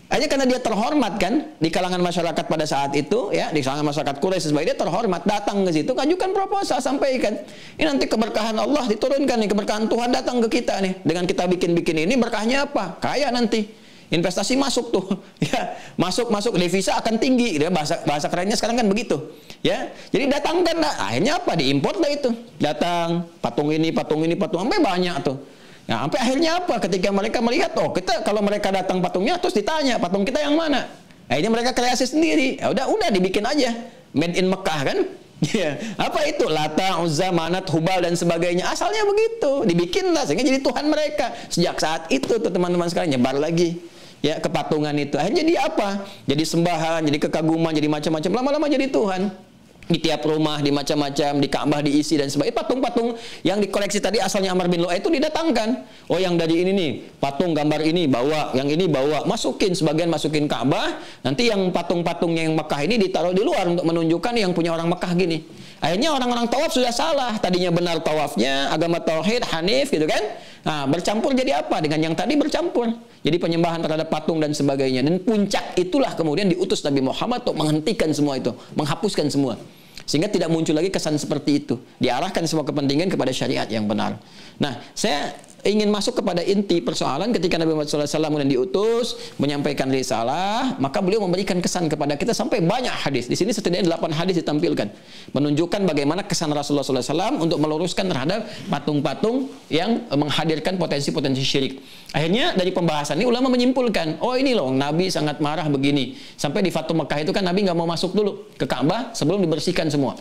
Hanya karena dia terhormat kan di kalangan masyarakat pada saat itu, ya, di kalangan masyarakat Quraisy sebagai dia terhormat, datang ke situ, ajukan proposal, sampaikan. Ini nanti keberkahan Allah diturunkan nih, keberkahan Tuhan datang ke kita nih. Dengan kita bikin ini berkahnya apa? Kaya nanti. Investasi masuk tuh, ya, masuk devisa akan tinggi, ya, bahasa kerennya sekarang kan begitu, ya. Jadi datangkan, akhirnya apa? Diimport lah itu. Datang patung ini, sampai banyak tuh. Nah, sampai akhirnya apa? Ketika mereka melihat, oh kita kalau mereka datang patungnya, terus ditanya patung kita yang mana? Akhirnya mereka kreasi sendiri. Ya udah dibikin aja, made in Mekah kan? Ya, apa itu? Lata, Uzza, Manat, Hubal dan sebagainya. Asalnya begitu, dibikin lah sehingga jadi Tuhan mereka. Sejak saat itu tuh teman-teman sekalian nyebar lagi. Ya, kepatungan itu. Akhirnya jadi apa? Jadi sembahan, jadi kekaguman, jadi macam-macam. Lama-lama jadi Tuhan. Di tiap rumah, di macam-macam, di Ka'bah diisi dan sebagainya. Patung-patung yang dikoleksi tadi asalnya Amr bin Lu'ay itu didatangkan. Oh yang dari ini nih, patung gambar ini bawa, yang ini bawa, masukin, sebagian masukin Ka'bah. Nanti yang patung-patungnya yang Mekah ini ditaruh di luar untuk menunjukkan yang punya orang Mekah gini. Akhirnya orang-orang tawaf sudah salah. Tadinya benar tawafnya, agama tauhid, hanif gitu kan. Nah, bercampur jadi apa? Dengan yang tadi bercampur. Jadi penyembahan terhadap patung dan sebagainya. Dan puncak itulah kemudian diutus Nabi Muhammad untuk menghentikan semua itu. Menghapuskan semua. Sehingga tidak muncul lagi kesan seperti itu. Diarahkan semua kepentingan kepada syariat yang benar. Nah, saya ingin masuk kepada inti persoalan ketika Nabi Muhammad SAW kemudian diutus, menyampaikan risalah, maka beliau memberikan kesan kepada kita sampai banyak hadis. Di sini setidaknya 8 hadis ditampilkan. Menunjukkan bagaimana kesan Rasulullah SAW untuk meluruskan terhadap patung-patung yang menghadirkan potensi-potensi syirik. Akhirnya dari pembahasan ini ulama menyimpulkan, oh ini loh Nabi sangat marah begini. Sampai di Fathu Mekah itu kan Nabi nggak mau masuk dulu ke Ka'bah sebelum dibersihkan semua.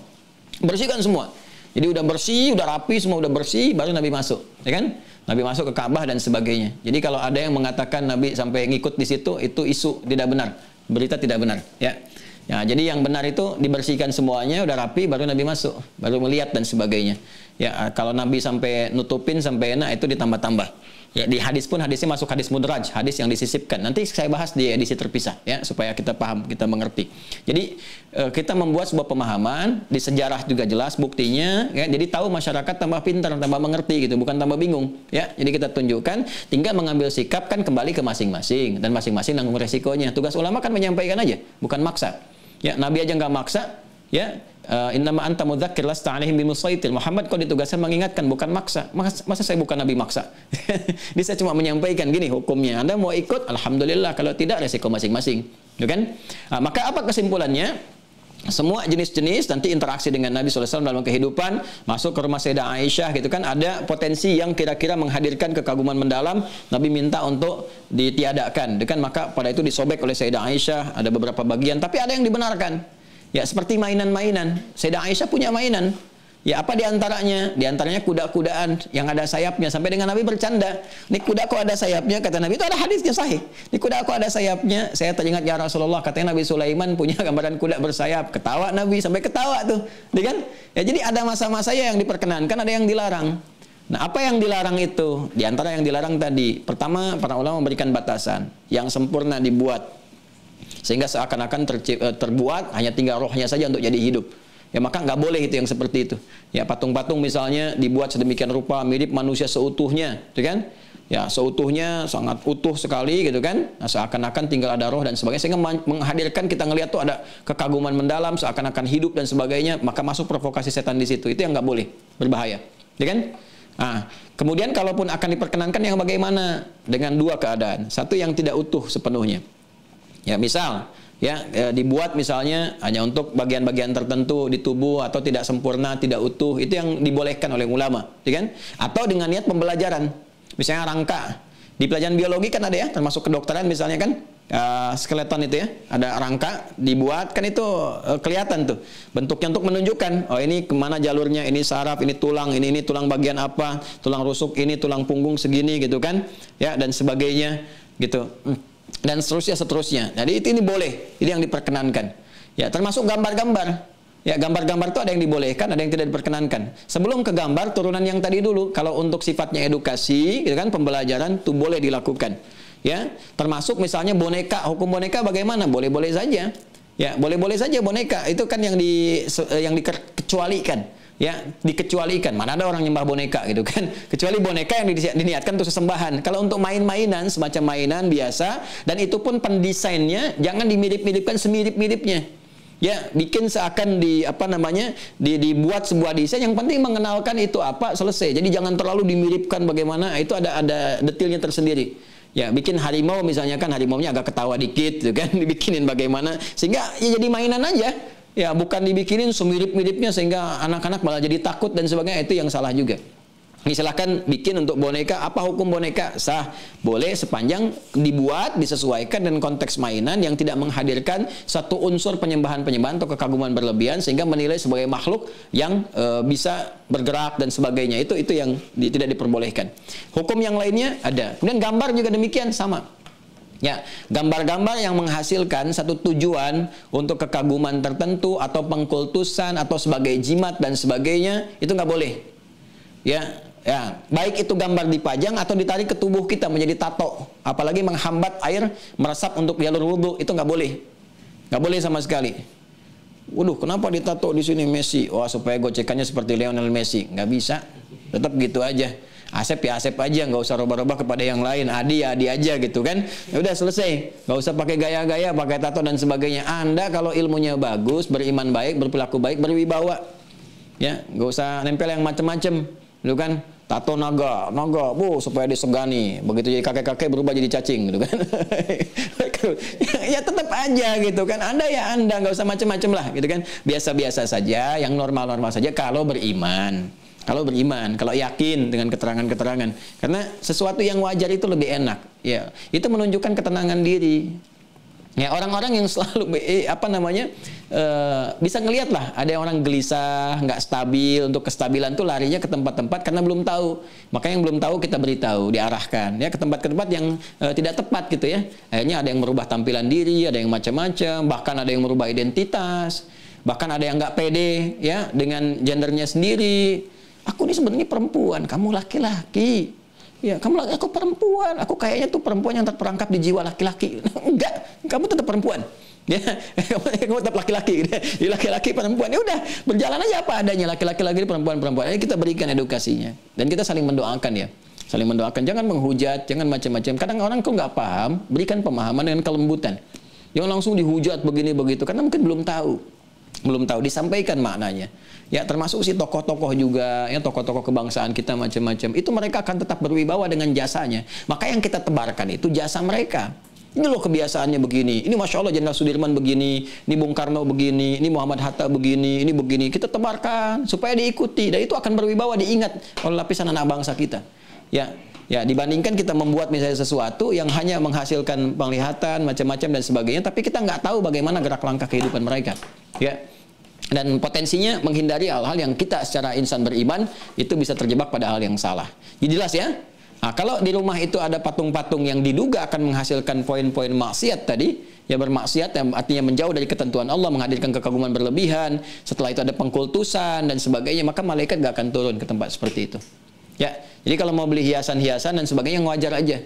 Bersihkan semua. Jadi udah bersih, udah rapi, semua udah bersih, baru Nabi masuk. Ya kan? Nabi masuk ke Ka'bah dan sebagainya. Jadi kalau ada yang mengatakan Nabi sampai ngikut di situ, itu isu tidak benar. Berita tidak benar. Ya. Ya, jadi yang benar itu dibersihkan semuanya, udah rapi, baru Nabi masuk. Baru melihat dan sebagainya. Ya, kalau Nabi sampai nutupin, sampai enak, itu ditambah-tambah. Ya, di hadis pun hadisnya masuk hadis mudraj, hadis yang disisipkan. Nanti saya bahas di edisi terpisah ya supaya kita paham, kita mengerti. Jadi kita membuat sebuah pemahaman, di sejarah juga jelas buktinya ya. Jadi tahu masyarakat tambah pintar, tambah mengerti gitu, bukan tambah bingung ya. Jadi kita tunjukkan, tinggal mengambil sikap kan kembali ke masing-masing dan masing-masing nanggung resikonya. Tugas ulama kan menyampaikan aja, bukan maksa. Ya, Nabi aja nggak maksa ya. Innama anta mudzakir lasta alaihim bimusaitir. Muhammad kau ditugaskan mengingatkan, bukan maksa. Masa saya bukan Nabi maksa? Jadi saya cuma menyampaikan gini hukumnya. Anda mau ikut, alhamdulillah. Kalau tidak, resiko masing-masing. Ya kan? Nah, maka apa kesimpulannya? Semua jenis-jenis nanti interaksi dengan Nabi SAW dalam kehidupan, masuk ke rumah Sayyidah Aisyah gitu kan, ada potensi yang kira-kira menghadirkan kekaguman mendalam. Nabi minta untuk ditiadakan. Kan maka pada itu disobek oleh Sayyidah Aisyah, ada beberapa bagian, tapi ada yang dibenarkan. Ya, seperti mainan-mainan. Sayyidah Aisyah punya mainan. Ya, apa diantaranya? Diantaranya kuda-kudaan yang ada sayapnya. Sampai dengan Nabi bercanda. Ini kuda kok ada sayapnya? Kata Nabi, itu ada hadisnya sahih. Ini kuda kok ada sayapnya? Saya teringat ya Rasulullah. Katanya Nabi Sulaiman punya gambaran kuda bersayap. Ketawa Nabi, sampai ketawa tuh. Kan? Ya, jadi ada masa-masa yang diperkenankan, ada yang dilarang. Nah, apa yang dilarang itu? Di antara yang dilarang tadi, pertama para ulama memberikan batasan yang sempurna dibuat sehingga seakan-akan terbuat hanya tinggal rohnya saja untuk jadi hidup. Ya maka nggak boleh itu yang seperti itu. Ya patung-patung misalnya dibuat sedemikian rupa mirip manusia seutuhnya, gitu kan? Ya seutuhnya sangat utuh sekali gitu kan. Nah, seakan-akan tinggal ada roh dan sebagainya sehingga menghadirkan kita ngelihat tuh ada kekaguman mendalam, seakan-akan hidup dan sebagainya, maka masuk provokasi setan di situ. Itu yang nggak boleh, berbahaya, ya kan? Nah, kemudian kalaupun akan diperkenankan yang bagaimana? Dengan dua keadaan. Satu yang tidak utuh sepenuhnya. Ya misal ya dibuat misalnya hanya untuk bagian-bagian tertentu di tubuh atau tidak sempurna, tidak utuh, itu yang dibolehkan oleh ulama, ya kan? Atau dengan niat pembelajaran, misalnya rangka di pelajaran biologi kan ada ya, termasuk kedokteran misalnya kan, skeleton itu ya, ada rangka dibuat kan itu kelihatan tuh bentuknya untuk menunjukkan oh ini kemana jalurnya, ini saraf, ini tulang, ini tulang bagian apa, tulang rusuk ini, tulang punggung segini gitu kan, ya dan sebagainya gitu. Dan seterusnya. Jadi ini boleh, ini yang diperkenankan. Ya, termasuk gambar-gambar. Ya, gambar-gambar itu ada yang dibolehkan, ada yang tidak diperkenankan. Sebelum ke gambar, turunan yang tadi dulu, kalau untuk sifatnya edukasi, gitu kan, pembelajaran itu boleh dilakukan. Ya, termasuk misalnya boneka, hukum boneka bagaimana? Boleh-boleh saja. Ya, boleh-boleh saja boneka. Itu kan yang dikecualikan. Ya, dikecualikan. Mana ada orang nyembah boneka gitu kan. Kecuali boneka yang diniatkan untuk sesembahan. Kalau untuk main-mainan, semacam mainan biasa, dan itu pun pendesainnya jangan dimirip-miripkan semirip-miripnya. Ya, bikin seakan dibuat sebuah desain, yang penting mengenalkan itu apa, selesai. Jadi jangan terlalu dimiripkan bagaimana, itu ada detailnya tersendiri. Ya, bikin harimau misalnya kan, harimaunya agak ketawa dikit gitu kan, dibikinin bagaimana sehingga ya jadi mainan aja. Ya, bukan dibikinin semirip-miripnya sehingga anak-anak malah jadi takut dan sebagainya, itu yang salah juga. Silahkan bikin untuk boneka, apa hukum boneka? Sah, boleh sepanjang dibuat, disesuaikan dengan konteks mainan yang tidak menghadirkan satu unsur penyembahan-penyembahan atau kekaguman berlebihan sehingga menilai sebagai makhluk yang bisa bergerak dan sebagainya. Itu yang tidak diperbolehkan. Hukum yang lainnya ada. Kemudian gambar juga demikian, sama. Ya, gambar-gambar yang menghasilkan satu tujuan untuk kekaguman tertentu atau pengkultusan atau sebagai jimat dan sebagainya, itu nggak boleh. Ya, baik itu gambar dipajang atau ditarik ke tubuh kita menjadi tato, apalagi menghambat air meresap untuk jalur wudhu, itu nggak boleh, nggak boleh sama sekali. Waduh, kenapa ditato di sini Messi? Wah, supaya gocekannya seperti Lionel Messi, nggak bisa, tetap gitu aja. Asep ya Asep aja, nggak usah robah-robah kepada yang lain. Adi ya Adi aja gitu kan. Ya udah selesai, nggak usah pakai gaya-gaya, pakai tato dan sebagainya. Anda kalau ilmunya bagus, beriman baik, berperilaku baik, berwibawa, ya nggak usah nempel yang macem-macem, gitu kan. Tato naga, supaya disegani. Begitu jadi kakek-kakek berubah jadi cacing, gitu kan. Ya tetap aja gitu kan. Anda ya Anda, nggak usah macem-macem lah, gitu kan. Biasa-biasa saja, yang normal-normal saja kalau beriman. Kalau beriman, kalau yakin dengan keterangan-keterangan, karena sesuatu yang wajar itu lebih enak, ya itu menunjukkan ketenangan diri. Ya orang-orang yang selalu bisa ngelihat lah, ada orang gelisah, nggak stabil, untuk kestabilan tuh larinya ke tempat-tempat karena belum tahu. Maka yang belum tahu kita beritahu, diarahkan ya ke tempat-tempat yang tidak tepat gitu ya. Akhirnya ada yang merubah tampilan diri, ada yang macam-macam, bahkan ada yang merubah identitas, bahkan ada yang nggak pede ya dengan gendernya sendiri. Aku ini sebenarnya perempuan, kamu laki-laki. Ya, aku perempuan. Aku kayaknya tuh perempuan yang terperangkap di jiwa laki-laki. Enggak, kamu tetap perempuan. Ya, kamu tetap laki-laki. Jadi laki-laki perempuan. Ya udah, berjalan aja apa adanya, laki-laki lagi perempuan-perempuan. Ini kita berikan edukasinya dan kita saling mendoakan ya. Saling mendoakan, jangan menghujat, jangan macam-macam. Kadang orang kok nggak paham, berikan pemahaman dengan kelembutan. Jangan langsung dihujat begini begitu karena mungkin belum tahu. Disampaikan maknanya. Ya termasuk si tokoh-tokoh juga, ya tokoh-tokoh kebangsaan kita macam-macam. Itu mereka akan tetap berwibawa dengan jasanya. Maka yang kita tebarkan itu jasa mereka. Ini loh kebiasaannya begini. Ini Masya Allah Jenderal Sudirman begini. Ini Bung Karno begini. Ini Muhammad Hatta begini. Ini begini. Kita tebarkan supaya diikuti. Dan itu akan berwibawa, diingat oleh lapisan anak bangsa kita. Ya, dibandingkan kita membuat misalnya sesuatu yang hanya menghasilkan penglihatan macam-macam dan sebagainya, tapi kita nggak tahu bagaimana gerak langkah kehidupan mereka. Ya. Dan potensinya menghindari hal-hal yang kita secara insan beriman itu bisa terjebak pada hal yang salah. Jadi jelas ya. Nah, kalau di rumah itu ada patung-patung yang diduga akan menghasilkan poin-poin maksiat tadi, ya bermaksiat yang artinya menjauh dari ketentuan Allah, menghadirkan kekaguman berlebihan, setelah itu ada pengkultusan dan sebagainya, maka malaikat gak akan turun ke tempat seperti itu. Ya, jadi kalau mau beli hiasan-hiasan dan sebagainya yang wajar aja.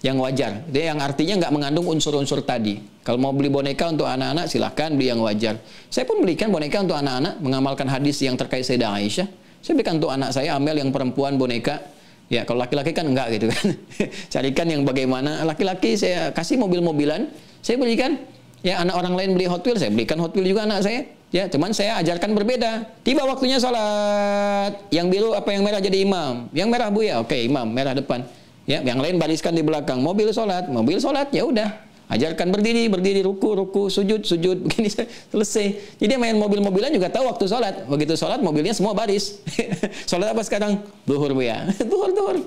Yang wajar. Dia yang artinya nggak mengandung unsur-unsur tadi. Kalau mau beli boneka untuk anak-anak, silahkan beli yang wajar. Saya pun belikan boneka untuk anak-anak, mengamalkan hadis yang terkait Sayyidah Aisyah. Saya belikan untuk anak saya, Amel yang perempuan boneka. Ya, kalau laki-laki kan enggak gitu kan. Carikan yang bagaimana. Laki-laki saya kasih mobil-mobilan, saya belikan. Ya, anak orang lain beli Hot Wheels, saya belikan Hot Wheels juga anak saya. Ya, cuman saya ajarkan berbeda. Tiba waktunya sholat. Yang biru apa yang merah jadi imam? Yang merah Bu ya? Oke, imam, merah depan. Ya, yang lain bariskan di belakang. Mobil sholat, ya udah. Ajarkan berdiri, ruku, sujud, begini selesai. Jadi main mobil-mobilan juga tahu waktu sholat. Begitu sholat, mobilnya semua baris. Sholat apa sekarang? Duhur Bu ya? Duhur.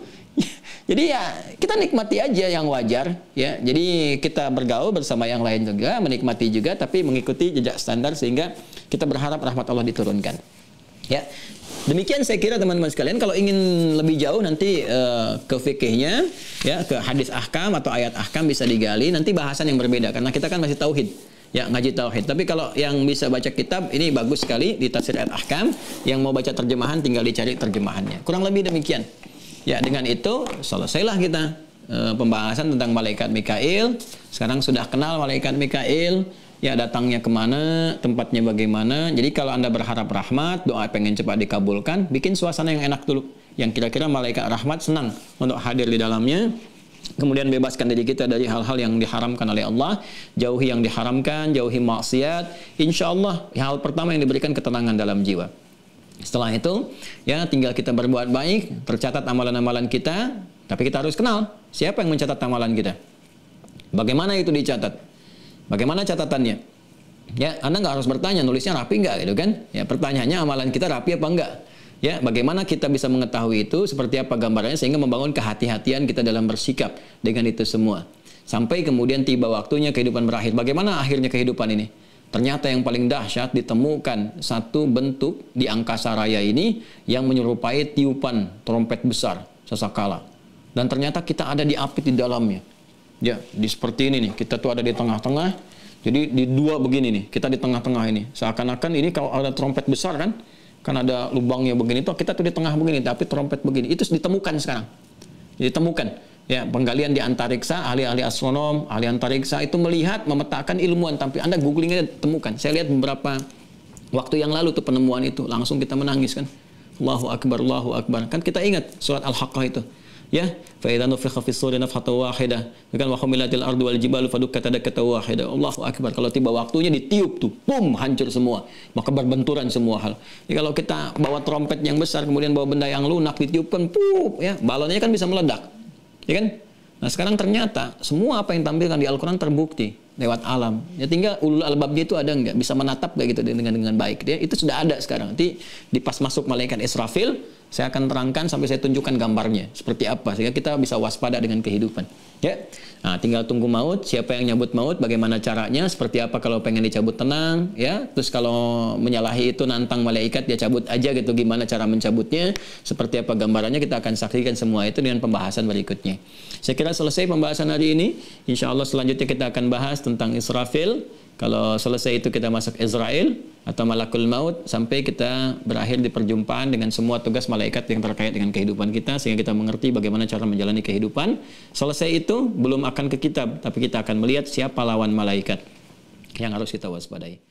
Jadi ya kita nikmati aja yang wajar. Ya, jadi kita bergaul bersama yang lain juga, menikmati juga, tapi mengikuti jejak standar sehingga kita berharap rahmat Allah diturunkan. Ya. Demikian saya kira teman-teman sekalian, kalau ingin lebih jauh nanti ke fikihnya, ya ke hadis ahkam atau ayat ahkam bisa digali, nanti bahasan yang berbeda karena kita kan masih tauhid. Ya, ngaji tauhid. Tapi kalau yang bisa baca kitab ini bagus sekali di tafsir ayat ahkam, yang mau baca terjemahan tinggal dicari terjemahannya. Kurang lebih demikian. Ya, dengan itu selesailah kita pembahasan tentang malaikat Mikail. Sekarang sudah kenal malaikat Mikail. Ya, datangnya kemana, tempatnya bagaimana. Jadi kalau Anda berharap rahmat, doa pengen cepat dikabulkan, bikin suasana yang enak dulu. Yang kira-kira malaikat rahmat senang untuk hadir di dalamnya. Kemudian bebaskan diri kita dari hal-hal yang diharamkan oleh Allah. Jauhi yang diharamkan, jauhi maksiat. Insya Allah, hal pertama yang diberikan ketenangan dalam jiwa. Setelah itu, ya tinggal kita berbuat baik, tercatat amalan-amalan kita. Tapi kita harus kenal, siapa yang mencatat amalan kita. Bagaimana itu dicatat? Bagaimana catatannya? Ya, Anda nggak harus bertanya, nulisnya rapi nggak gitu kan? Ya, pertanyaannya amalan kita rapi apa enggak? Ya, bagaimana kita bisa mengetahui itu, seperti apa gambarannya, sehingga membangun kehati-hatian kita dalam bersikap dengan itu semua. Sampai kemudian tiba waktunya kehidupan berakhir. Bagaimana akhirnya kehidupan ini? Ternyata yang paling dahsyat ditemukan satu bentuk di angkasa raya ini yang menyerupai tiupan trompet besar sesakala. Dan ternyata kita ada diapit di dalamnya. Ya, seperti ini nih, kita tuh ada di tengah-tengah, jadi di dua begini nih, kita di tengah-tengah ini, seakan-akan ini kalau ada trompet besar kan ada lubangnya begini, tuh kita tuh di tengah begini, tapi trompet begini, itu ditemukan sekarang, ditemukan, ya penggalian di antariksa, ahli-ahli astronom, ahli antariksa itu melihat, memetakan ilmuwan, tapi Anda googling aja temukan, saya lihat beberapa waktu yang lalu tuh penemuan itu, langsung kita menangis kan, Allahu Akbar, kan kita ingat surat Al-Haqqah itu. Ya, fa idza nufikha fis suri nafhatan wahidah, kan wa humilatil ardu wal jibalu fadukkat dakkatan wahidah. Allahu akbar. Kalau tiba waktunya ditiup tuh, pum, hancur semua. Maka berbenturan semua hal. Jadi kalau kita bawa trompet yang besar kemudian bawa benda yang lunak ditiupkan, pup, ya, balonnya kan bisa meledak. Ya kan? Nah, sekarang ternyata semua apa yang tampilkan di Al-Qur'an terbukti lewat alam. Ya tinggal ulul albabnya itu ada enggak? Bisa menatap enggak gitu dengan baik. Ya, itu sudah ada sekarang. Nanti di pas masuk malaikat Israfil, saya akan terangkan sampai saya tunjukkan gambarnya seperti apa sehingga kita bisa waspada dengan kehidupan. Ya. Nah, tinggal tunggu maut, siapa yang nyabut maut, bagaimana caranya, seperti apa kalau pengen dicabut tenang, ya. Terus kalau menyalahi itu nantang malaikat dia cabut aja gitu, gimana cara mencabutnya, seperti apa gambarannya, kita akan saksikan semua itu dengan pembahasan berikutnya. Saya kira selesai pembahasan hari ini. Insya Allah selanjutnya kita akan bahas tentang Israfil. Kalau selesai itu kita masuk Israel atau Malakul Maut sampai kita berakhir di perjumpaan dengan semua tugas malaikat yang terkait dengan kehidupan kita sehingga kita mengerti bagaimana cara menjalani kehidupan. Selesai itu belum akan ke kitab, tapi kita akan melihat siapa lawan malaikat yang harus kita waspadai.